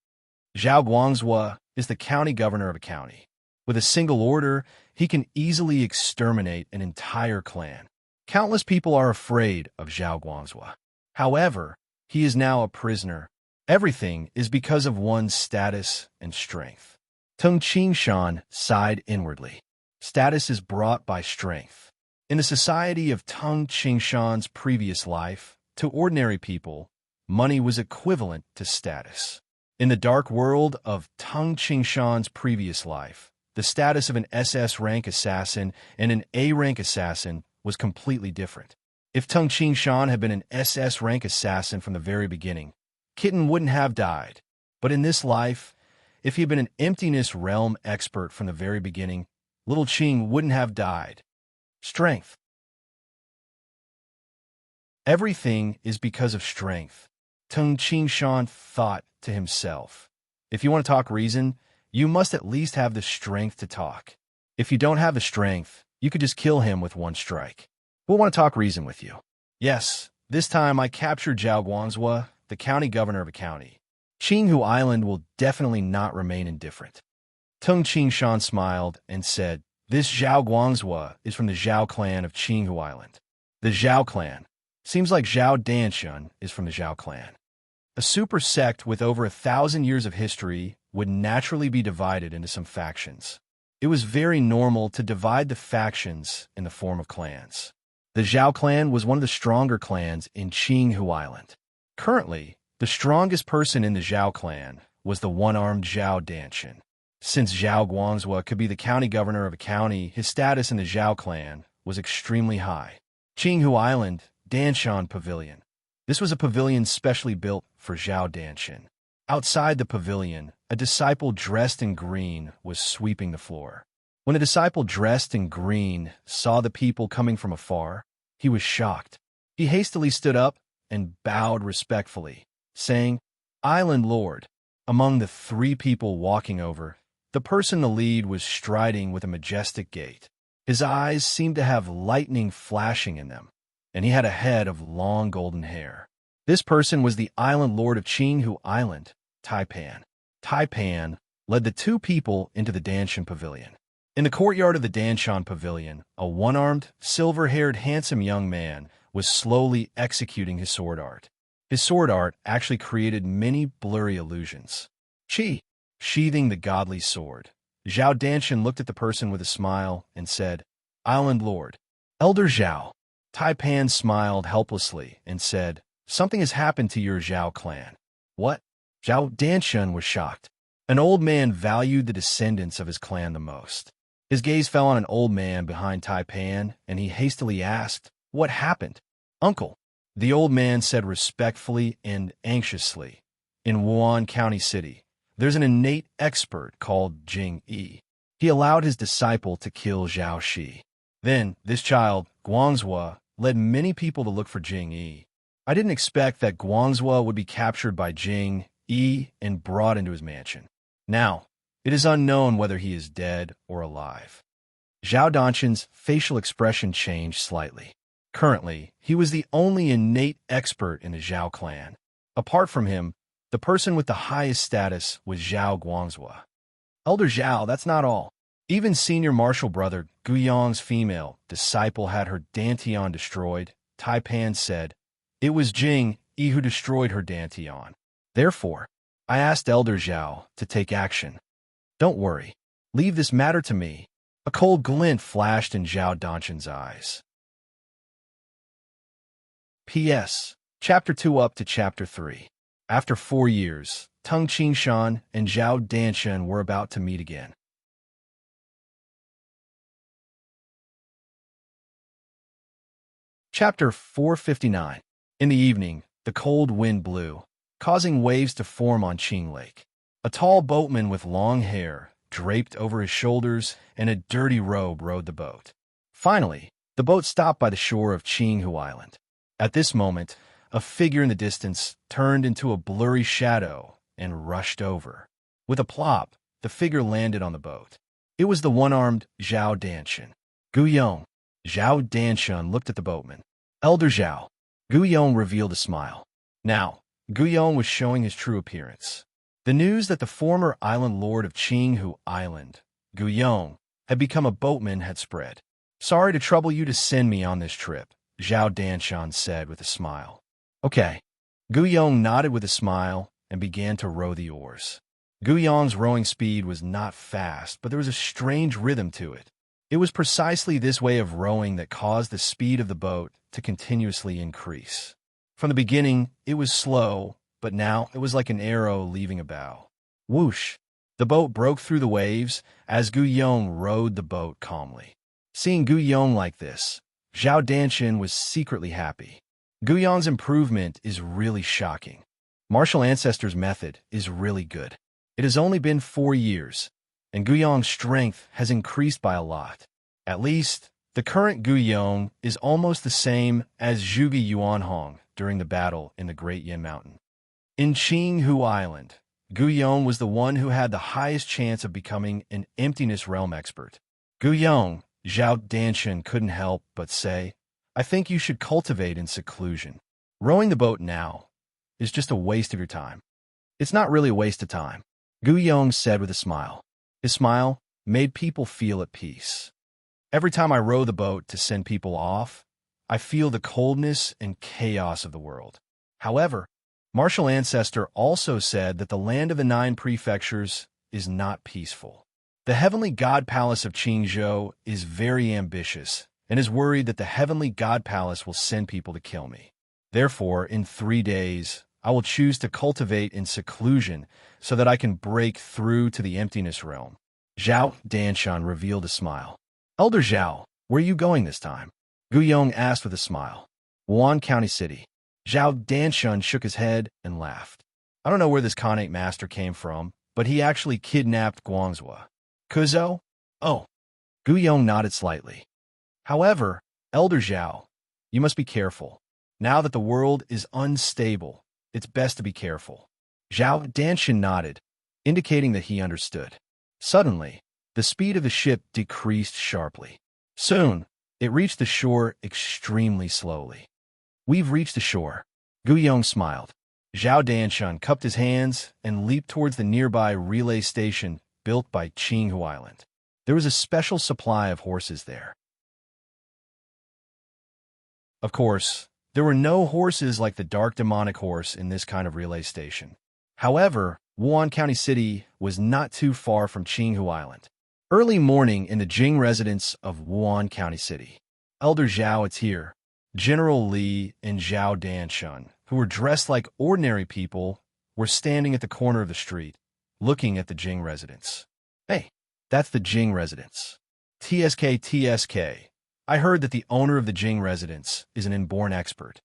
Zhao Guangzhou is the county governor of a county. With a single order, he can easily exterminate an entire clan. Countless people are afraid of Zhao Guangzhou. However, he is now a prisoner. Everything is because of one's status and strength. Tung Qingshan sighed inwardly. Status is brought by strength. In the society of Tung Qingshan's previous life, to ordinary people, money was equivalent to status. In the dark world of Tung Qingshan's previous life, the status of an SS rank assassin and an A rank assassin was completely different. If Tung Qingshan had been an SS rank assassin from the very beginning, Kitten wouldn't have died. But in this life, if he had been an emptiness realm expert from the very beginning, little Qing wouldn't have died. Strength. Everything is because of strength. Tung Qingshan thought to himself. If you want to talk reason, you must at least have the strength to talk. If you don't have the strength, you could just kill him with one strike. We'll want to talk reason with you. Yes, this time I captured Zhao Guangzhou, the county governor of a county. Qinghu Island will definitely not remain indifferent. Tung Qingshan smiled and said, This Zhao Guangzhou is from the Zhao clan of Qinghu Island. The Zhao clan. Seems like Zhao Danshun is from the Zhao clan. A super sect with over 1,000 years of history would naturally be divided into some factions. It was very normal to divide the factions in the form of clans. The Zhao clan was one of the stronger clans in Qinghu Island. Currently, the strongest person in the Zhao clan was the one-armed Zhao Danshun. Since Zhao Guangzhou could be the county governor of a county, his status in the Zhao clan was extremely high. Qinghu Island, Danshun Pavilion. This was a pavilion specially built for Zhao Danshun. Outside the pavilion, a disciple dressed in green was sweeping the floor. When a disciple dressed in green saw the people coming from afar, he was shocked. He hastily stood up and bowed respectfully, saying, Island Lord. Among the 3 people walking over, the person in the lead was striding with a majestic gait. His eyes seemed to have lightning flashing in them, and he had a head of long golden hair. This person was the Island Lord of Qinghu Island, Taipan. Taipan led the 2 people into the Danshun Pavilion. In the courtyard of the Danshun Pavilion, a one-armed, silver-haired, handsome young man was slowly executing his sword art. His sword art actually created many blurry illusions. Qi, sheathing the godly sword. Zhao Danshun looked at the person with a smile and said, Island Lord. Elder Zhao. Taipan smiled helplessly and said, Something has happened to your Zhao clan. What? Zhao Danshun was shocked. An old man valued the descendants of his clan the most. His gaze fell on an old man behind Taipan, and he hastily asked, What happened? Uncle. The old man said respectfully and anxiously, In Wuan County City, there's an innate expert called Jing Yi. He allowed his disciple to kill Zhao Shi. Then, this child, Guangzhou, led many people to look for Jing Yi. I didn't expect that Guangzhou would be captured by Jing Yi and brought into his mansion. Now, it is unknown whether he is dead or alive. Zhao Danshun's facial expression changed slightly. Currently, he was the only innate expert in the Zhao clan. Apart from him, the person with the highest status was Zhao Guangzhou. Elder Zhao, that's not all. Even senior martial brother Guyong's female disciple had her Dantian destroyed. Taipan said, It was Jing Yi who destroyed her Dantian. Therefore, I asked Elder Zhao to take action. Don't worry. Leave this matter to me. A cold glint flashed in Zhao Danshun's eyes. P.S. Chapter 2 up to Chapter 3. After 4 years, Tung Qingshan and Zhao Danshun were about to meet again. Chapter 459. In the evening, the cold wind blew, causing waves to form on Qing Lake. A tall boatman with long hair, draped over his shoulders, and a dirty robe rowed the boat. Finally, the boat stopped by the shore of Qinghu Island. At this moment, a figure in the distance turned into a blurry shadow and rushed over. With a plop, the figure landed on the boat. It was the one-armed Zhao Danshun. Guyong. Zhao Danshun looked at the boatman. Elder Zhao. Guyong revealed a smile. Now, Guyong was showing his true appearance. The news that the former island lord of Qinghu Island, Guyong, had become a boatman had spread. Sorry to trouble you to send me on this trip, Zhao Danshan said with a smile. Okay. Gu Yong nodded with a smile and began to row the oars. Gu Yong's rowing speed was not fast, but there was a strange rhythm to it. It was precisely this way of rowing that caused the speed of the boat to continuously increase. From the beginning, it was slow, but now it was like an arrow leaving a bow. Whoosh! The boat broke through the waves as Gu Yong rowed the boat calmly. Seeing Gu Yong like this, Zhao Danshan was secretly happy. Gu Yong's improvement is really shocking. Martial Ancestors' method is really good. It has only been 4 years, and Gu Yong's strength has increased by a lot. At least, the current Gu Yong is almost the same as Zhuge Yuanhong during the battle in the Great Yin Mountain. In Qinghu Island, Gu Yong was the one who had the highest chance of becoming an emptiness realm expert. Gu Yong, Zhao Danshan couldn't help but say, I think you should cultivate in seclusion. Rowing the boat now is just a waste of your time. It's not really a waste of time, Gu Yong said with a smile. His smile made people feel at peace. Every time I row the boat to send people off, I feel the coldness and chaos of the world. However, Martial Ancestor also said that the land of the 9 prefectures is not peaceful. The heavenly god palace of Qingzhou is very ambitious and is worried that the heavenly god palace will send people to kill me. Therefore, in 3 days, I will choose to cultivate in seclusion so that I can break through to the emptiness realm. Zhao Danshan revealed a smile. Elder Zhao, where are you going this time? Gu Yong asked with a smile. Wuan County City. Zhao Danshan shook his head and laughed. I don't know where this Khanate master came from, but he actually kidnapped Guangzhou. Kuzo? Oh. Gu Yong nodded slightly. However, Elder Zhao, you must be careful. Now that the world is unstable, it's best to be careful. Zhao Danshan nodded, indicating that he understood. Suddenly, the speed of the ship decreased sharply. Soon, it reached the shore extremely slowly. We've reached the shore. Gu Yong smiled. Zhao Danshan cupped his hands and leaped towards the nearby relay station built by Qinghu Island. There was a special supply of horses there. Of course, there were no horses like the dark demonic horse in this kind of relay station. However, Wuan County City was not too far from Qinghu Island. Early morning in the Jing residence of Wuan County City. Elder Zhao is here. General Li and Zhao Danshan, who were dressed like ordinary people, were standing at the corner of the street, looking at the Jing residence. Hey, that's the Jing residence. TSK. I heard that the owner of the Jing residence is an inborn expert.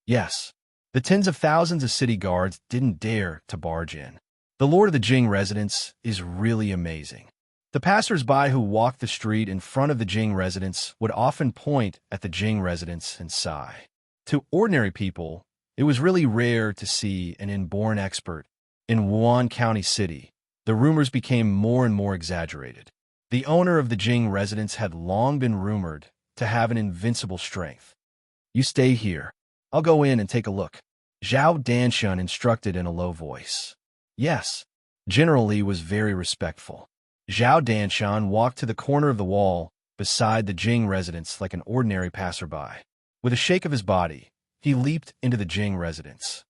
Yes, the tens of thousands of city guards didn't dare to barge in. The lord of the Jing residence is really amazing. The passers-by who walked the street in front of the Jing residence would often point at the Jing residence and sigh. To ordinary people, it was really rare to see an inborn expert. In Wuan County City, the rumors became more and more exaggerated. The owner of the Jing residence had long been rumored to have an invincible strength. You stay here. I'll go in and take a look. Zhao Danshan instructed in a low voice. Yes. General Li was very respectful. Zhao Danshan walked to the corner of the wall beside the Jing residence like an ordinary passerby. With a shake of his body, he leaped into the Jing residence.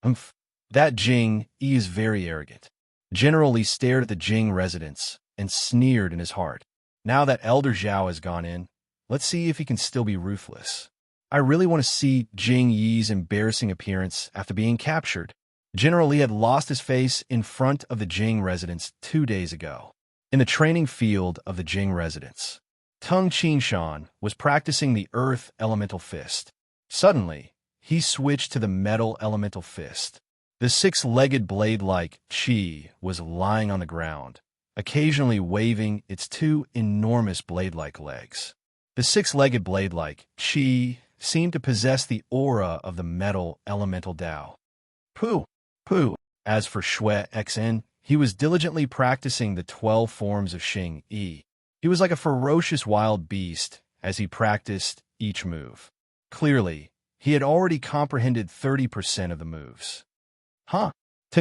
Humph. That Jing is very arrogant. General Li stared at the Jing residence and sneered in his heart. Now that Elder Zhao has gone in, let's see if he can still be ruthless. I really want to see Jing Yi's embarrassing appearance after being captured. General Li had lost his face in front of the Jing residence 2 days ago. In the training field of the Jing residence, Tung Qinshan was practicing the earth elemental fist. Suddenly, he switched to the metal elemental fist. The 6-legged blade-like Qi was lying on the ground, occasionally waving its 2 enormous blade-like legs. The 6-legged blade-like Qi seemed to possess the aura of the metal elemental Tao. Pooh! As for Shui Xn, he was diligently practicing the 12 forms of Xing Yi. He was like a ferocious wild beast as he practiced each move. Clearly, he had already comprehended 30% of the moves. Tung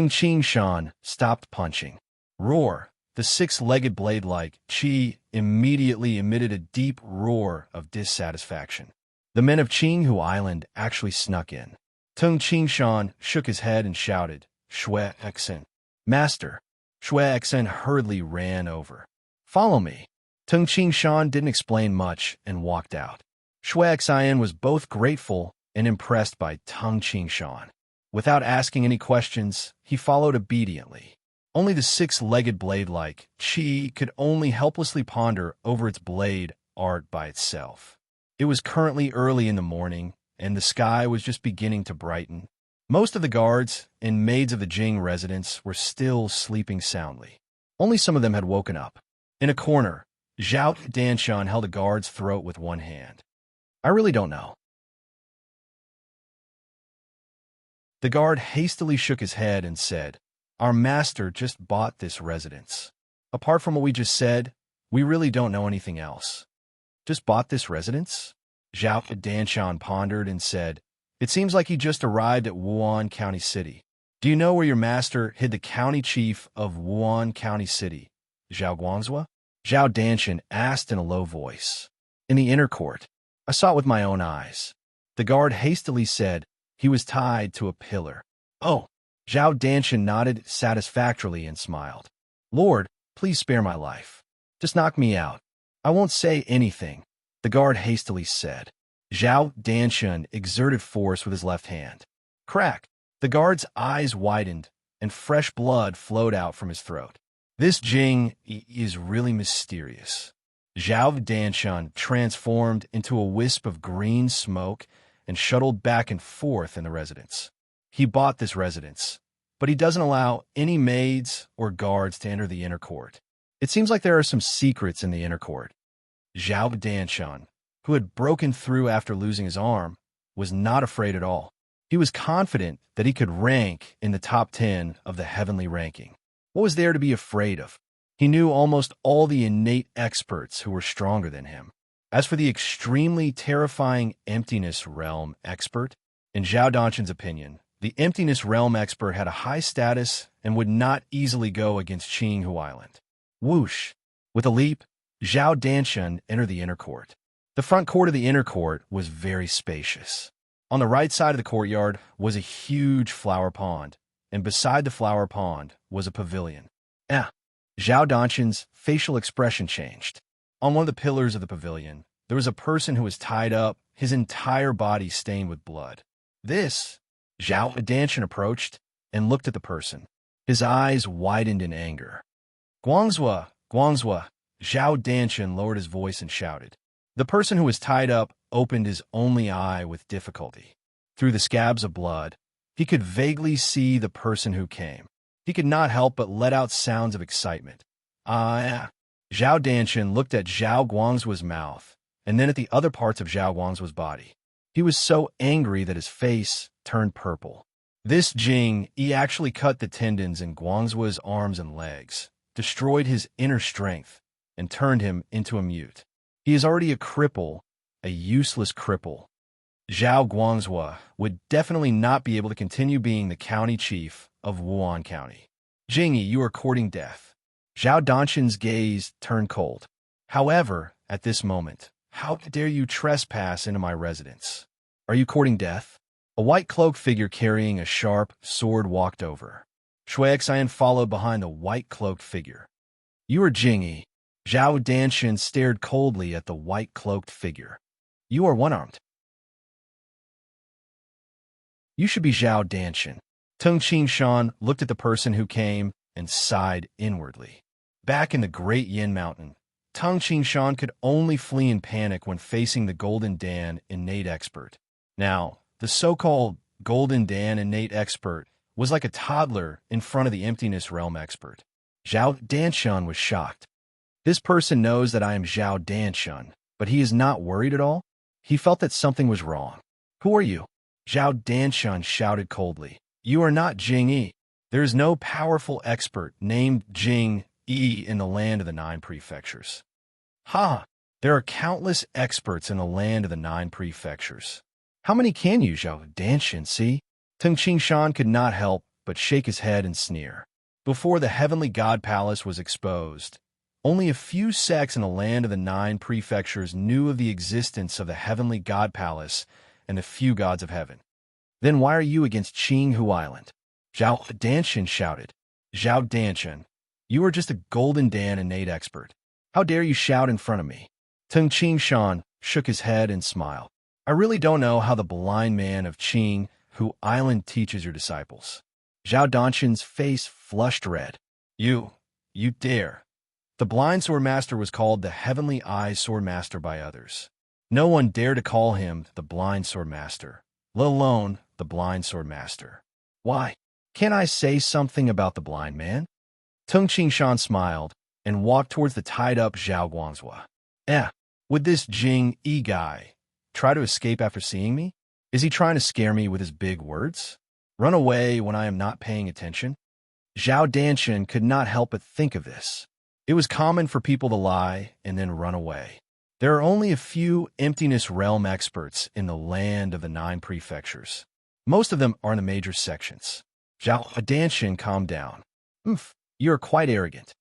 Qinshan stopped punching. Roar! The 6-legged blade-like Qi immediately emitted a deep roar of dissatisfaction. The men of Qinghu Island actually snuck in. Tung Qingshan shook his head and shouted, Shui Exen. Master. Shui Exen hurriedly ran over. Follow me. Tung Qingshan didn't explain much and walked out. Shui Exen was both grateful and impressed by Tung Qingshan. Without asking any questions, he followed obediently. Only the six-legged blade-like Qi could only helplessly ponder over its blade art by itself. It was currently early in the morning, and the sky was just beginning to brighten. Most of the guards and maids of the Jing residence were still sleeping soundly. Only some of them had woken up. In a corner, Zhao Danshan held a guard's throat with one hand. I really don't know. The guard hastily shook his head and said, Our master just bought this residence. Apart from what we just said, we really don't know anything else. Just bought this residence? Zhao Danshan pondered and said, It seems like he just arrived at Wuhan County City. Do you know where your master hid the county chief of Wuhan County City, Zhao Guangzhou? Zhao Danshan asked in a low voice. In the inner court. I saw it with my own eyes. The guard hastily said, He was tied to a pillar. Oh. Zhao Danshan nodded satisfactorily and smiled. Lord, please spare my life. Just knock me out. I won't say anything, the guard hastily said. Zhao Danshan exerted force with his left hand. Crack! The guard's eyes widened, and fresh blood flowed out from his throat. This Jing is really mysterious. Zhao Danshan transformed into a wisp of green smoke and shuttled back and forth in the residence. He bought this residence, but he doesn't allow any maids or guards to enter the inner court. It seems like there are some secrets in the inner court. Zhao Danshan, who had broken through after losing his arm, was not afraid at all. He was confident that he could rank in the top 10 of the heavenly ranking. What was there to be afraid of? He knew almost all the innate experts who were stronger than him. As for the extremely terrifying emptiness realm expert, in Zhao Danshan's opinion, the emptiness realm expert had a high status and would not easily go against Qinghu Island. Whoosh! With a leap, Zhao Danshan entered the inner court. The front court of the inner court was very spacious. On the right side of the courtyard was a huge flower pond, and beside the flower pond was a pavilion. Zhao Danshan's facial expression changed. On one of the pillars of the pavilion, there was a person who was tied up, his entire body stained with blood. This, Zhao Danshan approached and looked at the person. His eyes widened in anger. Guangzhou, Guangzhou, Zhao Danshan lowered his voice and shouted. The person who was tied up opened his only eye with difficulty. Through the scabs of blood, he could vaguely see the person who came. He could not help but let out sounds of excitement. Zhao Danshan looked at Zhao Guangzhu's mouth, and then at the other parts of Zhao Guangzhu's body. He was so angry that his face turned purple. This Jing, he actually cut the tendons in Guangzhu's arms and legs, destroyed his inner strength, and turned him into a mute. He is already a cripple, a useless cripple. Zhao Guangzhou would definitely not be able to continue being the county chief of Wuhan County. Jingyi, you are courting death. Zhao Danshan's gaze turned cold. However, at this moment, how dare you trespass into my residence? Are you courting death? A white-cloaked figure carrying a sharp sword walked over. Shui Exan followed behind the white-cloaked figure. You are Jingyi. Zhao Danshan stared coldly at the white-cloaked figure. You are one-armed. You should be Zhao Danshan. Tung Qingshan looked at the person who came and sighed inwardly. Back in the Great Yin Mountain, Tung Qingshan could only flee in panic when facing the Golden Dan innate expert. Now, the so-called Golden Dan innate expert was like a toddler in front of the emptiness realm expert. Zhao Danshan was shocked. This person knows that I am Zhao Danshan, but he is not worried at all. He felt that something was wrong. Who are you? Zhao Danshan shouted coldly. You are not Jing Yi. There is no powerful expert named Jing Yi in the land of the 9 prefectures. Ha! There are countless experts in the land of the 9 prefectures. How many can you, Zhao Danshan, see? Tung Qingshan could not help but shake his head and sneer. Before the heavenly god palace was exposed, Only a few sects in the land of the 9 prefectures knew of the existence of the heavenly god palace and the few gods of heaven. Then why are you against Qinghu Island? Zhao Danshan shouted. Zhao Danshan, you are just a golden Dan innate expert. How dare you shout in front of me? Tung Qingshan shook his head and smiled. I really don't know how the blind man of Qinghu Island teaches your disciples. Zhao Danshan's face flushed red. You dare. The blind sword master was called the Heavenly Eye Sword Master by others. No one dared to call him the blind sword master, let alone the blind sword master. Why? Can't I say something about the blind man? Tung Qingshan smiled and walked towards the tied-up Zhao Guangzhou. Would this Jing Yi guy try to escape after seeing me? Is he trying to scare me with his big words? Run away when I am not paying attention? Zhao Danshan could not help but think of this. It was common for people to lie and then run away. There are only a few emptiness realm experts in the land of the 9 prefectures. Most of them are in the major sections. Zhao Danshan calmed down. You are quite arrogant.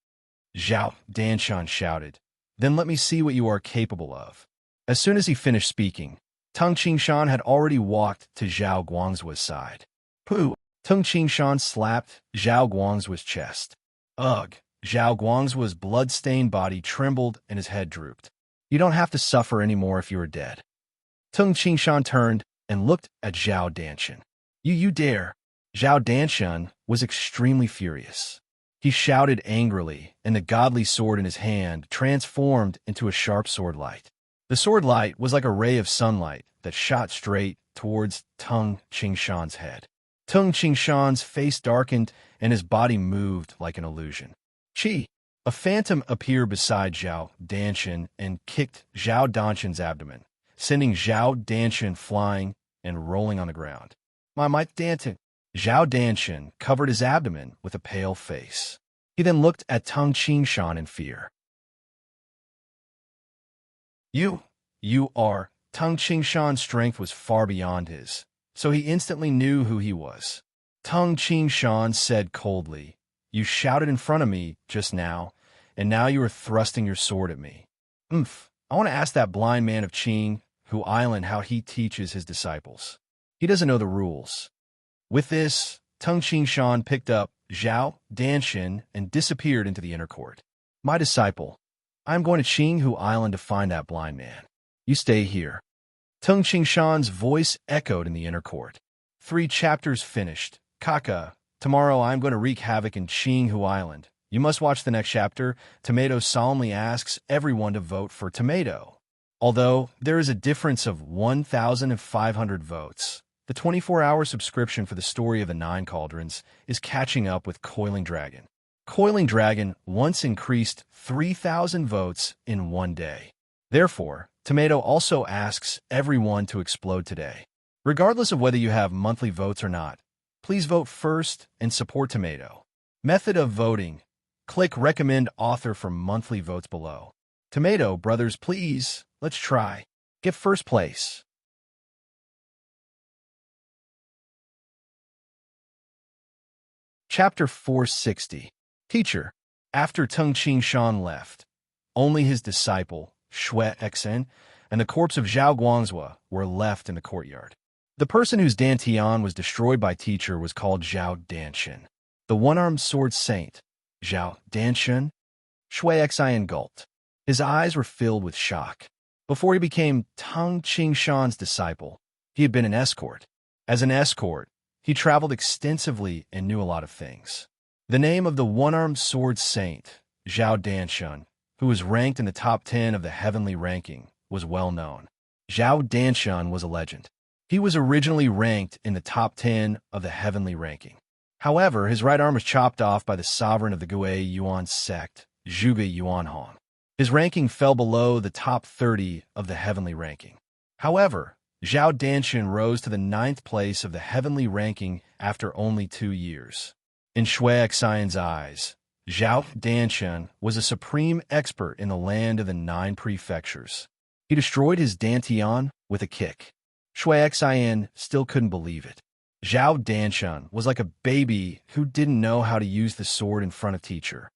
Zhao Danshan shouted. Then let me see what you are capable of. As soon as he finished speaking, Tung Qingshan had already walked to Zhao Guangzhu's side. Pooh! Tung Qingshan slapped Zhao Guangzhu's chest. Ugh! Zhao Guangzhu's blood-stained body trembled and his head drooped. You don't have to suffer anymore if you are dead. Tung Qingshan turned and looked at Zhao Danshan. You dare! Zhao Danshan was extremely furious. He shouted angrily, and the godly sword in his hand transformed into a sharp sword light. The sword light was like a ray of sunlight that shot straight towards Tung Qingshan's head. Tung Qingshan's face darkened, and his body moved like an illusion. Chi! A phantom appeared beside Zhao Danshan and kicked Zhao Danshan's abdomen, sending Zhao Danshan flying and rolling on the ground. My Danshan! Zhao Danshan covered his abdomen with a pale face. He then looked at Tung Qingshan in fear. You are. Tung Qingshan's strength was far beyond his, so he instantly knew who he was. Tung Qingshan said coldly, You shouted in front of me just now, and now you are thrusting your sword at me. I want to ask that blind man of Qinghu Island how he teaches his disciples. He doesn't know the rules. With this, Tung Qingshan picked up Zhao Danshan and disappeared into the inner court. My disciple, I am going to Qinghu Island to find that blind man. You stay here. Tung Qingshan's voice echoed in the inner court. 3 chapters finished. Kaka, tomorrow I am going to wreak havoc in Qinghu Island. You must watch the next chapter. Tomato solemnly asks everyone to vote for Tomato. Although there is a difference of 1,500 votes, the 24-hour subscription for the story of the 9 Cauldrons is catching up with Coiling Dragon. Coiling Dragon once increased 3,000 votes in one day. Therefore, Tomato also asks everyone to explode today. Regardless of whether you have monthly votes or not, please vote first and support Tomato. Method of voting. Click Recommend Author for monthly votes below. Tomato brothers, please, let's try. Get first place. Chapter 460. Teacher. After Tung Qingshan left, only his disciple, Shui Exen, and the corpse of Zhao Guangzhou were left in the courtyard. The person whose dantian was destroyed by teacher was called Zhao Danshan. The one-armed sword saint, Zhao Danshan, Shui Exen gulped. His eyes were filled with shock. Before he became Tung Qingshan's disciple, he had been an escort. As an escort, he traveled extensively and knew a lot of things. The name of the one-armed sword saint, Zhao Danshan, who was ranked in the top 10 of the heavenly ranking, was well known. Zhao Danshan was a legend. He was originally ranked in the top 10 of the heavenly ranking. However, his right arm was chopped off by the sovereign of the Gui Yuan sect, Zhuge Yuanhong. His ranking fell below the top 30 of the heavenly ranking. However, Zhao Danshan rose to the 9th place of the heavenly ranking after only 2 years. In Shui Exen's eyes, Zhao Danshan was a supreme expert in the land of the 9 prefectures. He destroyed his dantian with a kick. Shui Exen still couldn't believe it. Zhao Danshan was like a baby who didn't know how to use the sword in front of teacher.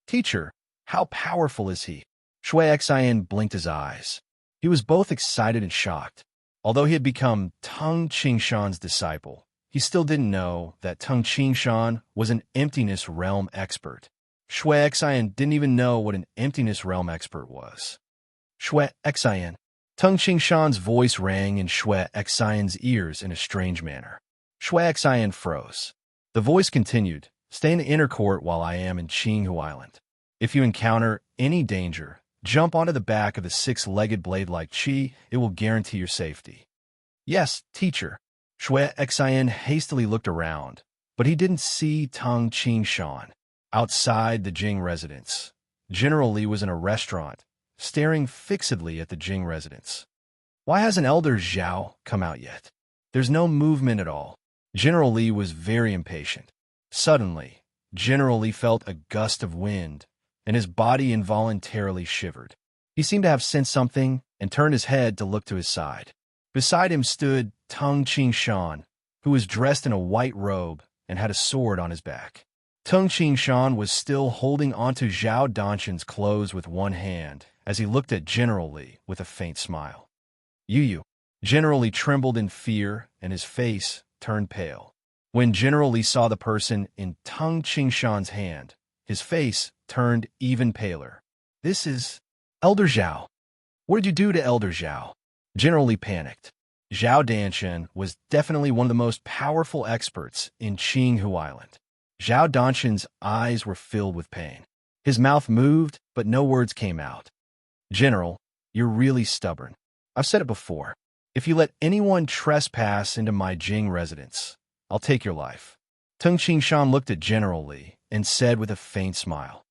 Teacher, How powerful is he? Shui Xian blinked his eyes. He was both excited and shocked. Although he had become Teng Qingshan's disciple, he still didn't know that Teng Qingshan was an emptiness realm expert. Shui Xian didn't even know what an emptiness realm expert was. Shui Xian. Teng Qingshan's voice rang in Shui Xian's ears in a strange manner. Shui Xian froze. The voice continued, "Stay in the inner court while I am in Qinghu Island. If you encounter any danger, jump onto the back of the six-legged blade-like Qi. It will guarantee your safety." "Yes, teacher." Shui Xian hastily looked around, but he didn't see Teng Qingshan. Outside the Jing residence, General Li was in a restaurant, staring fixedly at the Jing residence. "Why hasn't Elder Zhao come out yet? There's no movement at all." General Li was very impatient. Suddenly, General Li felt a gust of wind, and his body involuntarily shivered. He seemed to have sensed something and turned his head to look to his side. Beside him stood Teng Qingshan, who was dressed in a white robe and had a sword on his back. Teng Qingshan was still holding onto Zhao Danshan's clothes with one hand as he looked at General Li with a faint smile. "You." General Li trembled in fear and his face turned pale. When General Li saw the person in Teng Qingshan's hand, his face turned even paler. "This is Elder Zhao. What did you do to Elder Zhao?" General Li panicked. Zhao Danshan was definitely one of the most powerful experts in Qinghu Island. Zhao Danshan's eyes were filled with pain. His mouth moved, but no words came out. "General, you're really stubborn. I've said it before. If you let anyone trespass into my Jing residence, I'll take your life." Teng Qingshan looked at General Li and said with a faint smile.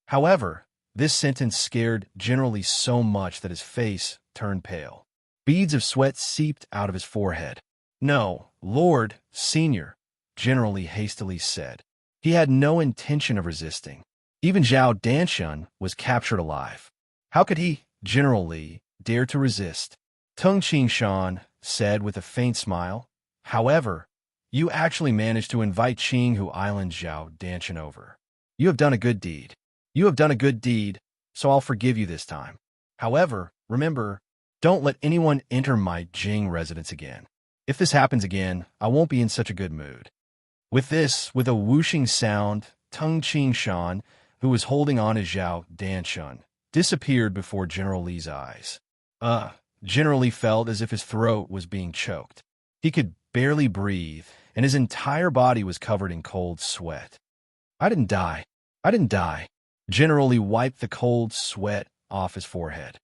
However, this sentence scared General Li so much that his face turned pale. Beads of sweat seeped out of his forehead. "No, Lord, Senior," General Li hastily said. He had no intention of resisting. Even Zhao Danshan was captured alive. How could he, General Li, dare to resist? Teng Qingshan said with a faint smile. "However, you actually managed to invite Qinghu Island Zhao Danshan over. You have done a good deed. You have done a good deed, so I'll forgive you this time. However, remember, don't let anyone enter my Jing residence again. If this happens again, I won't be in such a good mood." With a whooshing sound, Teng Qingshan, who was holding on to Zhao Danshan, disappeared before General Li's eyes. General Li felt as if his throat was being choked. He could barely breathe, and his entire body was covered in cold sweat. "I didn't die. I didn't die." General Li wiped the cold sweat off his forehead.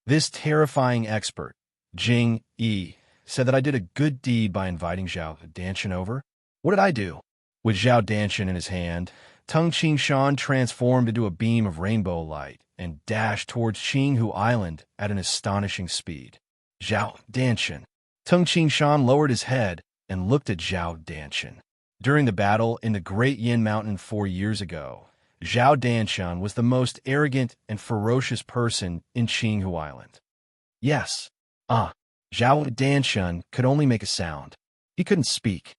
"This terrifying expert, Jing Yi, said that I did a good deed by inviting Zhao Danshan over. What did I do?" With Zhao Danshan in his hand, Teng Qingshan transformed into a beam of rainbow light and dashed towards Qinghu Island at an astonishing speed. "Zhao Danshan." Teng Qingshan lowered his head and looked at Zhao Danshan. During the battle in the Great Yin Mountain 4 years ago, Zhao Danshan was the most arrogant and ferocious person in Qinghu Island. Yes. Zhao Danshan could only make a sound. He couldn't speak.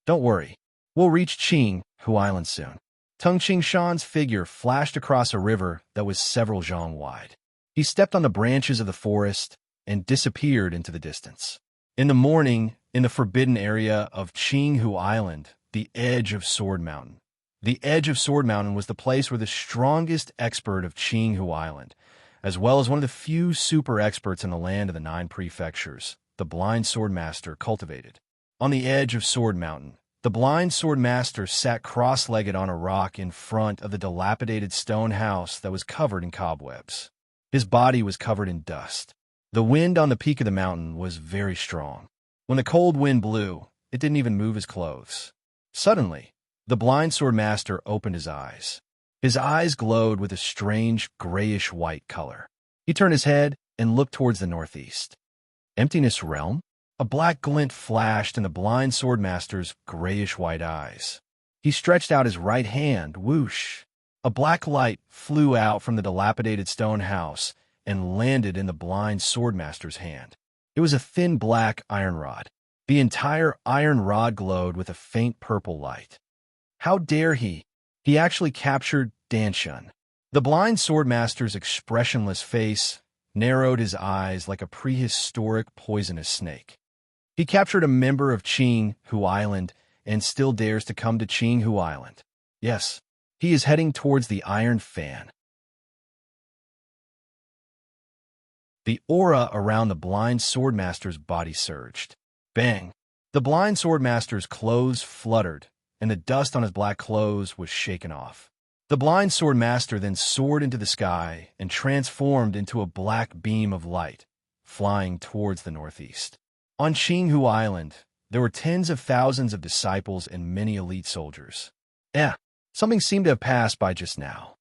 "Don't worry. We'll reach Qinghu Island soon." Teng Qingshan's figure flashed across a river that was several zhang wide. He stepped on the branches of the forest and disappeared into the distance. In the morning, in the forbidden area of Qinghu Island, the edge of Sword Mountain. The edge of Sword Mountain was the place where the strongest expert of Qinghu Island, as well as one of the few super experts in the land of the 9 prefectures, the blind sword master, cultivated. On the edge of Sword Mountain, the blind sword master sat cross-legged on a rock in front of the dilapidated stone house that was covered in cobwebs. His body was covered in dust. The wind on the peak of the mountain was very strong. When the cold wind blew, it didn't even move his clothes. Suddenly, the blind sword master opened his eyes. His eyes glowed with a strange grayish-white color. He turned his head and looked towards the northeast. Emptiness realm? A black glint flashed in the blind sword master's grayish-white eyes. He stretched out his right hand, whoosh. A black light flew out from the dilapidated stone house and landed in the blind sword master's hand. It was a thin black iron rod. The entire iron rod glowed with a faint purple light. How dare he? He actually captured Danshun. The blind swordmaster's expressionless face narrowed his eyes like a prehistoric poisonous snake. He captured a member of Qinghu Island and still dares to come to Qinghu Island. Yes, he is heading towards the Iron Fan. The aura around the blind swordmaster's body surged. Bang! The blind swordmaster's clothes fluttered, and the dust on his black clothes was shaken off. The blind swordmaster then soared into the sky and transformed into a black beam of light, flying towards the northeast. On Qinghu Island, there were tens of thousands of disciples and many elite soldiers. Something seemed to have passed by just now.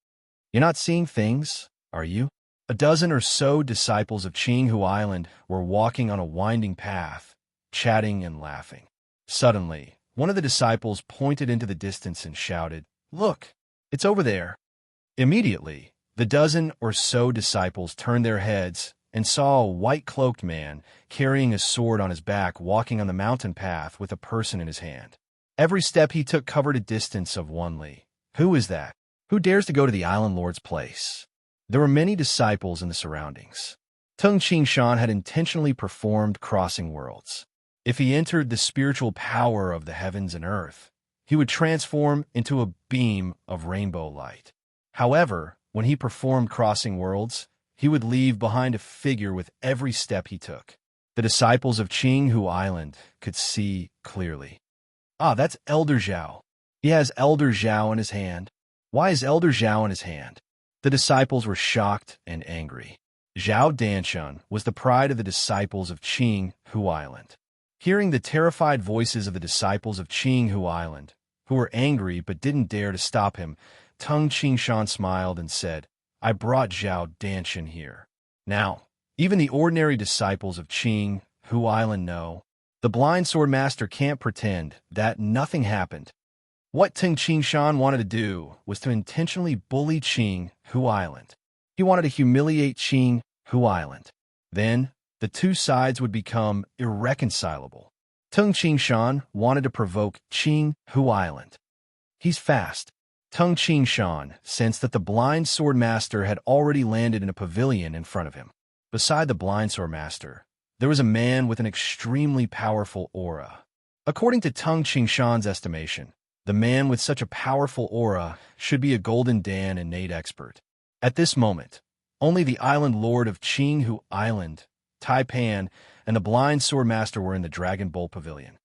You're not seeing things, are you? A dozen or so disciples of Qinghu Island were walking on a winding path, chatting and laughing. Suddenly, one of the disciples pointed into the distance and shouted, "Look, it's over there." Immediately, the dozen or so disciples turned their heads and saw a white-cloaked man carrying a sword on his back walking on the mountain path with a person in his hand. Every step he took covered a distance of 1 li. Who is that? Who dares to go to the island lord's place? There were many disciples in the surroundings. Tung Qingshan had intentionally performed crossing worlds. If he entered the spiritual power of the heavens and earth, he would transform into a beam of rainbow light. However, when he performed crossing worlds, he would leave behind a figure with every step he took. The disciples of Qinghu Island could see clearly. That's Elder Zhao. He has Elder Zhao in his hand. Why is Elder Zhao in his hand? The disciples were shocked and angry. Zhao Danshun was the pride of the disciples of Qinghu Island. Hearing the terrified voices of the disciples of Qinghu Island, who were angry but didn't dare to stop him, Tung Qingshan smiled and said, "I brought Zhao Danshun here. Now, even the ordinary disciples of Qinghu Island know. The blind sword master can't pretend that nothing happened." What Tung Qingshan wanted to do was to intentionally bully Qinghu Island. He wanted to humiliate Qinghu Island. Then, the two sides would become irreconcilable. Tung Qingshan wanted to provoke Qinghu Island. He's fast. Tung Qingshan sensed that the blind sword master had already landed in a pavilion in front of him. Beside the blind sword master, there was a man with an extremely powerful aura. According to Tung Qingshan's estimation, the man with such a powerful aura should be a Golden Dan innate expert. At this moment, only the island lord of Qinghu Island, Taipan, and the blind sword master were in the Dragon Bolt Pavilion.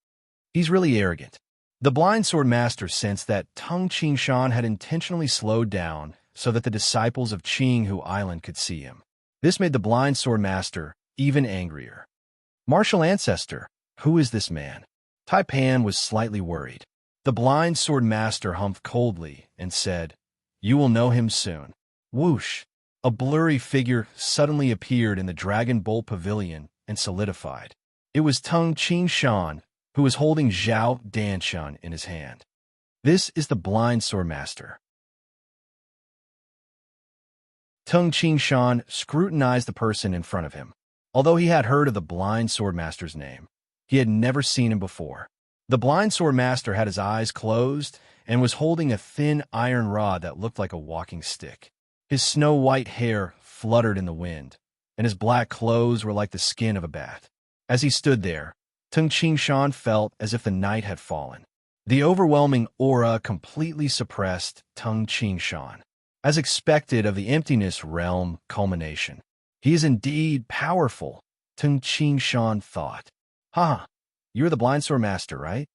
He's really arrogant. The blind sword master sensed that Tung Qingshan had intentionally slowed down so that the disciples of Qinghu Island could see him. This made the blind sword master even angrier. Martial ancestor, who is this man? Taipan was slightly worried. The blind sword master humphed coldly and said, "You will know him soon." Whoosh! A blurry figure suddenly appeared in the Dragon Bolt Pavilion and solidified. It was Tung Qingshan, who was holding Zhao Danshun in his hand. This is the blind sword master. Tung Qingshan scrutinized the person in front of him. Although he had heard of the blind sword master's name, he had never seen him before. The blind sword master had his eyes closed and was holding a thin iron rod that looked like a walking stick. His snow-white hair fluttered in the wind, and his black clothes were like the skin of a bat. As he stood there, Tung Qingshan felt as if the night had fallen. The overwhelming aura completely suppressed Tung Qingshan. As expected of the emptiness realm culmination, he is indeed powerful, Tung Qingshan thought. You're the blind sword master, right?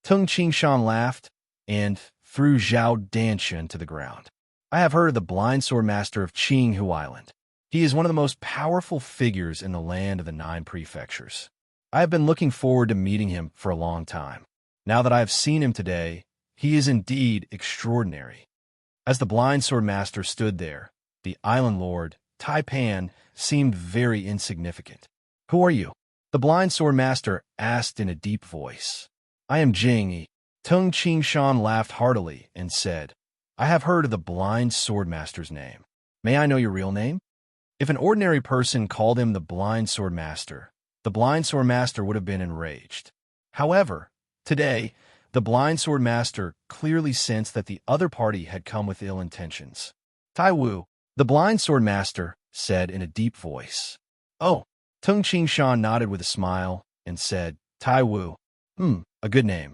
Tung Qingshan laughed and threw Zhao Danshun to the ground. I have heard of the blind sword master of Qinghu Island. He is one of the most powerful figures in the land of the 9 prefectures. I have been looking forward to meeting him for a long time. Now that I have seen him today, he is indeed extraordinary. As the blind sword master stood there, the island lord, Taipan, seemed very insignificant. Who are you? The blind sword master asked in a deep voice. I am Jing. Tung Qingshan laughed heartily and said, I have heard of the blind sword master's name. May I know your real name? If an ordinary person called him the blind sword master, the blind sword master would have been enraged. However, today, The blind sword master clearly sensed that the other party had come with ill intentions. Tai Wu, the blind sword master, said in a deep voice. Oh, Tung Qingshan nodded with a smile and said, Tai Wu, a good name.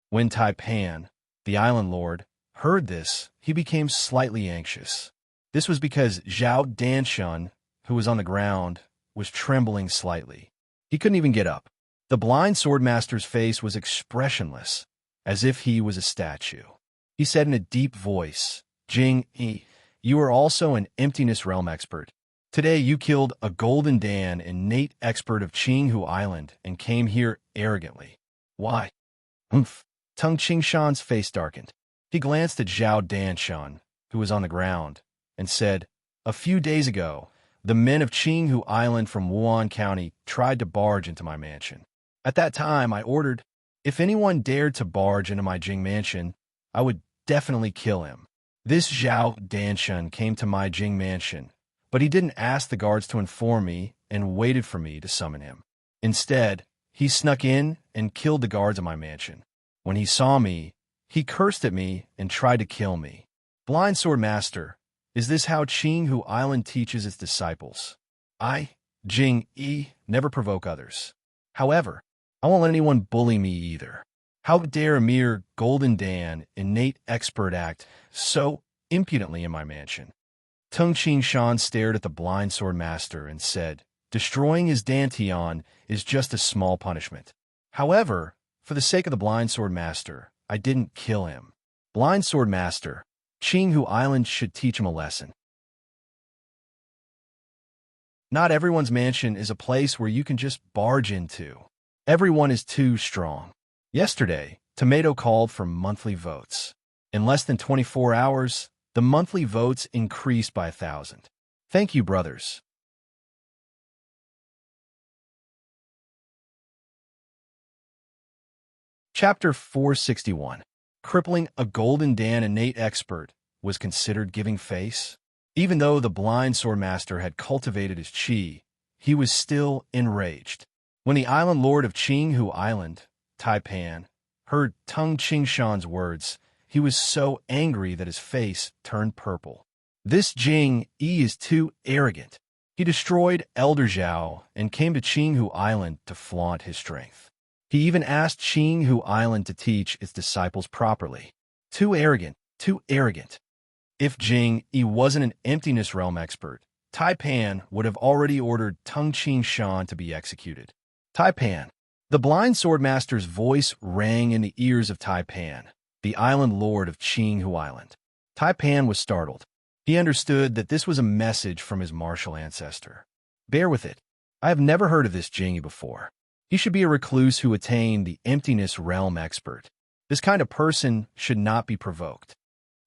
When Tai Pan, the island lord, heard this, he became slightly anxious. This was because Zhao Danshun, who was on the ground, was trembling slightly. He couldn't even get up. The blind swordmaster's face was expressionless, as if he was a statue. He said in a deep voice, Jing Yi, you are also an emptiness realm expert. Today you killed a golden Dan, innate expert of Qinghu Island, and came here arrogantly. Why? Tung Qingshan's face darkened. He glanced at Zhao Danshan, who was on the ground, and said, a few days ago, the men of Qinghu Island from Wuan County tried to barge into my mansion. At that time, I ordered, if anyone dared to barge into my Jing mansion, I would definitely kill him. This Zhao Danshan came to my Jing mansion, but he didn't ask the guards to inform me and waited for me to summon him. Instead, he snuck in and killed the guards of my mansion. When he saw me, he cursed at me and tried to kill me. Blind Sword Master, is this how Qinghu Island teaches its disciples? I, Jing Yi, never provoke others. However, I won't let anyone bully me either. How dare a mere Golden Dan, innate expert act so impudently in my mansion? Tung Qingshan stared at the blind sword master and said, destroying his dantian is just a small punishment. However, for the sake of the blind sword master, I didn't kill him. Blind sword master, Qinghu Island should teach him a lesson. Not everyone's mansion is a place where you can just barge into. Everyone is too strong. Yesterday, Tomato called for monthly votes. In less than 24 hours, the monthly votes increased by 1,000. Thank you, brothers. Chapter 461. Crippling a Golden Dan innate expert was considered giving face. Even though the blind sword master had cultivated his chi, he was still enraged. When the island lord of Qinghu Island, Tai Pan, heard Tung Qingshan's words, he was so angry that his face turned purple. This Jing Yi is too arrogant. He destroyed Elder Zhao and came to Qinghu Island to flaunt his strength. He even asked Qinghu Island to teach its disciples properly. Too arrogant, too arrogant. If Jing Yi wasn't an emptiness realm expert, Tai Pan would have already ordered Tung Qingshan to be executed. Tai Pan. The blind sword master's voice rang in the ears of Tai Pan, the island lord of Qinghu Island. Tai Pan was startled. He understood that this was a message from his martial ancestor. Bear with it. I have never heard of this Jing Yi before. He should be a recluse who attained the emptiness realm expert. This kind of person should not be provoked.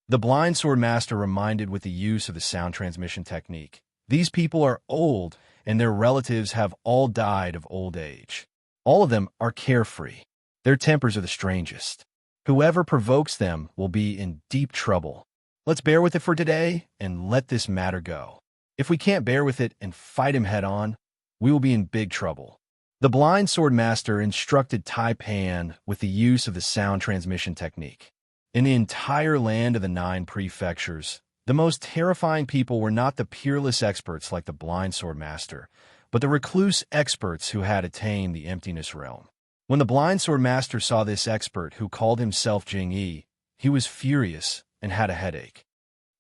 The blind sword master reminded with the use of the sound transmission technique. These people are old, and their relatives have all died of old age. All of them are carefree. Their tempers are the strangest. Whoever provokes them will be in deep trouble. Let's bear with it for today and let this matter go. If we can't bear with it and fight him head on, we will be in big trouble. The blind sword master instructed Tai Pan with the use of the sound transmission technique. In the entire land of the 9 prefectures, the most terrifying people were not the peerless experts like the blind sword master, but the recluse experts who had attained the emptiness realm. When the blind sword master saw this expert who called himself Jing Yi, he was furious and had a headache.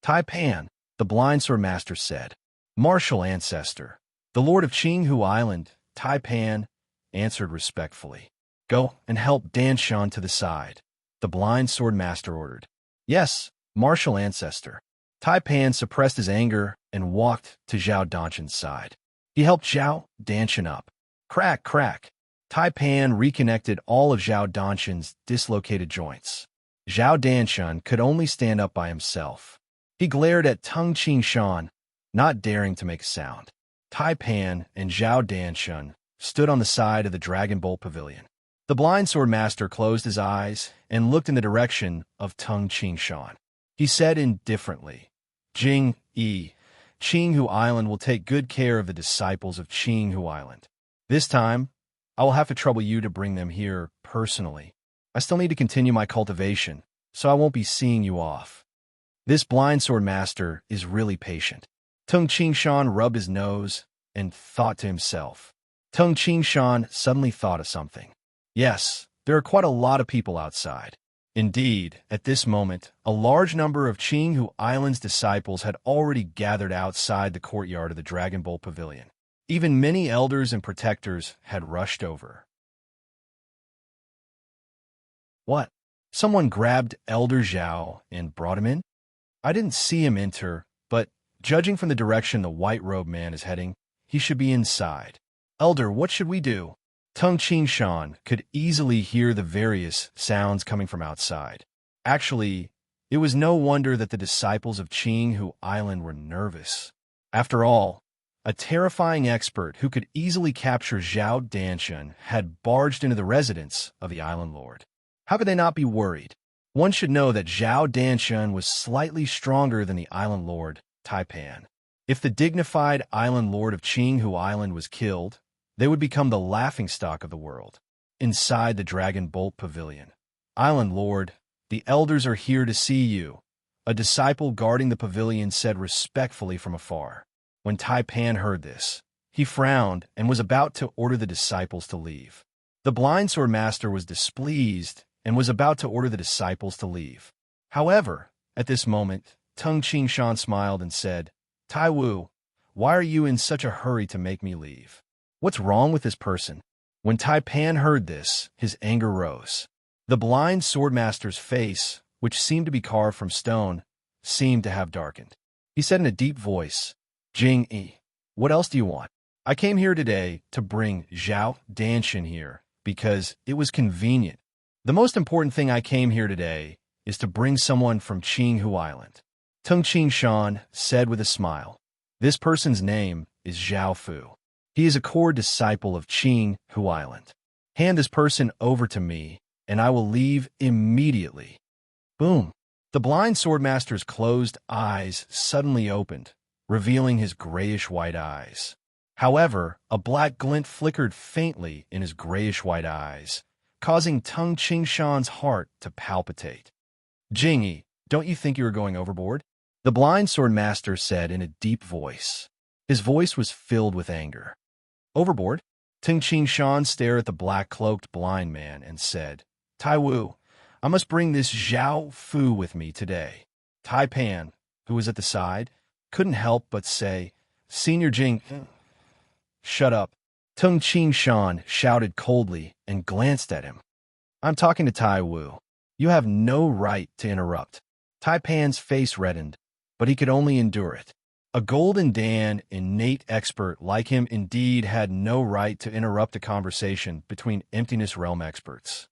Tai Pan, the blind sword master said, martial ancestor, the lord of Qinghu Island, Tai Pan, answered respectfully. Go and help Danshan to the side, the blind sword master ordered. Yes, martial ancestor. Tai Pan suppressed his anger and walked to Zhao Danshan's side. He helped Zhao Danshan up. Crack, crack. Tai Pan reconnected all of Zhao Danshan's dislocated joints. Zhao Danshan could only stand up by himself. He glared at Tung Qingshan, not daring to make a sound. Tai Pan and Zhao Danshan stood on the side of the Dragon Bolt Pavilion. The blind sword master closed his eyes and looked in the direction of Tung Qingshan. He said indifferently, Jing Yi, Qinghu Island will take good care of the disciples of Qinghu Island. This time, I will have to trouble you to bring them here personally. I still need to continue my cultivation, so I won't be seeing you off. This blind sword master is really patient. Tung Shan rubbed his nose and thought to himself. Tung Shan suddenly thought of something. Yes, there are quite a lot of people outside. Indeed, at this moment, a large number of Qinghu Island's disciples had already gathered outside the courtyard of the Dragon Bolt Pavilion. Even many elders and protectors had rushed over. What? Someone grabbed Elder Zhao and brought him in? I didn't see him enter, but judging from the direction the white-robed man is heading, he should be inside. Elder, what should we do? Tung Shan could easily hear the various sounds coming from outside. Actually, it was no wonder that the disciples of Qinghu Island were nervous. After all, a terrifying expert who could easily capture Zhao Danshan had barged into the residence of the Island Lord. How could they not be worried? One should know that Zhao Danshan was slightly stronger than the Island Lord, Taipan. If the dignified Island Lord of Qinghu Island was killed, they would become the laughingstock of the world. Inside the Dragon Bolt Pavilion. Island Lord, the elders are here to see you, a disciple guarding the pavilion said respectfully from afar. When Taipan heard this, he frowned and was about to order the disciples to leave. The blind sword master was displeased and was about to order the disciples to leave. However, at this moment, Tung Shan smiled and said, Tai Wu, why are you in such a hurry to make me leave? What's wrong with this person? When Taipan heard this, his anger rose. The blind swordmaster's face, which seemed to be carved from stone, seemed to have darkened. He said in a deep voice, Jing Yi, what else do you want? I came here today to bring Zhao Danshan here because it was convenient. The most important thing I came here today is to bring someone from Qinghu Island. Tung Shan said with a smile. This person's name is Zhao Fu. He is a core disciple of Qinghu Island. Hand this person over to me, and I will leave immediately. Boom. The blind swordmaster's closed eyes suddenly opened, revealing his grayish-white eyes. However, a black glint flickered faintly in his grayish-white eyes, causing Tung Shan's heart to palpitate. Jingyi, don't you think you are going overboard? The blind swordmaster said in a deep voice. His voice was filled with anger. Overboard? Tung Shan stared at the black-cloaked blind man and said, Tai Wu, I must bring this Zhao Fu with me today. Taipan, who was at the side, couldn't help but say, Senior Jing, shut up. Tung Shan shouted coldly and glanced at him. I'm talking to Tai Wu. You have no right to interrupt. Taipan's face reddened, but he could only endure it. A Golden Dan innate expert like him indeed had no right to interrupt a conversation between Emptiness Realm experts.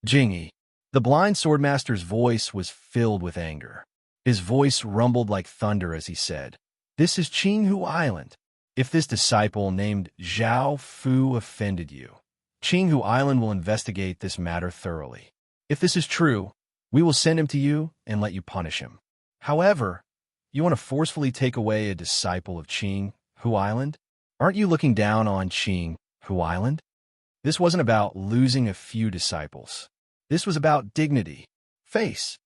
Jingyi. The blind swordmaster's voice was filled with anger. His voice rumbled like thunder as he said, This is Qinghu Island. If this disciple named Zhao Fu offended you, Qinghu Island will investigate this matter thoroughly. If this is true, we will send him to you and let you punish him. However, you want to forcefully take away a disciple of Qinghu Island? Aren't you looking down on Qinghu Island? This wasn't about losing a few disciples. This was about dignity. Face.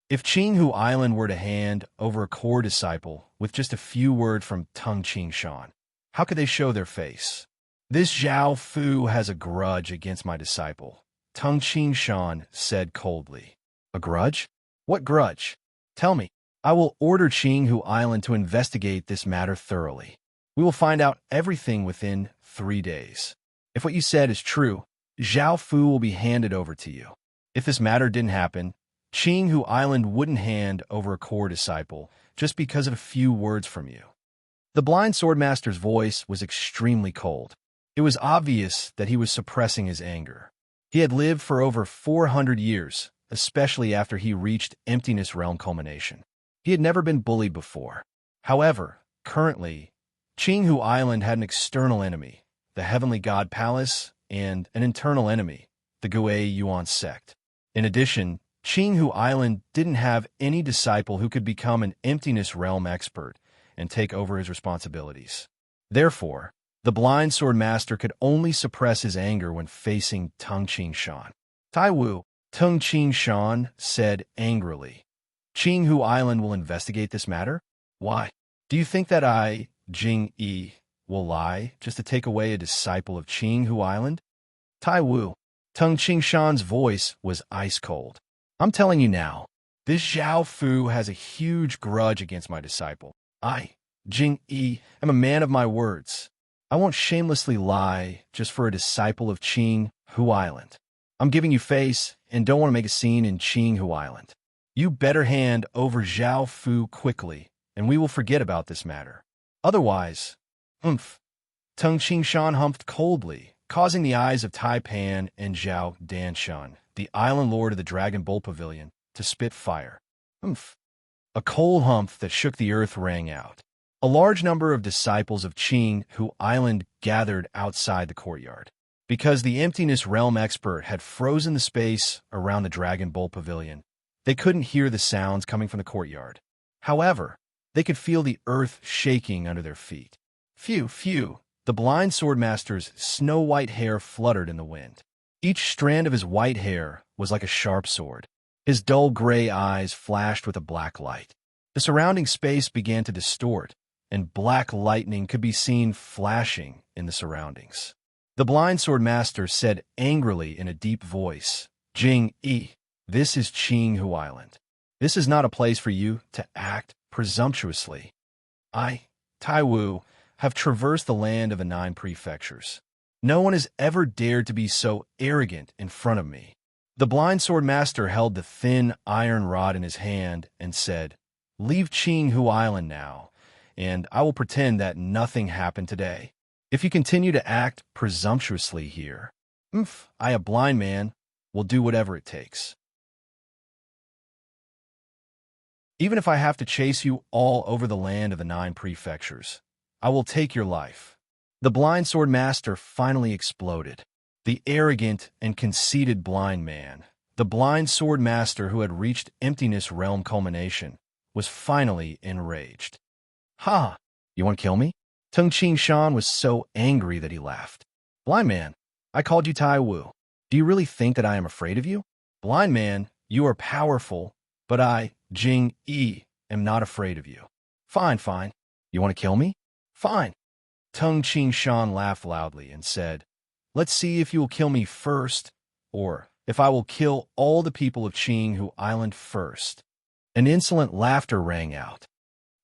If Qinghu Island were to hand over a core disciple with just a few words from Tung Shan, how could they show their face? This Zhao Fu has a grudge against my disciple, Tung Shan said coldly. A grudge? What grudge? Tell me. I will order Qinghu Island to investigate this matter thoroughly. We will find out everything within 3 days. If what you said is true, Zhao Fu will be handed over to you. If this matter didn't happen, Qinghu Island wouldn't hand over a core disciple just because of a few words from you. The blind swordmaster's voice was extremely cold. It was obvious that he was suppressing his anger. He had lived for over 400 years, especially after he reached Emptiness Realm culmination. He had never been bullied before. However, currently, Qinghu Island had an external enemy, the Heavenly God Palace, and an internal enemy, the Gui Yuan sect. In addition, Qinghu Island didn't have any disciple who could become an Emptiness Realm expert and take over his responsibilities. Therefore, The blind sword master could only suppress his anger when facing Tung Shan. Tai Wu, Tung Shan said angrily. Qinghu Island will investigate this matter? Why? Do you think that I, Jing Yi, will lie just to take away a disciple of Qinghu Island? Tai Wu, Tung Shan's voice was ice cold. I'm telling you now, this Zhao Fu has a huge grudge against my disciple. I, Jing Yi, am a man of my words. I won't shamelessly lie just for a disciple of Qinghu Island. I'm giving you face and don't want to make a scene in Qinghu Island. You better hand over Zhao Fu quickly, and we will forget about this matter. Otherwise, Tung Shan humphed coldly, causing the eyes of Tai Pan and Zhao Danshan, the island lord of the Dragon Bolt Pavilion, to spit fire. A cold humph that shook the earth rang out. A large number of disciples of Qinghu Island gathered outside the courtyard. Because the Emptiness Realm expert had frozen the space around the Dragon Bolt Pavilion, they couldn't hear the sounds coming from the courtyard. However, they could feel the earth shaking under their feet. Phew, phew, the blind swordmaster's snow-white hair fluttered in the wind. Each strand of his white hair was like a sharp sword. His dull gray eyes flashed with a black light. The surrounding space began to distort, and black lightning could be seen flashing in the surroundings. The blind sword master said angrily in a deep voice, Jing Yi, this is Qinghu Island. This is not a place for you to act presumptuously. I, Tai Wu, have traversed the land of the 9 prefectures. No one has ever dared to be so arrogant in front of me. The blind sword master held the thin iron rod in his hand and said, Leave Qinghu Island now, and I will pretend that nothing happened today. If you continue to act presumptuously here, I, a blind man, will do whatever it takes. Even if I have to chase you all over the land of the 9 prefectures, I will take your life. The blind sword master finally exploded. The arrogant and conceited blind man, the blind sword master who had reached Emptiness Realm culmination, was finally enraged. Ha! You want to kill me? Tung Shan was so angry that he laughed. Blind man, I called you Tai Wu. Do you really think that I am afraid of you? Blind man, you are powerful, but I, Jing Yi, am not afraid of you. Fine, fine. You want to kill me? Fine. Tung Shan laughed loudly and said, Let's see if you will kill me first, or if I will kill all the people of Qinghu Island first. An insolent laughter rang out.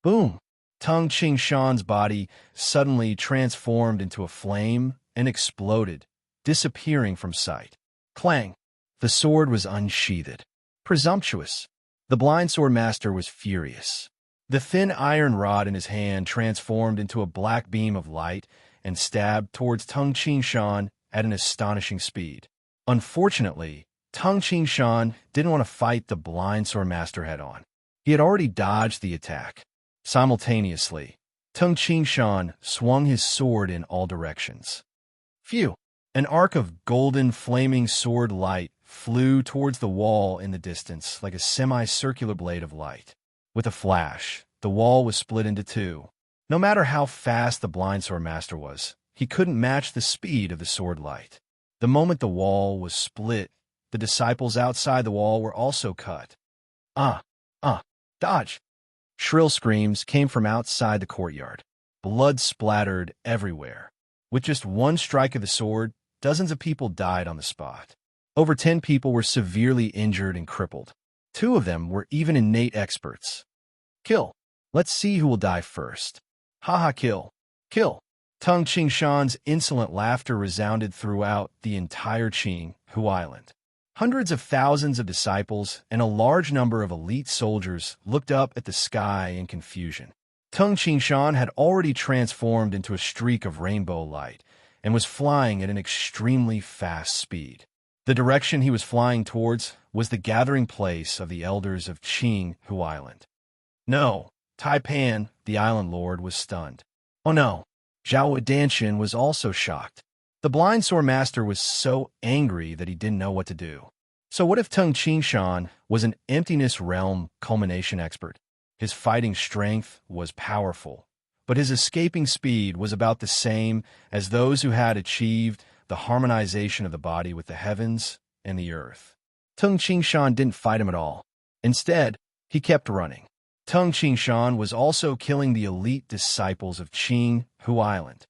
Boom! Tung Shan's body suddenly transformed into a flame and exploded, disappearing from sight. Clang! The sword was unsheathed. Presumptuous! The blind sword master was furious. The thin iron rod in his hand transformed into a black beam of light and stabbed towards Tung Shan at an astonishing speed. Unfortunately, Tung Shan didn't want to fight the blind sword master head-on. He had already dodged the attack. Simultaneously, Tung Shan swung his sword in all directions. Phew! An arc of golden flaming sword light flew towards the wall in the distance like a semicircular blade of light. With a flash, the wall was split into 2. No matter how fast the blind sword master was, he couldn't match the speed of the sword light. The moment the wall was split, the disciples outside the wall were also cut. Dodge! Shrill screams came from outside the courtyard. Blood splattered everywhere. With just one strike of the sword, dozens of people died on the spot. Over 10 people were severely injured and crippled. 2 of them were even innate experts. Kill! Let's see who will die first. Haha, kill! Kill! Tung Shan's insolent laughter resounded throughout the entire Qinghu Island. Hundreds of thousands of disciples and a large number of elite soldiers looked up at the sky in confusion. Tung Shan had already transformed into a streak of rainbow light and was flying at an extremely fast speed. The direction he was flying towards was the gathering place of the elders of Qinghu Island. No, Tai Pan, the island lord, was stunned. Oh no, Zhao Danshan was also shocked. The blind sword master was so angry that he didn't know what to do. So what if Tung Shan was an Emptiness Realm culmination expert? His fighting strength was powerful, but his escaping speed was about the same as those who had achieved the harmonization of the body with the heavens and the earth. Tung Qingshan didn't fight him at all. Instead, he kept running. Tung Qingshan was also killing the elite disciples of Qing Hu Island.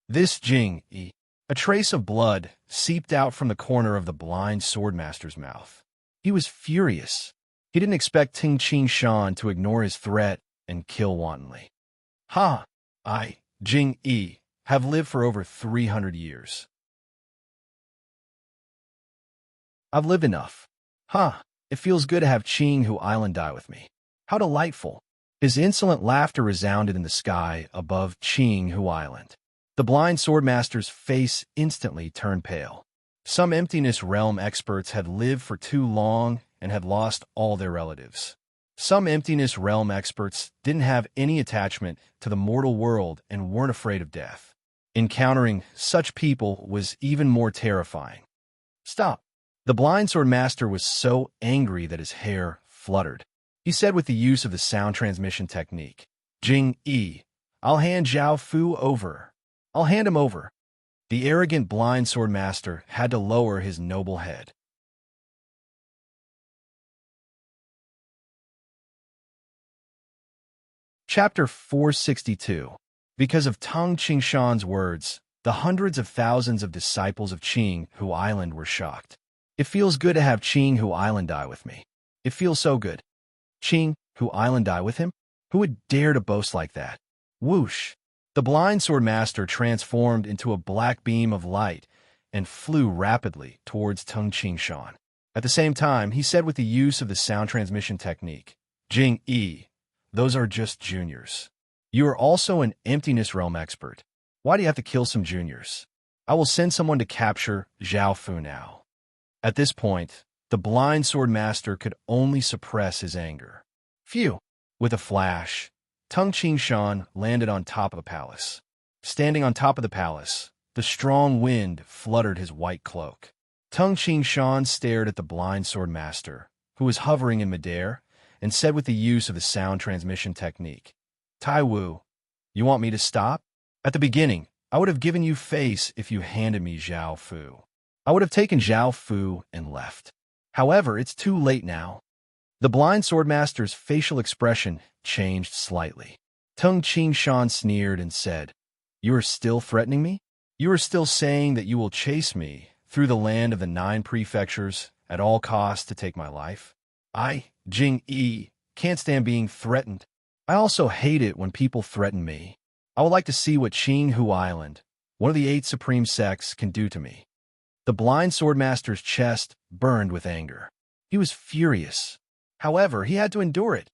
This Jing Yi, a trace of blood, seeped out from the corner of the blind swordmaster's mouth. He was furious. He didn't expect Tung Qingshan to ignore his threat and kill wantonly. Ha! I, Jing Yi, have lived for over 300 years. I've lived enough. Ha! It feels good to have Qing Hu Island die with me. How delightful! His insolent laughter resounded in the sky above Qing Hu Island. The blind swordmaster's face instantly turned pale. Some emptiness realm experts had lived for too long and had lost all their relatives. Some emptiness realm experts didn't have any attachment to the mortal world and weren't afraid of death. Encountering such people was even more terrifying. Stop! The blind swordmaster was so angry that his hair fluttered. He said with the use of the sound transmission technique, Jing Yi, I'll hand Zhao Fu over. I'll hand him over. The arrogant blind swordmaster had to lower his noble head. Chapter 462. Because of Tung Qingshan's words, the hundreds of thousands of disciples of Qing Hu Island were shocked. It feels good to have Qing Hu Island die with me. It feels so good. Qing Hu Island die with him? Who would dare to boast like that? Whoosh! The blind swordmaster transformed into a black beam of light and flew rapidly towards Tung Qingshan. At the same time, he said with the use of the sound transmission technique, Jing Yi, those are just juniors. You are also an emptiness realm expert. Why do you have to kill some juniors? I will send someone to capture Zhao Fu now. At this point, the blind swordmaster could only suppress his anger. Phew! With a flash, Tung Qingshan landed on top of the palace. Standing on top of the palace, the strong wind fluttered his white cloak. Tung Qingshan stared at the blind swordmaster, who was hovering in midair, and said with the use of the sound transmission technique, Tai Wu, you want me to stop? At the beginning, I would have given you face if you handed me Zhao Fu. I would have taken Zhao Fu and left. However, it's too late now. The blind swordmaster's facial expression changed slightly. Tung Qingshan sneered and said, You are still threatening me? You are still saying that you will chase me through the land of the 9 prefectures at all costs to take my life? I, Jing Yi, can't stand being threatened. I also hate it when people threaten me. I would like to see what Qing Hu Island, one of the 8 supreme sects, can do to me. The blind swordmaster's chest burned with anger. He was furious. However, he had to endure it.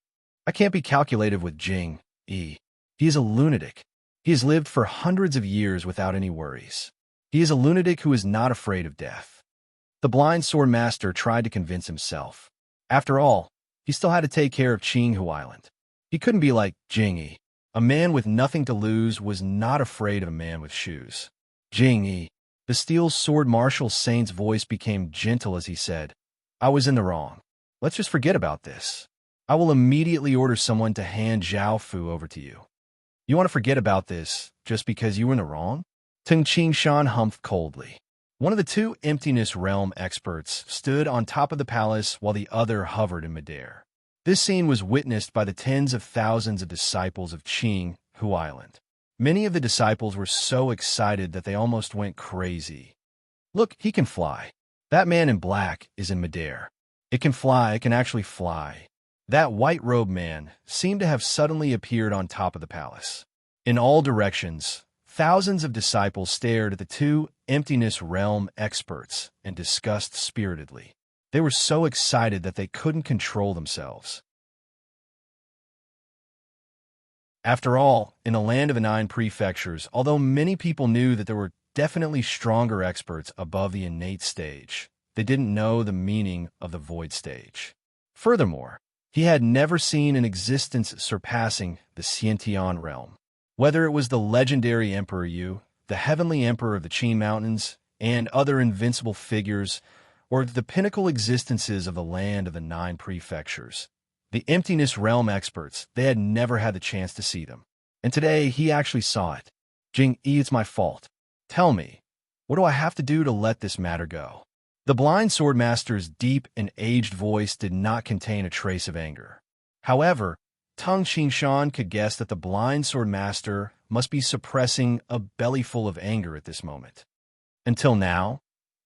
I can't be calculative with Jing Yi. He is a lunatic. He has lived for hundreds of years without any worries. He is a lunatic who is not afraid of death. The blind swordmaster tried to convince himself. After all, he still had to take care of Qing Hu Island. He couldn't be like Jing Yi. A man with nothing to lose was not afraid of a man with shoes. Jing Yi. The steel sword martial saint's voice became gentle as he said, I was in the wrong. Let's just forget about this. I will immediately order someone to hand Zhao Fu over to you. You want to forget about this just because you were in the wrong? Tung Qingshan humphed coldly. One of the 2 emptiness realm experts stood on top of the palace while the other hovered in midair. This scene was witnessed by the tens of thousands of disciples of Qing Hu Island. Many of the disciples were so excited that they almost went crazy. Look, he can fly. That man in black is in midair. It can fly, it can actually fly. That white-robed man seemed to have suddenly appeared on top of the palace. In all directions, thousands of disciples stared at the 2 emptiness realm experts and discussed spiritedly. They were so excited that they couldn't control themselves. After all, in the land of the 9 prefectures, although many people knew that there were definitely stronger experts above the innate stage, they didn't know the meaning of the void stage. Furthermore, he had never seen an existence surpassing the Xiantian realm. Whether it was the legendary Emperor Yu, the heavenly emperor of the Qin Mountains, and other invincible figures, or the pinnacle existences of the land of the 9 prefectures, the emptiness realm experts, they had never had the chance to see them. And today, he actually saw it. Jing-yi, it's my fault. Tell me, what do I have to do to let this matter go? The blind swordmaster's deep and aged voice did not contain a trace of anger. However, Tung Qingshan could guess that the blind swordmaster must be suppressing a bellyful of anger at this moment. Until now,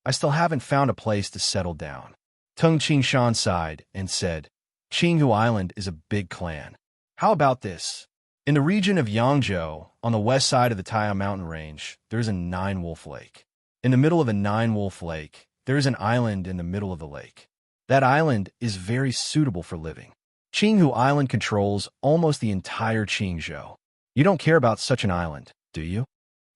I still haven't found a place to settle down. Tung Qingshan sighed and said, Qinghu Island is a big clan. How about this? In the region of Yangzhou, on the west side of the Taiyao mountain range, there is a nine-wolf lake. In the middle of a nine-wolf lake, there is an island in the middle of the lake. That island is very suitable for living. Qinghu Island controls almost the entire Qingzhou. You don't care about such an island, do you?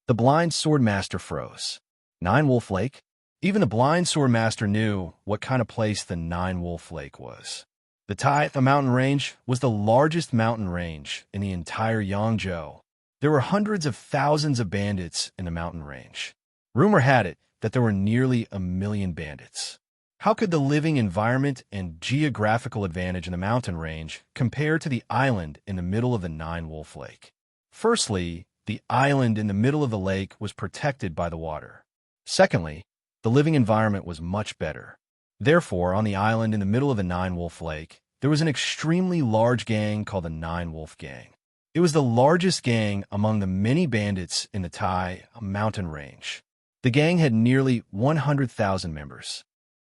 The blind swordmaster froze. Nine-Wolf Lake? Even the blind swordmaster knew what kind of place the Nine-Wolf Lake was. The Taiyao mountain range was the largest mountain range in the entire Yangzhou. There were hundreds of thousands of bandits in the mountain range. Rumor had it that there were nearly 1 million bandits. How could the living environment and geographical advantage in the mountain range compare to the island in the middle of the Nine-Wolf Lake? Firstly, the island in the middle of the lake was protected by the water. Secondly, the living environment was much better. Therefore, on the island in the middle of the Nine-Wolf Lake, there was an extremely large gang called the Nine-Wolf Gang. It was the largest gang among the many bandits in the Taiyao mountain range. The gang had nearly 100,000 members.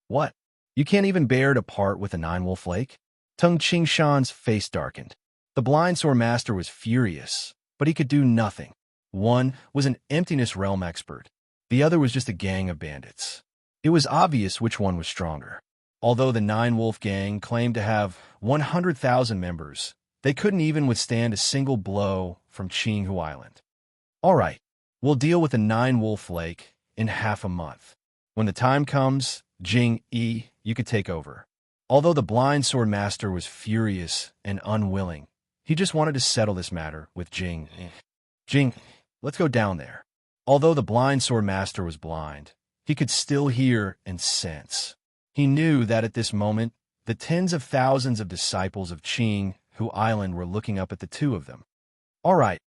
What? You can't even bear to part with the Nine-Wolf Lake? Tung Qingshan's face darkened. The blind swordmaster was furious, but he could do nothing. One was an emptiness realm expert. The other was just a gang of bandits. It was obvious which one was stronger. Although the Nine-Wolf Gang claimed to have 100,000 members, they couldn't even withstand a single blow from Qinghu Island. All right, we'll deal with the Nine-Wolf Lake in half a month. When the time comes, Jing-yi, you could take over. Although the blind swordmaster was furious and unwilling, he just wanted to settle this matter with Jing-yi. Jing, let's go down there. Although the blind swordmaster was blind, he could still hear and sense. He knew that at this moment, the tens of thousands of disciples of Qinghu Island were looking up at the two of them. All right,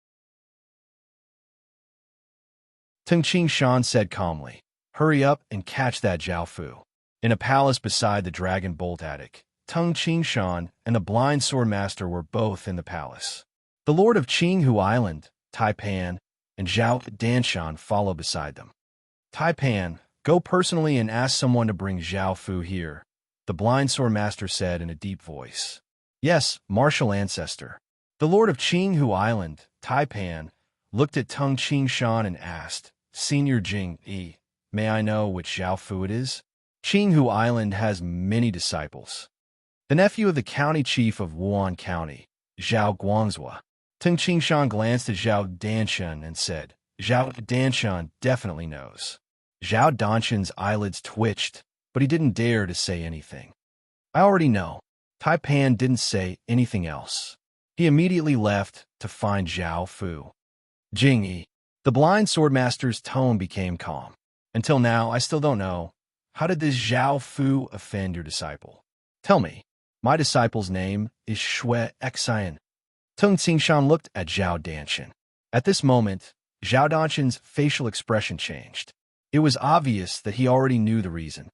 Tung Qingshan said calmly. Hurry up and catch that Zhao Fu. In a palace beside the Dragon Bolt Attic, Tung Qingshan and the blind swordmaster were both in the palace. The lord of Qinghu Island, Taipan, and Zhao Danshan follow beside them. Taipan, go personally and ask someone to bring Zhao Fu here, the blind swordmaster said in a deep voice. Yes, martial ancestor. The lord of Qinghu Island, Taipan, looked at Tung Qingshan and asked, Senior Jing-yi, may I know which Zhao Fu it is? Qinghu Island has many disciples. The nephew of the county chief of Wuan County, Zhao Guangzhou. Tung Qingshan glanced at Zhao Danshan and said, Zhao Danshan definitely knows. Zhao Danshan's eyelids twitched, but he didn't dare to say anything. I already know. Taipan didn't say anything else. He immediately left to find Zhao Fu. Jing-yi. The blind swordmaster's tone became calm. Until now, I still don't know. How did this Zhao Fu offend your disciple? Tell me. My disciple's name is Shui Xian. Tung Qingshan looked at Zhao Danshan. At this moment, Zhao Danshan's facial expression changed. It was obvious that he already knew the reason.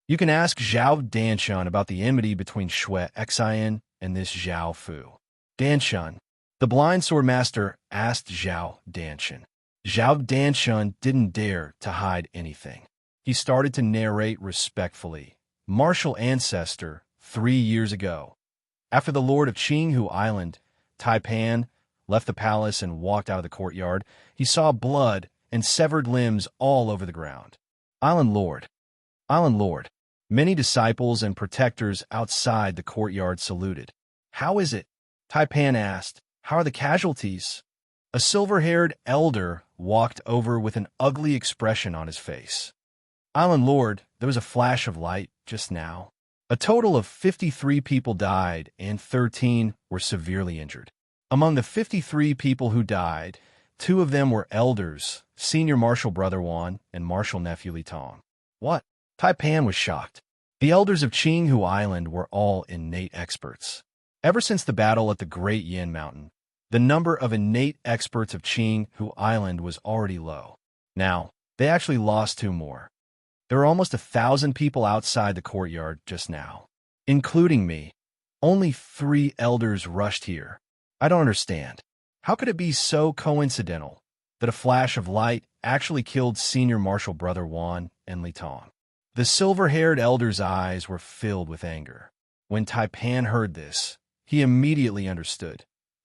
You can ask Zhao Danshan about the enmity between Shui Xian and this Zhao Fu. Danshan. The blind swordmaster asked Zhao Danshan. Zhao Danshan didn't dare to hide anything. He started to narrate respectfully. Martial ancestor, 3 years ago. After the lord of Qinghu Island, Taipan, left the palace and walked out of the courtyard, he saw blood and severed limbs all over the ground. Island Lord. Island Lord. Many disciples and protectors outside the courtyard saluted. How is it? Taipan asked. How are the casualties? A silver-haired elder walked over with an ugly expression on his face. Island Lord, there was a flash of light just now. A total of 53 people died and 13 were severely injured. Among the 53 people who died, 2 of them were elders, Senior Marshal Brother Wan and Marshal Nephew Li Tong. What? Taipan was shocked. The elders of Qinghu Island were all innate experts. Ever since the battle at the Great Yin Mountain, The number of innate experts of Qinghu Island was already low. Now, they actually lost 2 more. There were almost 1,000 people outside the courtyard just now, including me. Only 3 elders rushed here. I don't understand. How could it be so coincidental that a flash of light actually killed Senior Marshal Brother Wan and Li Tong? The silver-haired elder's eyes were filled with anger. When Taipan heard this, he immediately understood.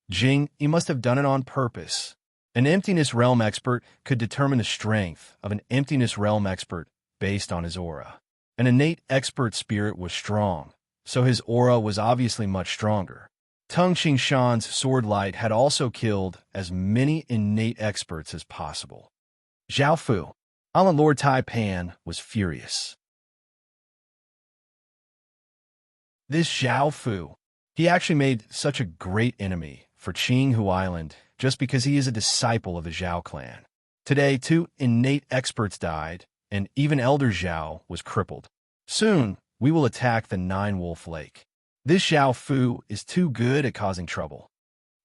Jing, he must have done it on purpose. An emptiness realm expert could determine the strength of an emptiness realm expert based on his aura. An innate expert spirit was strong, so his aura was obviously much stronger. Tung Qingshan's sword light had also killed as many innate experts as possible. Zhao Fu, Island Lord Taipan, was furious. This Zhao Fu, he actually made such a great enemy for Qinghu Island just because he is a disciple of the Zhao clan. Today, 2 innate experts died, and even Elder Zhao was crippled. Soon, we will attack the Nine-Wolf Lake. This Zhao Fu is too good at causing trouble.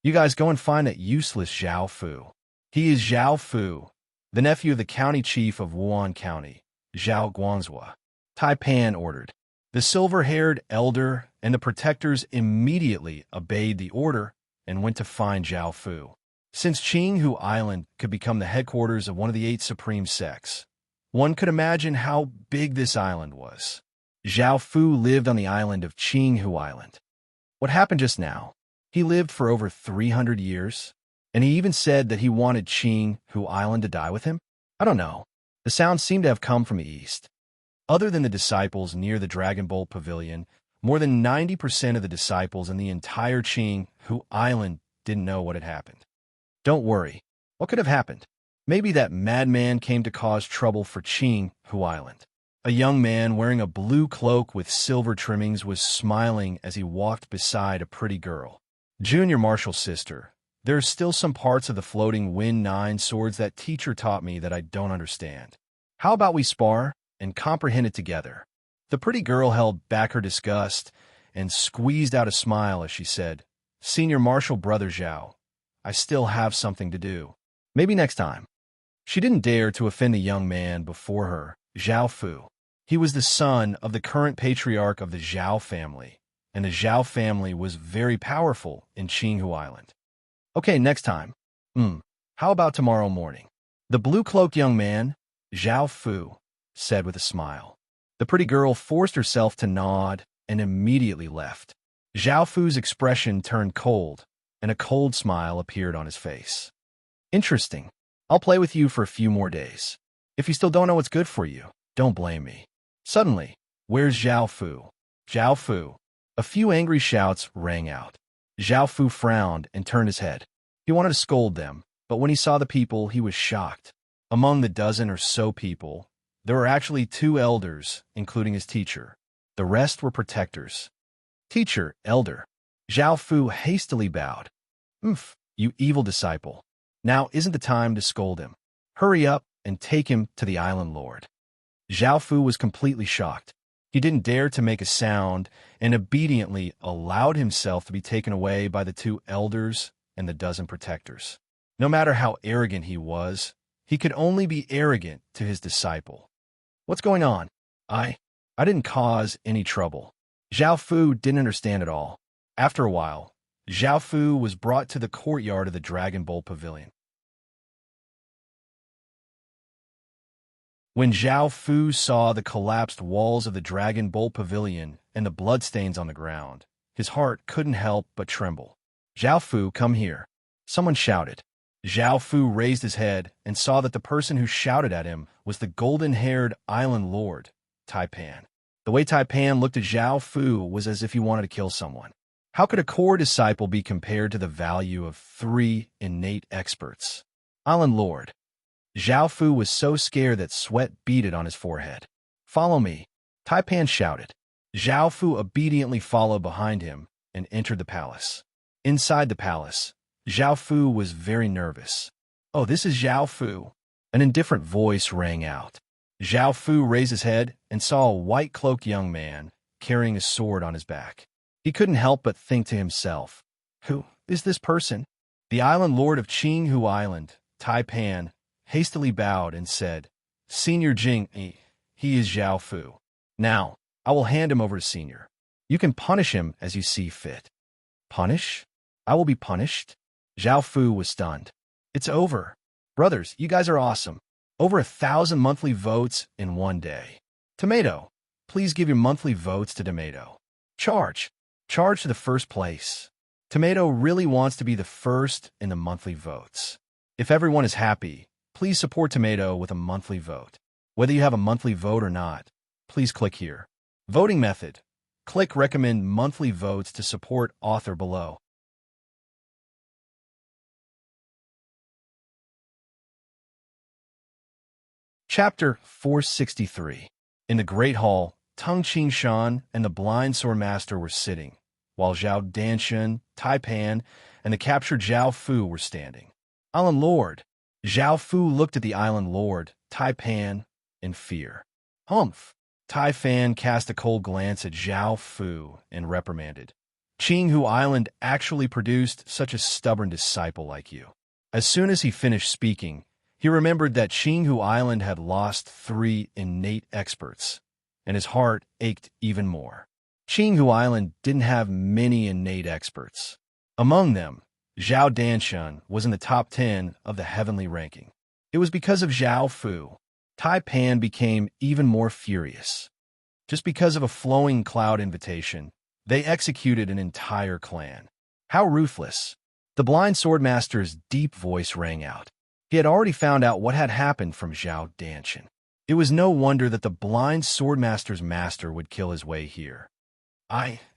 You guys go and find that useless Zhao Fu. He is Zhao Fu, the nephew of the county chief of Wuan County, Zhao Guanzhua. Taipan ordered. The silver-haired elder and the protectors immediately obeyed the order and went to find Zhao Fu. Since Qinghu Island could become the headquarters of one of the 8 supreme sects, one could imagine how big this island was. Zhao Fu lived on the island of Qinghu Island. What happened just now? He lived for over 300 years, and he even said that he wanted Qinghu Island to die with him? I don't know. The sound seemed to have come from the east. Other than the disciples near the Dragon Bolt Pavilion, more than 90% of the disciples in the entire Qinghu Island didn't know what had happened. Don't worry. What could have happened? Maybe that madman came to cause trouble for Qinghu Island. A young man wearing a blue cloak with silver trimmings was smiling as he walked beside a pretty girl. Junior Marshal's sister, there are still some parts of the floating Wind 9 swords that teacher taught me that I don't understand. How about we spar and comprehend it together? The pretty girl held back her disgust and squeezed out a smile as she said, Senior Marshal Brother Zhao, I still have something to do. Maybe next time. She didn't dare to offend the young man before her, Zhao Fu. He was the son of the current patriarch of the Zhao family, and the Zhao family was very powerful in Qinghu Island. Okay, next time. How about tomorrow morning? The blue-cloaked young man, Zhao Fu, said with a smile. The pretty girl forced herself to nod and immediately left. Zhao Fu's expression turned cold, and a cold smile appeared on his face. Interesting. I'll play with you for a few more days. If you still don't know what's good for you, don't blame me. Suddenly, where's Zhao Fu? Zhao Fu. A few angry shouts rang out. Zhao Fu frowned and turned his head. He wanted to scold them, but when he saw the people, he was shocked. Among the dozen or so people, there were actually 2 elders, including his teacher. The rest were protectors. Teacher, elder. Zhao Fu hastily bowed. You evil disciple. Now isn't the time to scold him. Hurry up and take him to the island lord. Zhao Fu was completely shocked. He didn't dare to make a sound and obediently allowed himself to be taken away by the 2 elders and the dozen protectors. No matter how arrogant he was, he could only be arrogant to his disciple. What's going on? I didn't cause any trouble. Zhao Fu didn't understand at all. After a while, Zhao Fu was brought to the courtyard of the Dragon Bolt Pavilion. When Zhao Fu saw the collapsed walls of the Dragon Bolt Pavilion and the bloodstains on the ground, his heart couldn't help but tremble. Zhao Fu, come here. Someone shouted. Zhao Fu raised his head and saw that the person who shouted at him was the golden-haired island lord, Taipan. The way Taipan looked at Zhao Fu was as if he wanted to kill someone. How could a core disciple be compared to the value of 3 innate experts? Island lord. Zhao Fu was so scared that sweat beaded on his forehead. Follow me, Taipan shouted. Zhao Fu obediently followed behind him and entered the palace. Inside the palace, Zhao Fu was very nervous. Oh, this is Zhao Fu. An indifferent voice rang out. Zhao Fu raised his head and saw a white-cloaked young man carrying a sword on his back. He couldn't help but think to himself, who is this person? The island lord of Qinghu Island, Taipan, hastily bowed and said, Senior Jing, he is Zhao Fu. Now, I will hand him over to Senior. You can punish him as you see fit. Punish? I will be punished? Zhao Fu was stunned. It's over. Brothers, you guys are awesome. Over 1,000 monthly votes in one day. Tomato, please give your monthly votes to Tomato. Charge. Charge to the first place. Tomato really wants to be the first in the monthly votes. If everyone is happy, please support Tomato with a monthly vote. Whether you have a monthly vote or not, please click here. Voting method. Click recommend monthly votes to support author below. Chapter 463. In the Great Hall, Tung Qingshan and the blind sword master were sitting, while Zhao Danshan, Taipan, and the captured Zhao Fu were standing. Island Lord. Zhao Fu looked at the Island Lord, Taipan, in fear. Humph. Taifan cast a cold glance at Zhao Fu and reprimanded. Qinghu Island actually produced such a stubborn disciple like you. As soon as he finished speaking, he remembered that Qinghu Island had lost 3 innate experts, and his heart ached even more. Qinghu Island didn't have many innate experts. Among them, Zhao Danshan was in the top 10 of the heavenly ranking. It was because of Zhao Fu. Taipan became even more furious. Just because of a flowing cloud invitation, they executed an entire clan. How ruthless! The blind swordmaster's deep voice rang out. He had already found out what had happened from Zhao Danshan. It was no wonder that the blind swordmaster's master would kill his way here.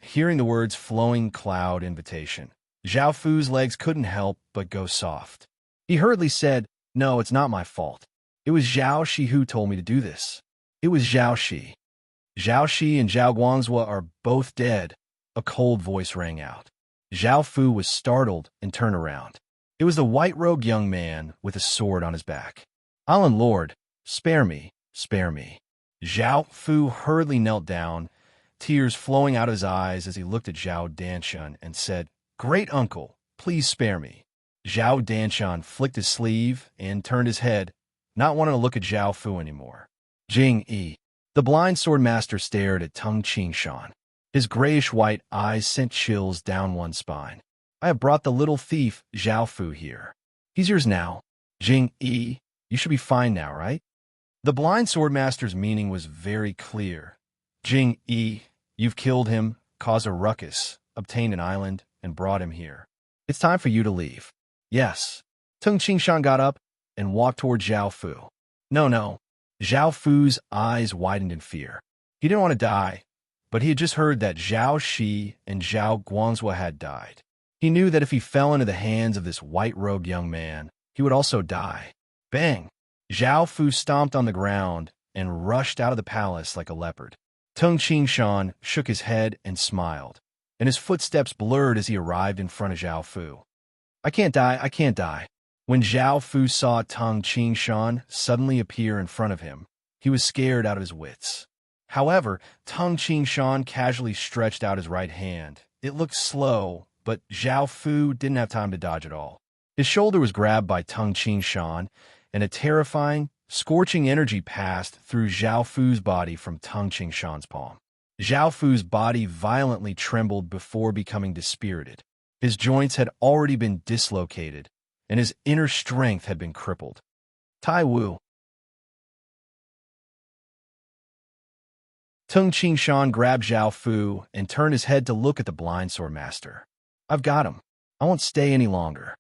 Hearing the words flowing cloud invitation, Zhao Fu's legs couldn't help but go soft. He hurriedly said, No, it's not my fault. It was Zhao Shi who told me to do this. It was Zhao Shi. Zhao Shi and Zhao Guangzhou are both dead, a cold voice rang out. Zhao Fu was startled and turned around. It was the white-robed young man with a sword on his back. Island Lord, spare me, spare me. Zhao Fu hurriedly knelt down, tears flowing out of his eyes as he looked at Zhao Danshan and said, Great uncle, please spare me. Zhao Danshan flicked his sleeve and turned his head, not wanting to look at Zhao Fu anymore. Jing Yi. The blind sword master stared at Tung Qingshan. His grayish-white eyes sent chills down one's spine. I have brought the little thief, Zhao Fu, here. He's yours now. Jing Yi, you should be fine now, right? The blind sword master's meaning was very clear. Jing Yi, you've killed him, caused a ruckus, obtained an island, and brought him here. It's time for you to leave. Yes. Tung Qingshan got up and walked toward Zhao Fu. No. Zhao Fu's eyes widened in fear. He didn't want to die, but he had just heard that Zhao Shi and Zhao Guangzhou had died. He knew that if he fell into the hands of this white-robed young man, he would also die. Bang! Zhao Fu stomped on the ground and rushed out of the palace like a leopard. Tung Qingshan shook his head and smiled, and his footsteps blurred as he arrived in front of Zhao Fu. I can't die. When Zhao Fu saw Tung Qingshan suddenly appear in front of him, he was scared out of his wits. However, Tung Qingshan casually stretched out his right hand. It looked slow, but Zhao Fu didn't have time to dodge at all. His shoulder was grabbed by Tung Qingshan, and a terrifying, scorching energy passed through Zhao Fu's body from Tung Qingshan's palm. Zhao Fu's body violently trembled before becoming dispirited. His joints had already been dislocated, and his inner strength had been crippled. Tai Wu. Tung Qingshan grabbed Zhao Fu and turned his head to look at the blind sword master. I've got him. I won't stay any longer.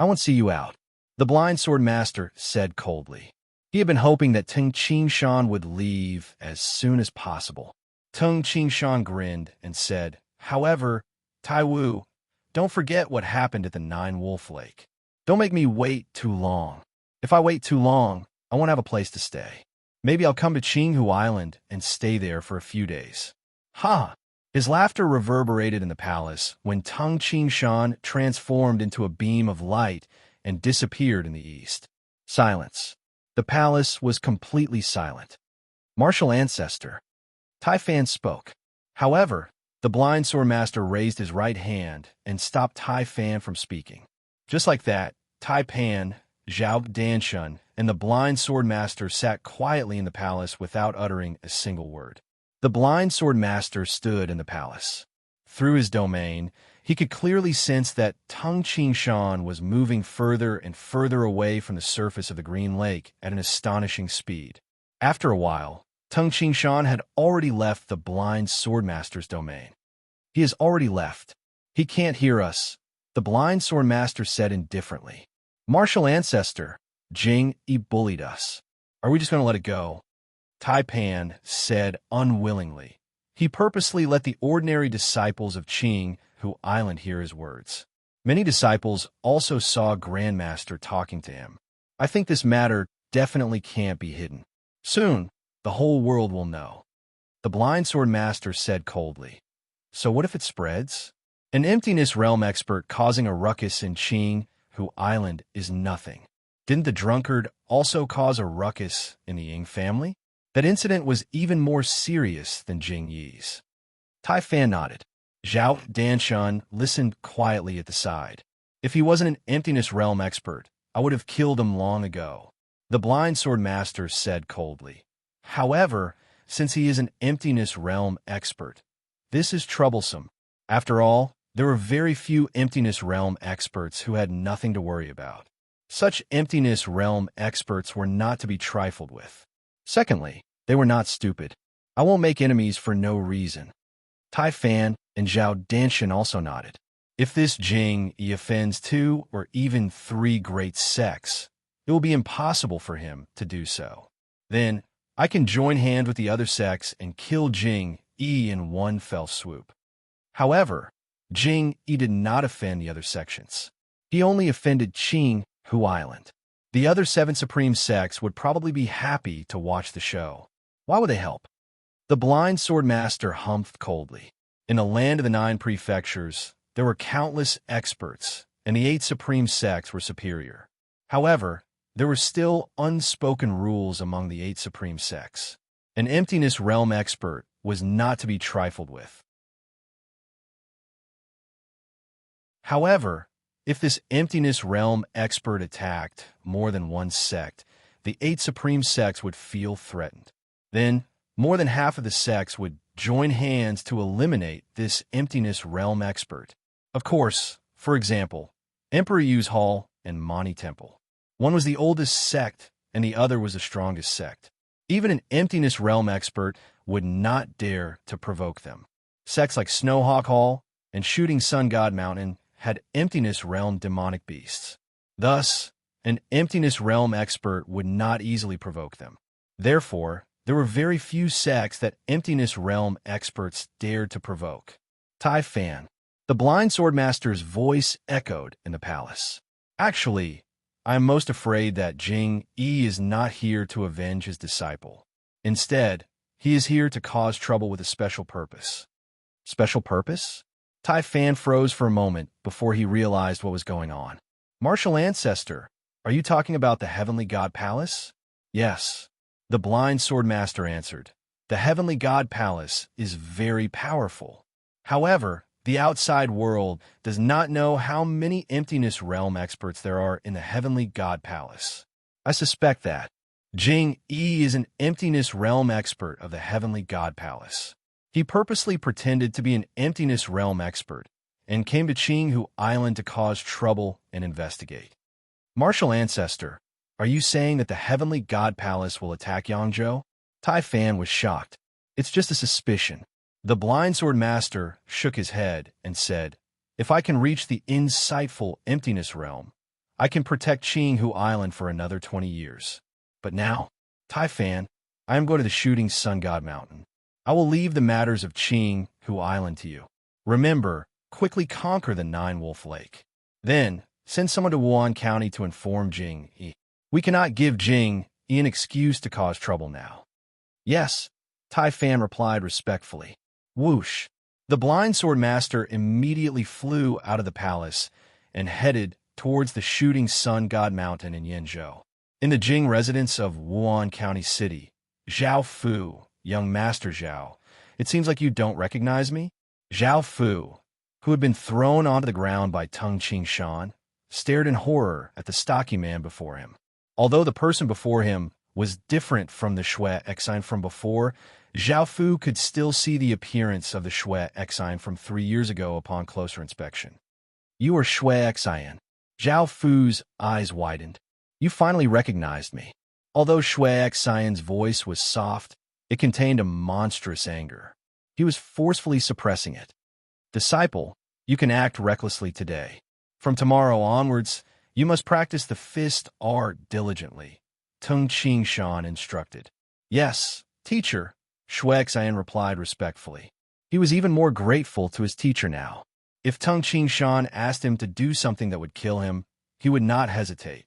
I won't see you out. The blind sword master said coldly. He had been hoping that Tung Qingshan would leave as soon as possible. Tung Qingshan grinned and said, However, Tai Wu, don't forget what happened at the Nine-Wolf Lake. Don't make me wait too long. If I wait too long, I won't have a place to stay. Maybe I'll come to Qinghu Island and stay there for a few days. Ha! His laughter reverberated in the palace when Tung Qingshan transformed into a beam of light and disappeared in the east. Silence. The palace was completely silent. Martial ancestor. Taifan spoke. However, the blind sword master raised his right hand and stopped Taifan from speaking. Just like that, Tai Pan, Zhao Danshun, and the blind sword master sat quietly in the palace without uttering a single word. The blind sword master stood in the palace. Through his domain, he could clearly sense that Tung Qingshan was moving further and further away from the surface of the Green Lake at an astonishing speed. After a while, Tung Qingshan had already left the blind sword master's domain. He has already left. He can't hear us, the blind sword master said indifferently. Martial ancestor, Jing, he bullied us. Are we just going to let it go? Tai Pan said unwillingly. He purposely let the ordinary disciples of Qing Hu Island hear his words. Many disciples also saw Grandmaster talking to him. I think this matter definitely can't be hidden. Soon, the whole world will know. The blind sword master said coldly. So what if it spreads? An emptiness realm expert causing a ruckus in Qing Hu Island is nothing. Didn't the drunkard also cause a ruckus in the Ying family? That incident was even more serious than Jing Yi's. Tai Fan nodded. Zhao Danshun listened quietly at the side. If he wasn't an emptiness realm expert, I would have killed him long ago. The blind sword master said coldly. However, since he is an emptiness realm expert, this is troublesome. After all, there were very few emptiness realm experts who had nothing to worry about. Such emptiness realm experts were not to be trifled with. Secondly, they were not stupid. I won't make enemies for no reason. Tai Fan and Zhao Danshun also nodded. If this Jing Yi offends 2 or even 3 great sects, it will be impossible for him to do so. Then, I can join hands with the other sects and kill Jing Yi in one fell swoop. However, Jing Yi did not offend the other sections. He only offended Qing Hu Island. The other 7 supreme sects would probably be happy to watch the show. Why would they help? The blind sword master humphed coldly. In the land of the 9 prefectures, there were countless experts, and the 8 supreme sects were superior. However, there were still unspoken rules among the 8 supreme sects. An emptiness realm expert was not to be trifled with. However, if this emptiness realm expert attacked more than one sect, the 8 supreme sects would feel threatened. Then, more than half of the sects would join hands to eliminate this emptiness realm expert. Of course, for example, Emperor Yu's Hall and Mani Temple. One was the oldest sect, and the other was the strongest sect. Even an emptiness realm expert would not dare to provoke them. Sects like Snowhawk Hall and Shooting Sun God Mountain had emptiness realm demonic beasts. Thus, an emptiness realm expert would not easily provoke them. Therefore, there were very few sects that emptiness realm experts dared to provoke. Tai Fan. The blind sword master's voice echoed in the palace. Actually, I am most afraid that Jing Yi is not here to avenge his disciple. Instead, he is here to cause trouble with a special purpose. Special purpose? Tai Fan froze for a moment before he realized what was going on. Martial ancestor, are you talking about the Heavenly God Palace? Yes. The blind sword master answered. The Heavenly God Palace is very powerful. However, the outside world does not know how many emptiness realm experts there are in the Heavenly God Palace. I suspect that Jing Yi is an emptiness realm expert of the Heavenly God Palace. He purposely pretended to be an emptiness realm expert and came to Qing Hu Island to cause trouble and investigate. Martial ancestor, are you saying that the Heavenly God Palace will attack Yangzhou? Tai Fan was shocked. It's just a suspicion. The blind sword master shook his head and said, if I can reach the insightful emptiness realm, I can protect Qing Hu Island for another 20 years. But now, Tai Fan, I am going to the Shooting Sun God Mountain. I will leave the matters of Qing Hu Island to you. Remember, quickly conquer the 9-Wolf Lake. Then, send someone to Wuhan County to inform Jing Yi. We cannot give Jing Yi an excuse to cause trouble now. Yes, Tai Fan replied respectfully. Whoosh! The blind sword master immediately flew out of the palace and headed towards the Shooting Sun God Mountain in Yenzhou. In the Jing residence of Wuhan County City, Zhao Fu, young Master Zhao, it seems like you don't recognize me? Zhao Fu, who had been thrown onto the ground by Tung Qingshan, stared in horror at the stocky man before him. Although the person before him was different from the Shui Exine from before, Zhao Fu could still see the appearance of the Shui Exine from 3 years ago upon closer inspection. "You are Shui Exine." Zhao Fu's eyes widened. "You finally recognized me." Although Shui Exine's voice was soft, it contained a monstrous anger. He was forcefully suppressing it. "Disciple, you can act recklessly today. From tomorrow onwards, you must practice the fist art diligently," Tung Qingshan instructed. "Yes, teacher," Shui Exine replied respectfully. He was even more grateful to his teacher now. If Tung Qingshan asked him to do something that would kill him, he would not hesitate.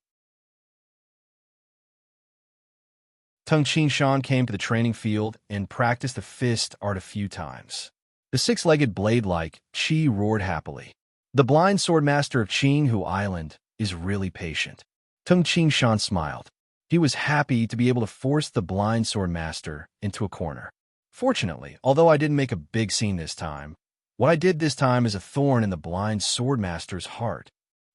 Tung Qingshan came to the training field and practiced the fist art a few times. The six-legged blade-like Qi roared happily. "The blind sword master of Qinghu Island is really patient." Tung Qingshan smiled. He was happy to be able to force the blind sword master into a corner. "Fortunately, although I didn't make a big scene this time, what I did this time is a thorn in the blind sword master's heart.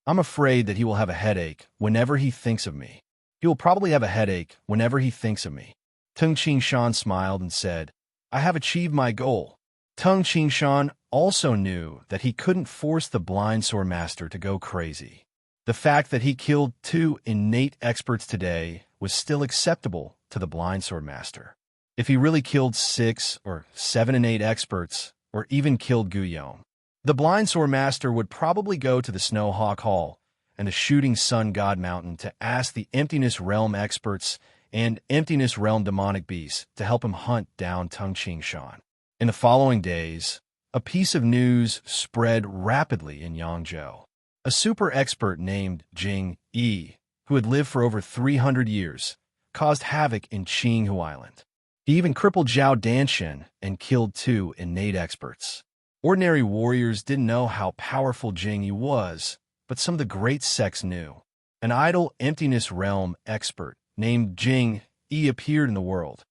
I'm afraid that he will have a headache whenever he thinks of me. He will probably have a headache whenever he thinks of me." Tung Qingshan smiled and said, "I have achieved my goal." Tung Qingshan also knew that he couldn't force the blind sword master to go crazy. The fact that he killed 2 innate experts today was still acceptable to the blind sword master. If he really killed 6 or 7 innate experts, or even killed Guillaume, the blind sword master would probably go to the Snowhawk Hall and the Shooting Sun God Mountain to ask the Emptiness Realm experts and Emptiness Realm demonic beasts to help him hunt down Tung Qingshan. In the following days, a piece of news spread rapidly in Yangzhou. A super expert named Jing Yi, who had lived for over 300 years, caused havoc in Qinghu Island. He even crippled Zhao Danshan and killed 2 innate experts. Ordinary warriors didn't know how powerful Jing Yi was, but some of the great sects knew. An idle Emptiness Realm expert named Jing Yi appeared in the world.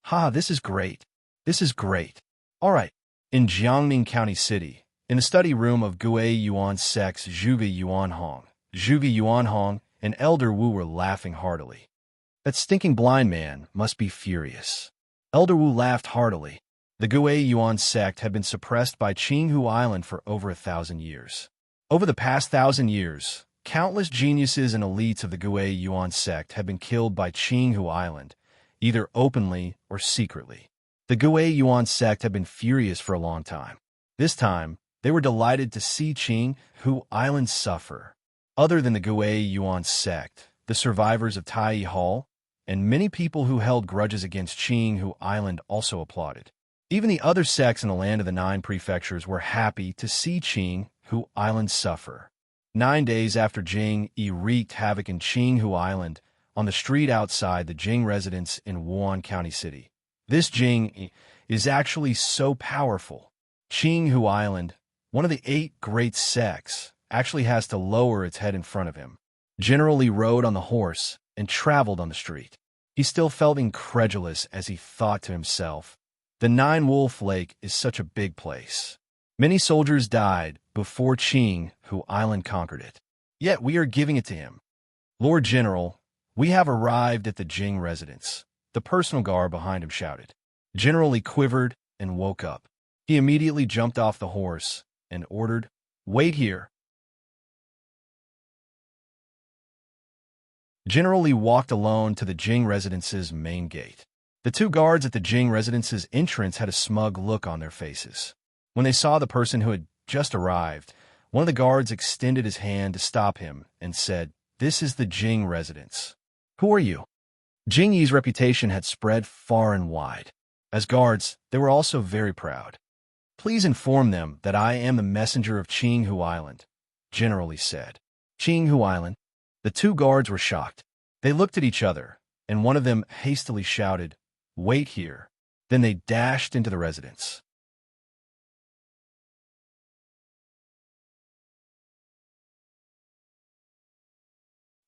"Ha, this is great. This is great. All right." In Jiangning County City, in the study room of Gui Yuan sects Zhuvi Yuanhong, and Elder Wu were laughing heartily. "That stinking blind man must be furious." Elder Wu laughed heartily. The Gui Yuan sect had been suppressed by Qinghu Island for over 1,000 years. Over the past 1,000 years, countless geniuses and elites of the Gui Yuan sect had been killed by Qinghu Island, either openly or secretly. The Gui Yuan sect had been furious for a long time. This time, they were delighted to see Qinghu Island suffer. Other than the Gui Yuan sect, the survivors of Tai Hall, and many people who held grudges against Qinghu Island also applauded. Even the other sects in the land of the 9 prefectures were happy to see Qinghu Island suffer. 9 days after Jing Yi wreaked havoc in Qinghu Island, on the street outside the Jing residence in Wuhan County City. This Jing Yi is actually so powerful. Qinghu Island, one of the 8 great sects, actually has to lower its head in front of him. General Li rode on the horse and traveled on the street. He still felt incredulous as he thought to himself, "The 9 Wolf Lake is such a big place. Many soldiers died before Qinghu Island conquered it. Yet we are giving it to him. Lord General, we have arrived at the Jing residence," the personal guard behind him shouted. General Li quivered and woke up. He immediately jumped off the horse and ordered, "Wait here." General Li walked alone to the Jing residence's main gate. The 2 guards at the Jing residence's entrance had a smug look on their faces. When they saw the person who had just arrived, one of the guards extended his hand to stop him and said, "This is the Jing residence. Who are you?" Jing Yi's reputation had spread far and wide. As guards, they were also very proud. "Please inform them that I am the messenger of Qinghu Island," General Li said. "Qinghu Island?" The 2 guards were shocked. They looked at each other, and one of them hastily shouted, "Wait here." Then they dashed into the residence.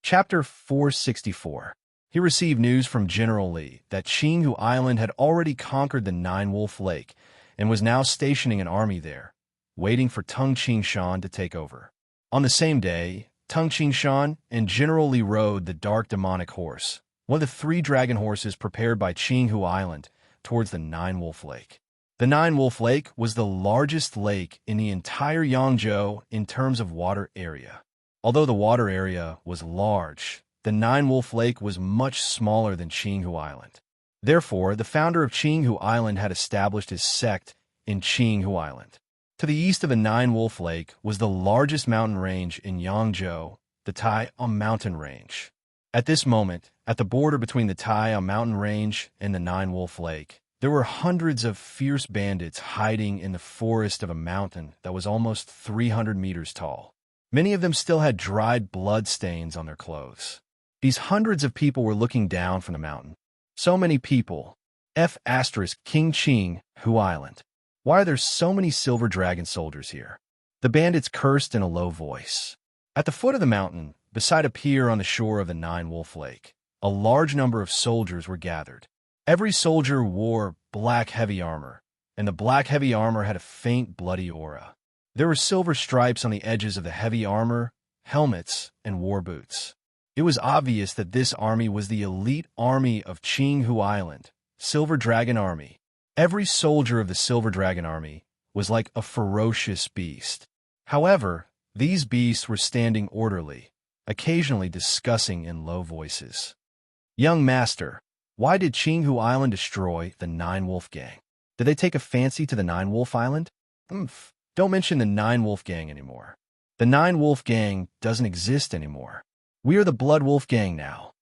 Chapter 464. He received news from General Li that Qinghu Island had already conquered the 9 Wolf Lake and was now stationing an army there, waiting for Tung Qingshan to take over. On the same day, Tung Shan, and generally rode the dark demonic horse, one of the 3 dragon horses prepared by Qinghu Island, towards the Nine-Wolf Lake. The Nine-Wolf Lake was the largest lake in the entire Yangzhou in terms of water area. Although the water area was large, the Nine-Wolf Lake was much smaller than Qinghu Island. Therefore, the founder of Qinghu Island had established his sect in Qinghu Island. To the east of the Nine-Wolf Lake was the largest mountain range in Yangzhou, the Taiyang Mountain Range. At this moment, at the border between the Taiyang Mountain Range and the Nine-Wolf Lake, there were hundreds of fierce bandits hiding in the forest of a mountain that was almost 300 meters tall. Many of them still had dried blood stains on their clothes. These hundreds of people were looking down from the mountain. So many people. King Qinghu Island. Why are there so many silver dragon soldiers here? The bandits cursed in a low voice. At the foot of the mountain, beside a pier on the shore of the Nine-Wolf Lake, a large number of soldiers were gathered. Every soldier wore black heavy armor, and the black heavy armor had a faint bloody aura. There were silver stripes on the edges of the heavy armor, helmets, and war boots. It was obvious that this army was the elite army of Qinghu Island, Silver Dragon Army. Every soldier of the Silver Dragon Army was like a ferocious beast. However, these beasts were standing orderly, occasionally discussing in low voices. Young Master, why did Qinghu Island destroy the Nine-Wolf Gang? Did they take a fancy to the Nine-Wolf Island? Don't mention the Nine-Wolf Gang anymore. The Nine-Wolf Gang doesn't exist anymore. We are the Blood Wolf Gang now.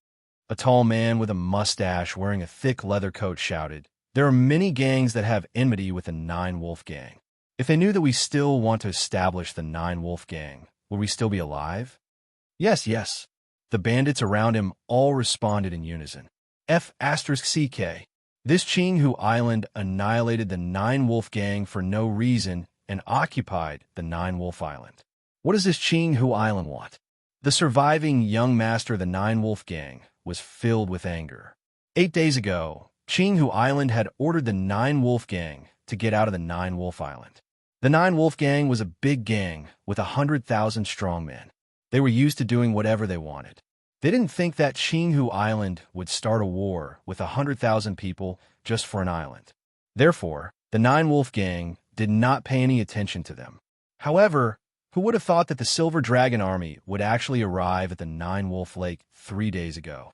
A tall man with a mustache wearing a thick leather coat shouted, "There are many gangs that have enmity with the Nine-Wolf Gang. If they knew that we still want to establish the Nine-Wolf Gang, would we still be alive?" Yes. The bandits around him all responded in unison. CK. This Qinghu Island annihilated the Nine-Wolf Gang for no reason and occupied the Nine-Wolf Island. What does this Qinghu Island want? The surviving young master of the Nine-Wolf Gang was filled with anger. 8 days ago, Qinghu Island had ordered the Nine-Wolf Gang to get out of the Nine-Wolf Island. The Nine-Wolf Gang was a big gang with 100,000 strong men. They were used to doing whatever they wanted. They didn't think that Qinghu Island would start a war with 100,000 people just for an island. Therefore, the Nine-Wolf Gang did not pay any attention to them. However, who would have thought that the Silver Dragon Army would actually arrive at the Nine-Wolf Lake 3 days ago?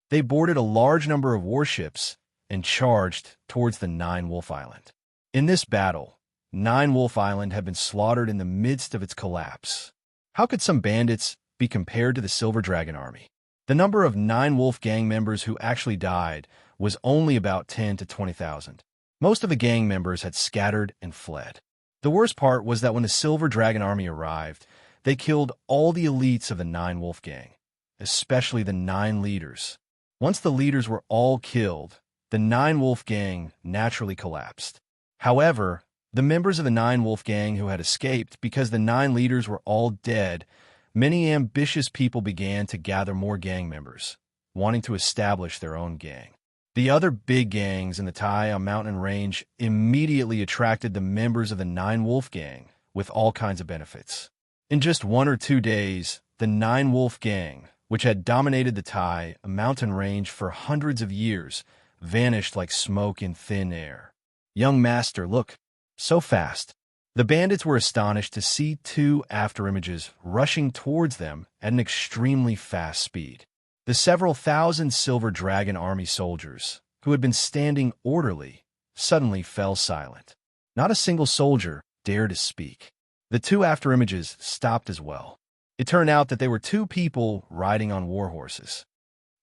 They boarded a large number of warships and charged towards the Nine-Wolf Island. In this battle, Nine-Wolf Island had been slaughtered in the midst of its collapse. How could some bandits be compared to the Silver Dragon Army? The number of Nine-Wolf Gang members who actually died was only about 10 to 20,000. Most of the gang members had scattered and fled. The worst part was that when the Silver Dragon Army arrived, they killed all the elites of the Nine-Wolf Gang, especially the 9 leaders. Once the leaders were all killed, the Nine-Wolf Gang naturally collapsed. However, the members of the Nine-Wolf Gang who had escaped because the 9 leaders were all dead, many ambitious people began to gather more gang members, wanting to establish their own gang. The other big gangs in the Taiyang Mountain Range immediately attracted the members of the Nine-Wolf Gang with all kinds of benefits. In just 1 or 2 days, the Nine-Wolf Gang, which had dominated the Taiyang Mountain Range for hundreds of years, vanished like smoke in thin air. Young Master, look, so fast. The bandits were astonished to see 2 afterimages rushing towards them at an extremely fast speed. The several thousand Silver Dragon Army soldiers, who had been standing orderly, suddenly fell silent. Not a single soldier dared to speak. The 2 afterimages stopped as well. It turned out that they were 2 people riding on war horses.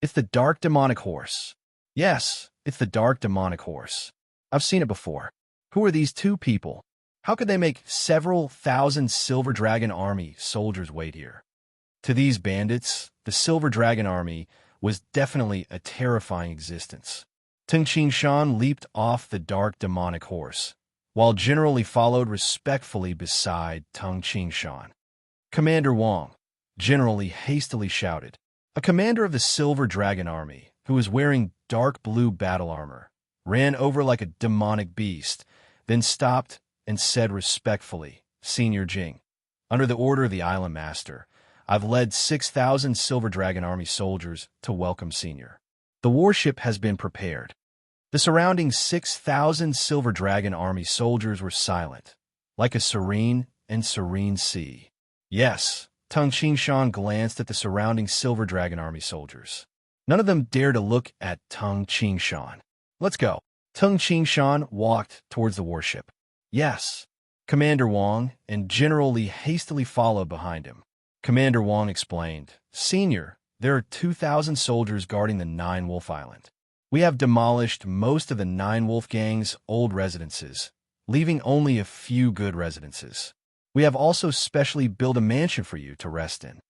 It's the Dark Demonic Horse. Yes, it's the Dark Demonic Horse. I've seen it before. Who are these 2 people? How could they make several thousand Silver Dragon Army soldiers wait here? To these bandits, the Silver Dragon Army was definitely a terrifying existence. Tung Shan leaped off the Dark Demonic Horse, while generally followed respectfully beside Tung Shan. Commander Wang, generally hastily shouted. A commander of the Silver Dragon Army, who was wearing dark blue battle armor, ran over like a demonic beast, then stopped and said respectfully, Senior Jing. Under the order of the island master, I've led 6,000 Silver Dragon Army soldiers to welcome Senior. The warship has been prepared. The surrounding 6,000 Silver Dragon Army soldiers were silent, like a serene and serene sea. Yes, Tung Qingshan glanced at the surrounding Silver Dragon Army soldiers. None of them dared to look at Tung Qingshan. Let's go. Tung Qingshan walked towards the warship. Yes. Commander Wang and General Li hastily followed behind him. Commander Wang explained, Senior, there are 2,000 soldiers guarding the Nine Wolf Island. We have demolished most of the Nine Wolf Gang's old residences, leaving only a few good residences. We have also specially built a mansion for you to rest in.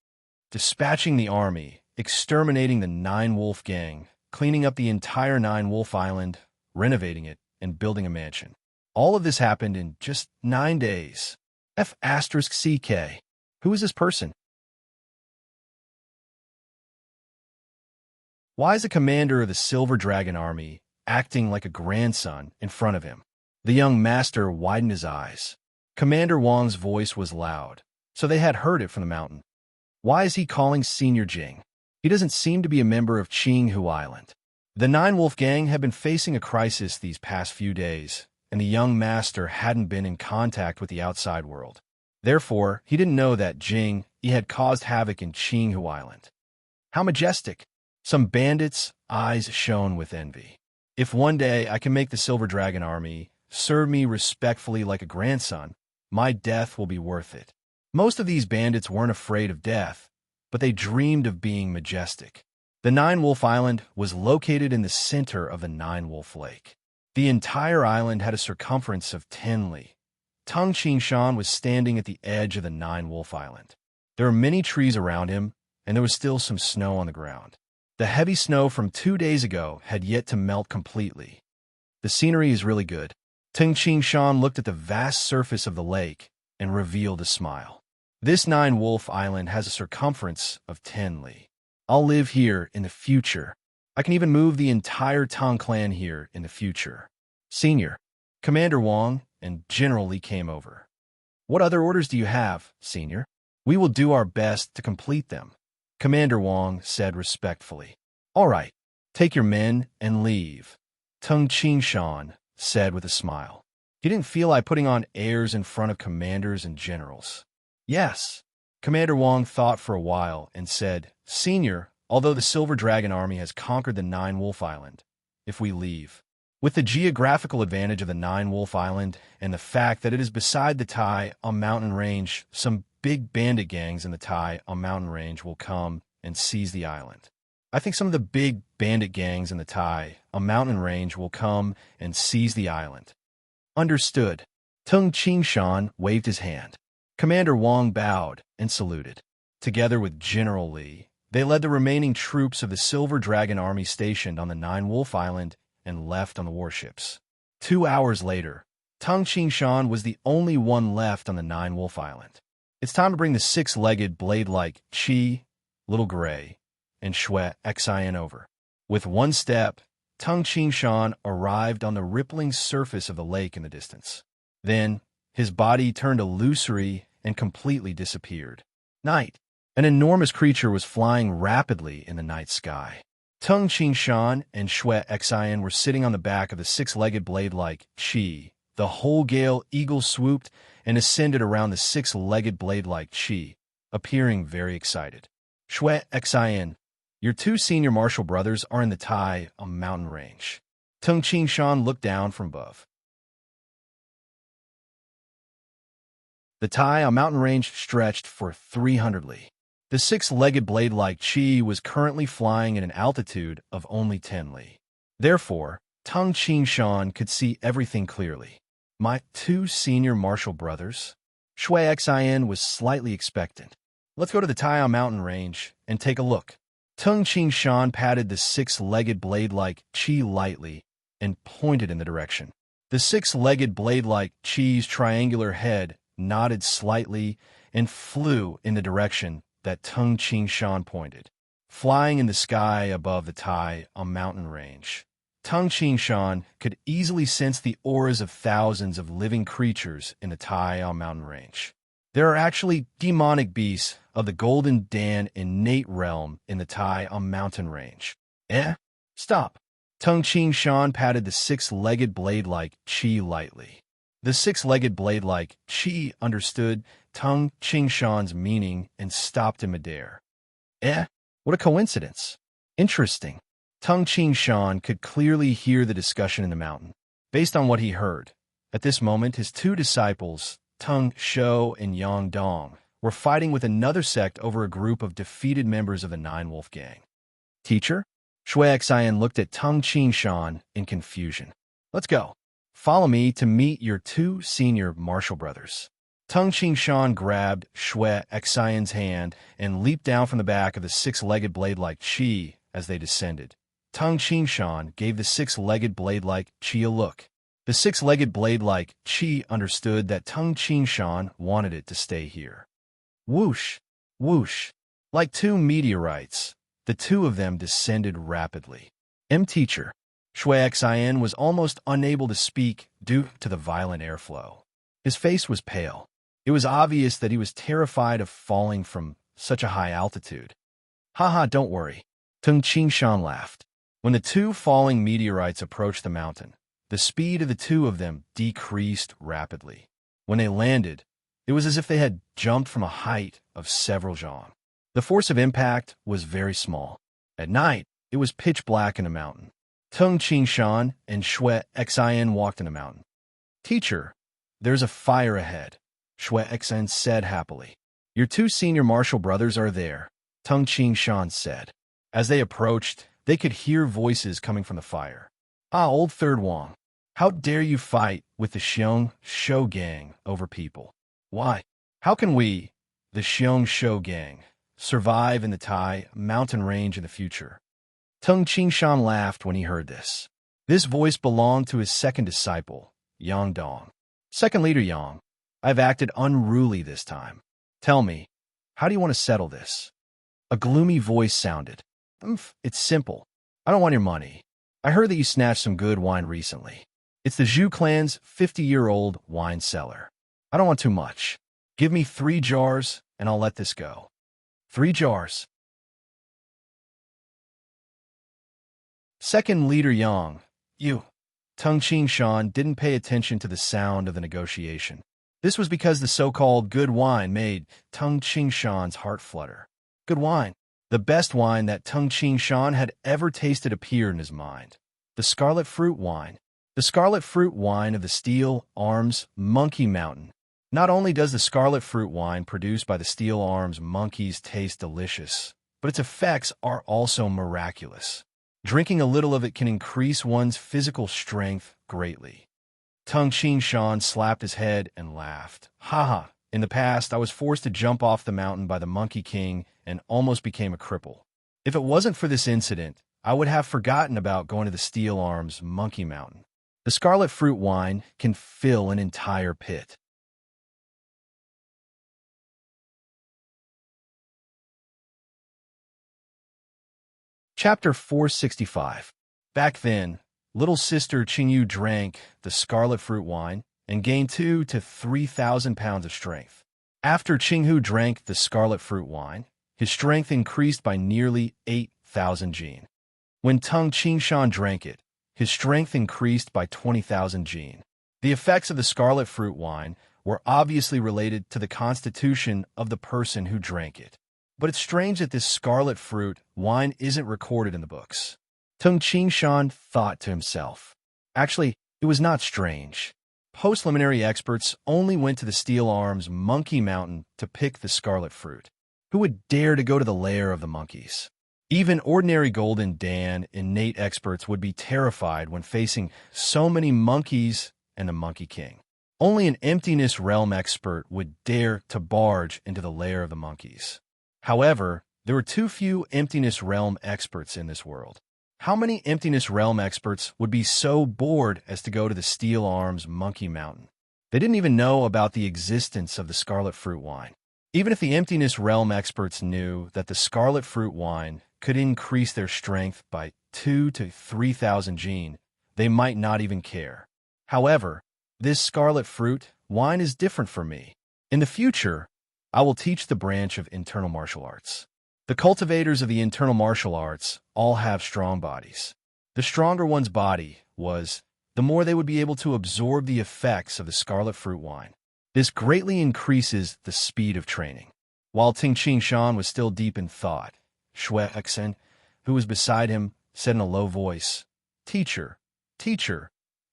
Dispatching the army, exterminating the Nine Wolf Gang, cleaning up the entire Nine Wolf Island, renovating it, and building a mansion. All of this happened in just 9 days. F***CK. Who is this person? Why is the commander of the Silver Dragon Army acting like a grandson in front of him? The young master widened his eyes. Commander Wang's voice was loud, so they had heard it from the mountain. Why is he calling Senior Jing? He doesn't seem to be a member of Qinghu Island. The Nine Wolf Gang had been facing a crisis these past few days, and the young master hadn't been in contact with the outside world. Therefore, he didn't know that Jing he had caused havoc in Qinghu Island. How majestic! Some bandits' eyes shone with envy. If one day I can make the Silver Dragon Army serve me respectfully like a grandson, my death will be worth it. Most of these bandits weren't afraid of death, but they dreamed of being majestic. The Nine Wolf Island was located in the center of the Nine Wolf Lake. The entire island had a circumference of 10 li. Tung Qingshan was standing at the edge of the Nine Wolf Island. There were many trees around him, and there was still some snow on the ground. The heavy snow from 2 days ago had yet to melt completely. The scenery is really good. Tung Qingshan looked at the vast surface of the lake and revealed a smile. This Nine Wolf Island has a circumference of 10 li. I'll live here in the future. I can even move the entire Tang clan here in the future. Senior, Commander Wang and General Li came over. What other orders do you have, Senior? We will do our best to complete them. Commander Wang said respectfully. All right, take your men and leave. Tung Qingshan said with a smile. He didn't feel like putting on airs in front of commanders and generals. Yes. Commander Wang thought for a while and said, Senior, although the Silver Dragon Army has conquered the Nine Wolf Island, if we leave, with the geographical advantage of the Nine Wolf Island and the fact that it is beside the Tai on mountain range, some big bandit gangs in the Tai on mountain range will come and seize the island. I think some of the big bandit gangs in the Tai on mountain range will come and seize the island. Understood. Tung Qingshan waved his hand. Commander Wang bowed and saluted. Together with General Li, they led the remaining troops of the Silver Dragon Army stationed on the Nine Wolf Island and left on the warships. 2 hours later, Tung Qingshan was the only one left on the Nine Wolf Island. It's time to bring the six-legged blade-like Qi, Little Gray, and Shui Xian over. With one step, Tung Qingshan arrived on the rippling surface of the lake in the distance. Then, his body turned illusory and completely disappeared. Night. An enormous creature was flying rapidly in the night sky. Tung Qingshan and Shui Xian were sitting on the back of the six-legged blade-like Qi. The whole gale eagle swooped and ascended around the six-legged blade-like Qi, appearing very excited. Shui Xian, your 2 senior martial brothers are in the Tai on mountain range. Tung Qingshan looked down from above. The Tai on mountain range stretched for 300 li. The six-legged blade-like Qi was currently flying at an altitude of only 10 li. Therefore, Tung Qingshan could see everything clearly. My 2 senior martial brothers? Shui Xian was slightly expectant. Let's go to the Tai on mountain range and take a look. Tung Qingshan patted the six-legged blade-like Qi lightly and pointed in the direction. The six-legged blade-like Qi's triangular head nodded slightly and flew in the direction that Tung Qingshan pointed. Flying in the sky above the Tai on mountain range, Tung Shan could easily sense the auras of thousands of living creatures in the Tai mountain range. There are actually demonic beasts of the Golden Dan innate realm in the Tai mountain range. Stop. Tung Shan patted the six-legged blade-like Qi lightly. The six-legged blade-like Qi understood Tung Shan's meaning and stopped in midair. What a coincidence. Interesting. Tung Shan could clearly hear the discussion in the mountain. Based on what he heard, at this moment his two disciples, Tung Shou and Yang Dong, were fighting with another sect over a group of defeated members of the Nine Wolf Gang. Teacher? Shui Xian looked at Tung Shan in confusion. Let's go. Follow me to meet your two senior martial brothers. Tung Shan grabbed Shui Xian's hand and leaped down from the back of the six-legged blade-like Qi as they descended. Tung Shan gave the six-legged blade-like Qi a look. The six-legged blade-like Qi understood that Tung Shan wanted it to stay here. Whoosh! Whoosh! Like two meteorites, the two of them descended rapidly. Teacher. Shui Xian was almost unable to speak due to the violent airflow. His face was pale. It was obvious that he was terrified of falling from such a high altitude. Haha, don't worry. Tung Shan laughed. When the two falling meteorites approached the mountain, the speed of the two of them decreased rapidly. When they landed, it was as if they had jumped from a height of several zhang. The force of impact was very small. At night, it was pitch black in the mountain. Tung Shan and Shui Xian walked in the mountain. Teacher, there's a fire ahead, Shui Xian said happily. Your two senior martial brothers are there, Tung Shan said. As they approached, they could hear voices coming from the fire. Old Third Wang, how dare you fight with the Xiong Shou gang over people? Why? How can we, the Xiong Shou gang, survive in the Tai mountain range in the future? Tung Shan laughed when he heard this. This voice belonged to his second disciple, Yang Dong. Second leader Yang, I've acted unruly this time. Tell me, how do you want to settle this? A gloomy voice sounded. It's simple. I don't want your money. I heard that you snatched some good wine recently. It's the Zhu clan's 50-year-old wine cellar. I don't want too much. Give me 3 jars, and I'll let this go. 3 jars. Second leader Yang, you. Tung Shan didn't pay attention to the sound of the negotiation. This was because the so-called good wine made Tung Shan's heart flutter. Good wine. The best wine that Tung Shan had ever tasted appeared in his mind. The scarlet fruit wine. The scarlet fruit wine of the Steel Arms Monkey Mountain. Not only does the scarlet fruit wine produced by the Steel Arms monkeys taste delicious, but its effects are also miraculous. Drinking a little of it can increase one's physical strength greatly. Tung Shan slapped his head and laughed. Haha, in the past I was forced to jump off the mountain by the Monkey King and almost became a cripple. If it wasn't for this incident, I would have forgotten about going to the Steel Arms Monkey Mountain. The scarlet fruit wine can fill an entire pit. Chapter 465. Back then, little sister Qingyu drank the scarlet fruit wine and gained 2,000 to 3,000 pounds of strength. After Qinghu drank the scarlet fruit wine, his strength increased by nearly 8,000 jin. When Tung Shan drank it, his strength increased by 20,000 jin. The effects of the scarlet fruit wine were obviously related to the constitution of the person who drank it. But it's strange that this scarlet fruit wine isn't recorded in the books. Tung Shan thought to himself. Actually, it was not strange. Post-preliminary experts only went to the Steel Arms Monkey Mountain to pick the scarlet fruit. Who would dare to go to the lair of the monkeys? Even ordinary Golden Dan innate experts would be terrified when facing so many monkeys and the Monkey King. Only an emptiness realm expert would dare to barge into the lair of the monkeys. However, there were too few emptiness realm experts in this world. How many emptiness realm experts would be so bored as to go to the Steel Arms Monkey Mountain? They didn't even know about the existence of the scarlet fruit wine. Even if the emptiness realm experts knew that the scarlet fruit wine could increase their strength by 2 to 3,000 gene, they might not even care. However, this scarlet fruit wine is different for me. In the future, I will teach the branch of internal martial arts. The cultivators of the internal martial arts all have strong bodies. The stronger one's body was, the more they would be able to absorb the effects of the scarlet fruit wine. This greatly increases the speed of training. While Ting Qing Shan was still deep in thought, Shui Exen, who was beside him, said in a low voice, Teacher,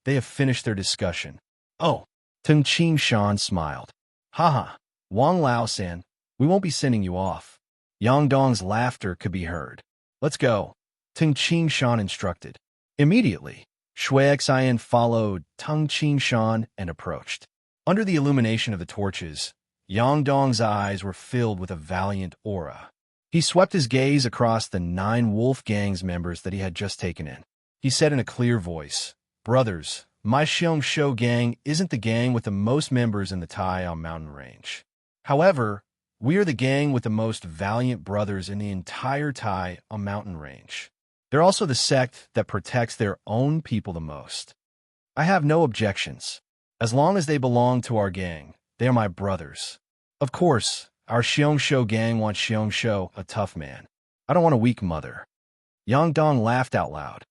they have finished their discussion. Oh, Ting Qing Shan smiled. Haha, Wang Lao-san, we won't be sending you off. Yang Dong's laughter could be heard. Let's go, Ting Qing Shan instructed. Immediately, Shui Exen followed Ting Qing Shan and approached. Under the illumination of the torches, Yang Dong's eyes were filled with a valiant aura. He swept his gaze across the 9 wolf gang's members that he had just taken in. He said in a clear voice, Brothers, my Xiong Shou gang isn't the gang with the most members in the Taiyao mountain range. However, we are the gang with the most valiant brothers in the entire Taiyao mountain range. They're also the sect that protects their own people the most. I have no objections. As long as they belong to our gang, they are my brothers. Of course, our Xiong Shou gang wants Xiong Shou, a tough man. I don't want a weak mother. Yang Dong laughed out loud.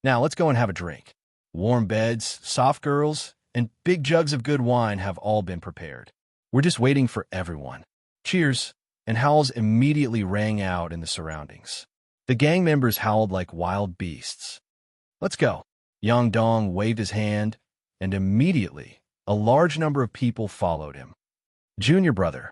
Now let's go and have a drink. Warm beds, soft girls, and big jugs of good wine have all been prepared. We're just waiting for everyone. Cheers, and howls immediately rang out in the surroundings. The gang members howled like wild beasts. Let's go. Yang Dong waved his hand, and immediately, a large number of people followed him. Junior brother.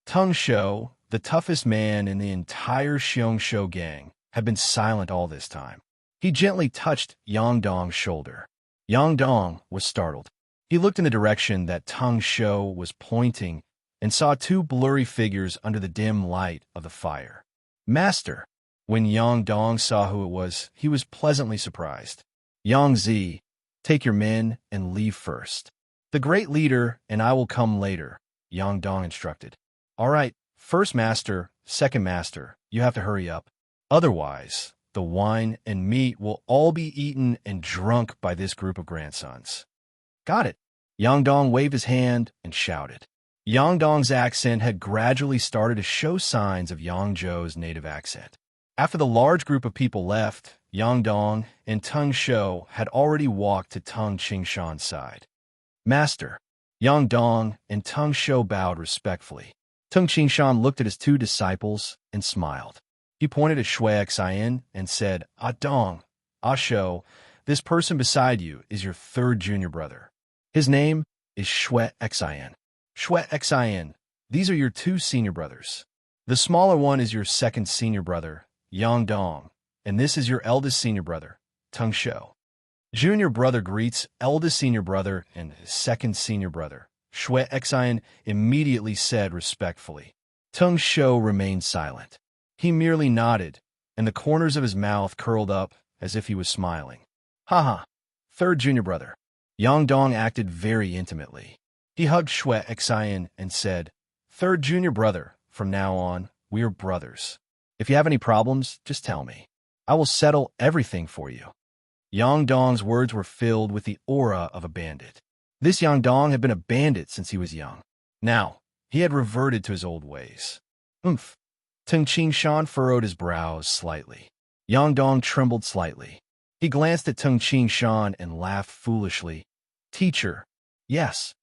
Tung Shou, the toughest man in the entire Xiong Shou gang, had been silent all this time. He gently touched Yang Dong's shoulder. Yang Dong was startled. He looked in the direction that Tung Shou was pointing and saw 2 blurry figures under the dim light of the fire. Master. When Yang Dong saw who it was, he was pleasantly surprised. Yang Zi, take your men and leave first. The great leader and I will come later, Yang Dong instructed. All right, first master, second master, you have to hurry up. Otherwise, the wine and meat will all be eaten and drunk by this group of grandsons. Got it. Yang Dong waved his hand and shouted. Yang Dong's accent had gradually started to show signs of Yangzhou's native accent. After the large group of people left, Yang Dong and Tung Shou had already walked to Tung Qing Shan's side. Master. Yang Dong and Tung Shou bowed respectfully. Tung Qing Shan looked at his 2 disciples and smiled. He pointed at Shui Exen and said, Ah Dong, Ah Shou, this person beside you is your 3rd junior brother. His name is Shui Exen. Shui Exen, these are your 2 senior brothers. The smaller one is your 2nd senior brother, Yang Dong, and this is your eldest senior brother, Tung Shou. Junior brother greets eldest senior brother and 2nd senior brother. Shui Exen immediately said respectfully. Tung Shou remained silent. He merely nodded, and the corners of his mouth curled up as if he was smiling. Haha, 3rd junior brother. Yang Dong acted very intimately. He hugged Shui Exen and said, 3rd junior brother, from now on, we are brothers. If you have any problems, just tell me. I will settle everything for you. Yang Dong's words were filled with the aura of a bandit. This Yang Dong had been a bandit since he was young. Now, he had reverted to his old ways. Oomph. Tung Qing Shan furrowed his brows slightly. Yang Dong trembled slightly. He glanced at Tung Qing Shan and laughed foolishly. Teacher. Yes.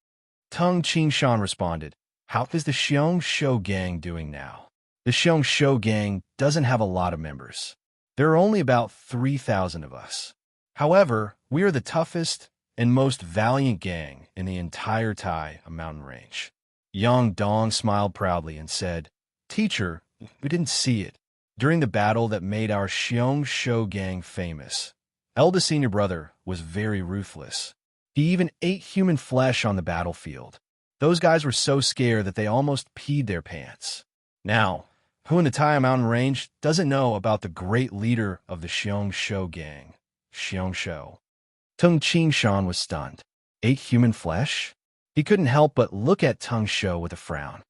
Tung Qing Shan responded. How is the Xiong Shou gang doing now? The Xiong Shou gang doesn't have a lot of members. There are only about 3,000 of us. However, we are the toughest and most valiant gang in the entire Taiyao mountain range. Yang Dong smiled proudly and said, Teacher, we didn't see it. During the battle that made our Xiong Shou gang famous, eldest senior brother was very ruthless. He even ate human flesh on the battlefield. Those guys were so scared that they almost peed their pants. Now, who in the Taiyao mountain range doesn't know about the great leader of the Xiong Shou gang, Xiong Shou? Tung Qing Shan was stunned. Ate human flesh? He couldn't help but look at Tung Shou with a frown.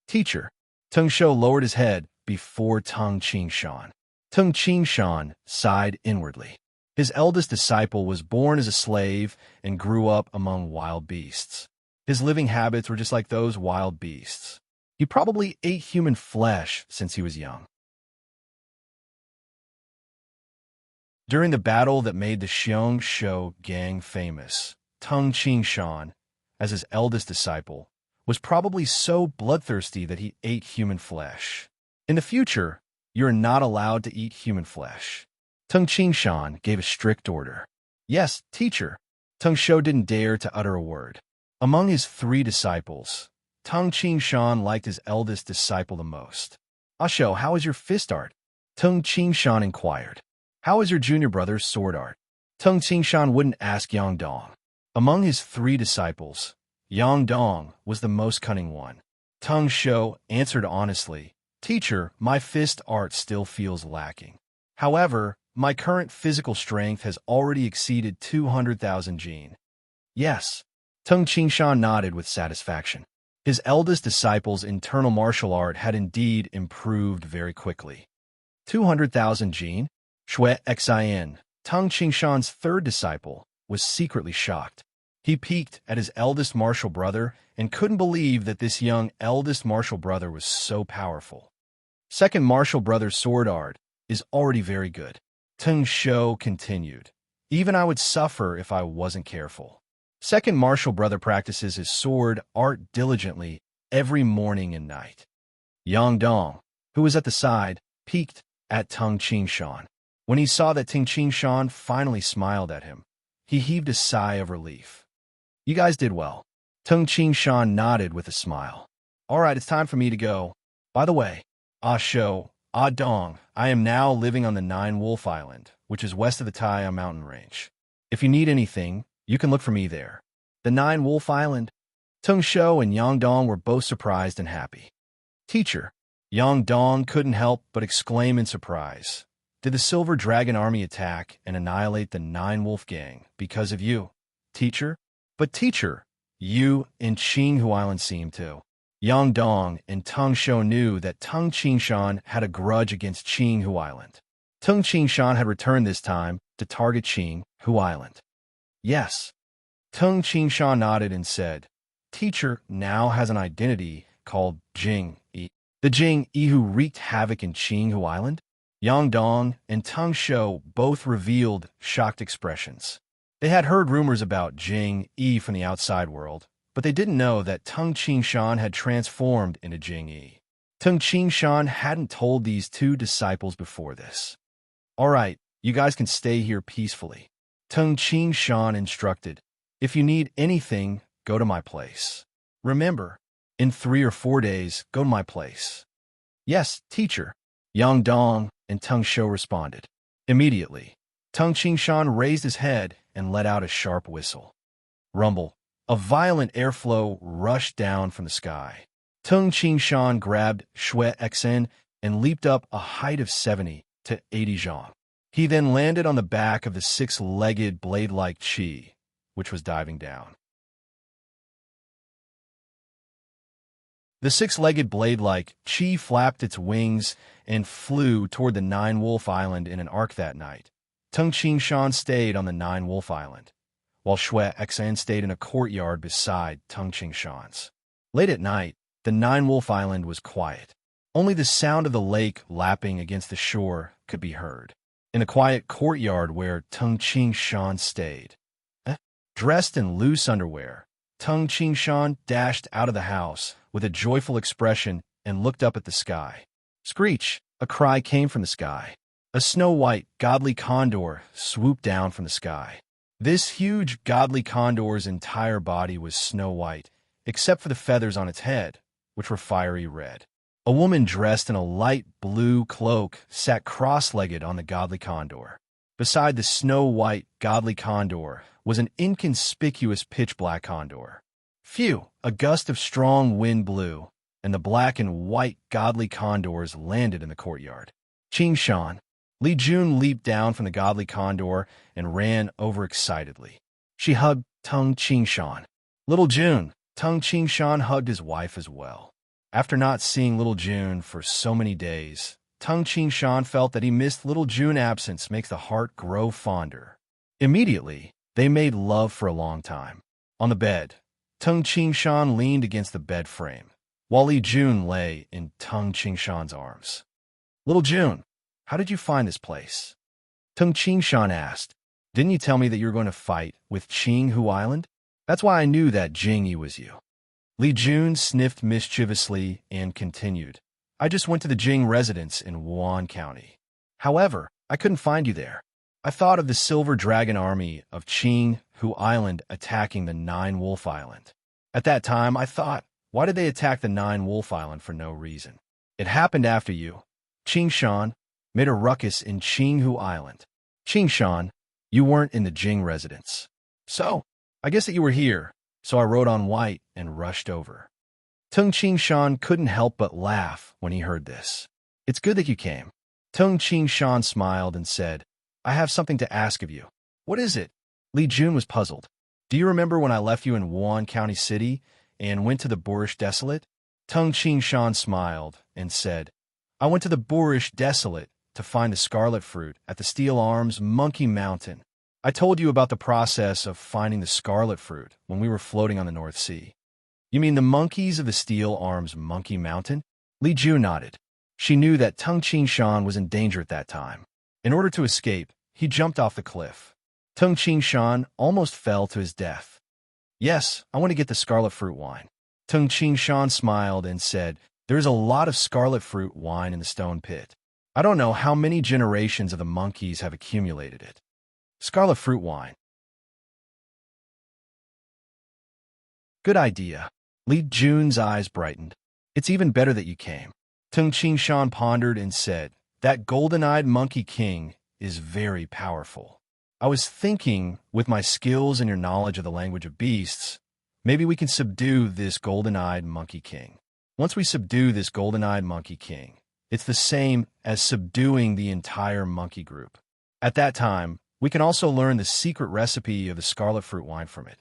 Teacher. Tung Shou lowered his head, before Tung Shan. Tung Shan sighed inwardly. His eldest disciple was born as a slave and grew up among wild beasts. His living habits were just like those wild beasts. He probably ate human flesh since he was young. During the battle that made the Xiongshou gang famous, Tung Shan, as his eldest disciple, was probably so bloodthirsty that he ate human flesh. In the future, you're not allowed to eat human flesh. Tung Shan gave a strict order. Yes, teacher. Tung Shou didn't dare to utter a word. Among his 3 disciples, Tung Shan liked his eldest disciple the most. Shou, how is your fist art? Tung Shan inquired. How is your junior brother's sword art? Tung Shan wouldn't ask Yang Dong. Among his 3 disciples, Yang Dong was the most cunning one. Tung Shou answered honestly, Teacher, my fist art still feels lacking. However, my current physical strength has already exceeded 200,000 jin. Yes. Tung Shan nodded with satisfaction. His eldest disciple's internal martial art had indeed improved very quickly. 200,000 jin? Shui Xin, Tung Shan's 3rd disciple, was secretly shocked. He peeked at his eldest martial brother and couldn't believe that this young eldest martial brother was so powerful. Second martial brother's sword art is already very good. Tung Shou continued. Even I would suffer if I wasn't careful. Second martial brother practices his sword art diligently every morning and night. Yang Dong, who was at the side, peeked at Tung Shan. When he saw that Tung Shan finally smiled at him, he heaved a sigh of relief. You guys did well. Tung Shan nodded with a smile. All right, it's time for me to go. By the way, Shou, Dong, I am now living on the 9 Wolf Island, which is west of the Taiya mountain range. If you need anything, you can look for me there. The 9 Wolf Island? Tung Shou and Yang Dong were both surprised and happy. Teacher, Yang Dong couldn't help but exclaim in surprise. Did the Silver Dragon Army attack and annihilate the 9 Wolf Gang because of you, teacher? But teacher, you and Qinghu Island seem to. Yang Dong and Tung Shou knew that Tung Shan had a grudge against Qinghu Island. Tung Shan had returned this time to target Qinghu Island. Yes. Tung Shan nodded and said, Teacher now has an identity called Jing Yi. The Jing Yi who wreaked havoc in Qinghu Island? Yang Dong and Tung Shou both revealed shocked expressions. They had heard rumors about Jing Yi from the outside world, but they didn't know that Tung Shan had transformed into Jing Yi. Tung Shan hadn't told these 2 disciples before this. All right, you guys can stay here peacefully. Tung Shan instructed. If you need anything, go to my place. Remember, in 3 or 4 days, go to my place. Yes, teacher. Yang Dong and Tung Shou responded. Immediately, Tung Shan raised his head and let out a sharp whistle. Rumble. A violent airflow rushed down from the sky. Tung Shan grabbed Shui Xin and leaped up a height of 70 to 80 zhang. He then landed on the back of the 6-legged blade-like Qi, which was diving down. The 6-legged blade-like Qi flapped its wings and flew toward the 9 Wolf Island in an arc that night. Tung Shan stayed on the 9 Wolf Island, while Shui Xin stayed in a courtyard beside Tung Shan's. Late at night, the 9 Wolf Island was quiet. Only the sound of the lake lapping against the shore could be heard. In the quiet courtyard where Tung Shan stayed, dressed in loose underwear, Tung Shan dashed out of the house with a joyful expression and looked up at the sky. Screech! A cry came from the sky. A snow-white, godly condor swooped down from the sky. This huge, godly condor's entire body was snow-white, except for the feathers on its head, which were fiery red. A woman dressed in a light blue cloak sat cross-legged on the godly condor. Beside the snow-white, godly condor was an inconspicuous pitch-black condor. Phew! A gust of strong wind blew, and the black and white godly condors landed in the courtyard. Shan. Li Jun leaped down from the godly condor and ran over excitedly. She hugged Tung Shan. Little Jun. Tung Shan hugged his wife as well. After not seeing little June for so many days, Tung Ching Shan felt that he missed little June's absence makes the heart grow fonder. Immediately, they made love for a long time. On the bed, Tung Ching Shan leaned against the bed frame, while Li Jun lay in Tung Ching Shan's arms. "Little June, how did you find this place?" Tung Ching Shan asked. "Didn't you tell me that you were going to fight with Qing Hu Island? That's why I knew that Jingyi was you." Li Jun sniffed mischievously and continued. "I just went to the Jing residence in Wuan County. However, I couldn't find you there. I thought of the Silver Dragon Army of Qing Hu Island attacking the Nine Wolf Island. At that time, I thought, why did they attack the Nine Wolf Island for no reason? It happened after you, Qing Shan, made a ruckus in Qing Hu Island. Qing Shan, you weren't in the Jing residence. So, I guess that you were here, so I wrote on white and rushed over." Tung Ching Shan couldn't help but laugh when he heard this. "It's good that you came." Tung Ching Shan smiled and said, "I have something to ask of you." "What is it?" Li Jun was puzzled. "Do you remember when I left you in Wuan County City and went to the Boorish Desolate?" Tung Ching Shan smiled and said, "I went to the Boorish Desolate to find the scarlet fruit at the Steel Arms Monkey Mountain. I told you about the process of finding the scarlet fruit when we were floating on the North Sea." "You mean the monkeys of the Steel Arms Monkey Mountain?" Li Jun nodded. She knew that Tung Ching Shan was in danger at that time. In order to escape, he jumped off the cliff. Tung Ching Shan almost fell to his death. "Yes, I want to get the scarlet fruit wine." Tung Ching Shan smiled and said, "There is a lot of scarlet fruit wine in the stone pit. I don't know how many generations of the monkeys have accumulated it. Scarlet fruit wine. Good idea." Li Jun's eyes brightened. "It's even better that you came." Tung Ching Shan pondered and said, "That golden-eyed monkey king is very powerful. I was thinking, with my skills and your knowledge of the language of beasts, maybe we can subdue this golden-eyed monkey king. Once we subdue this golden-eyed monkey king, it's the same as subduing the entire monkey group. At that time, we can also learn the secret recipe of the scarlet fruit wine from it.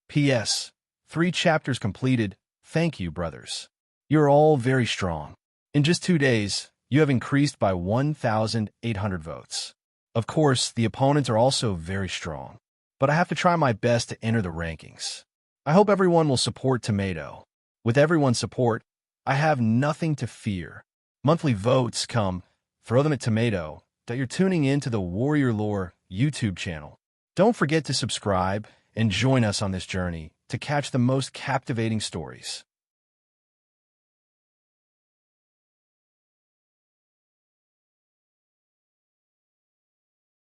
P.S. 3 chapters completed. Thank you, brothers. You're all very strong. In just 2 days, you have increased by 1,800 votes. Of course, the opponents are also very strong, but I have to try my best to enter the rankings. I hope everyone will support Tomato. With everyone's support, I have nothing to fear. Monthly votes come. Throw them at Tomato. That you're tuning in to the Warrior Lore YouTube channel. Don't forget to subscribe and join us on this journey to catch the most captivating stories.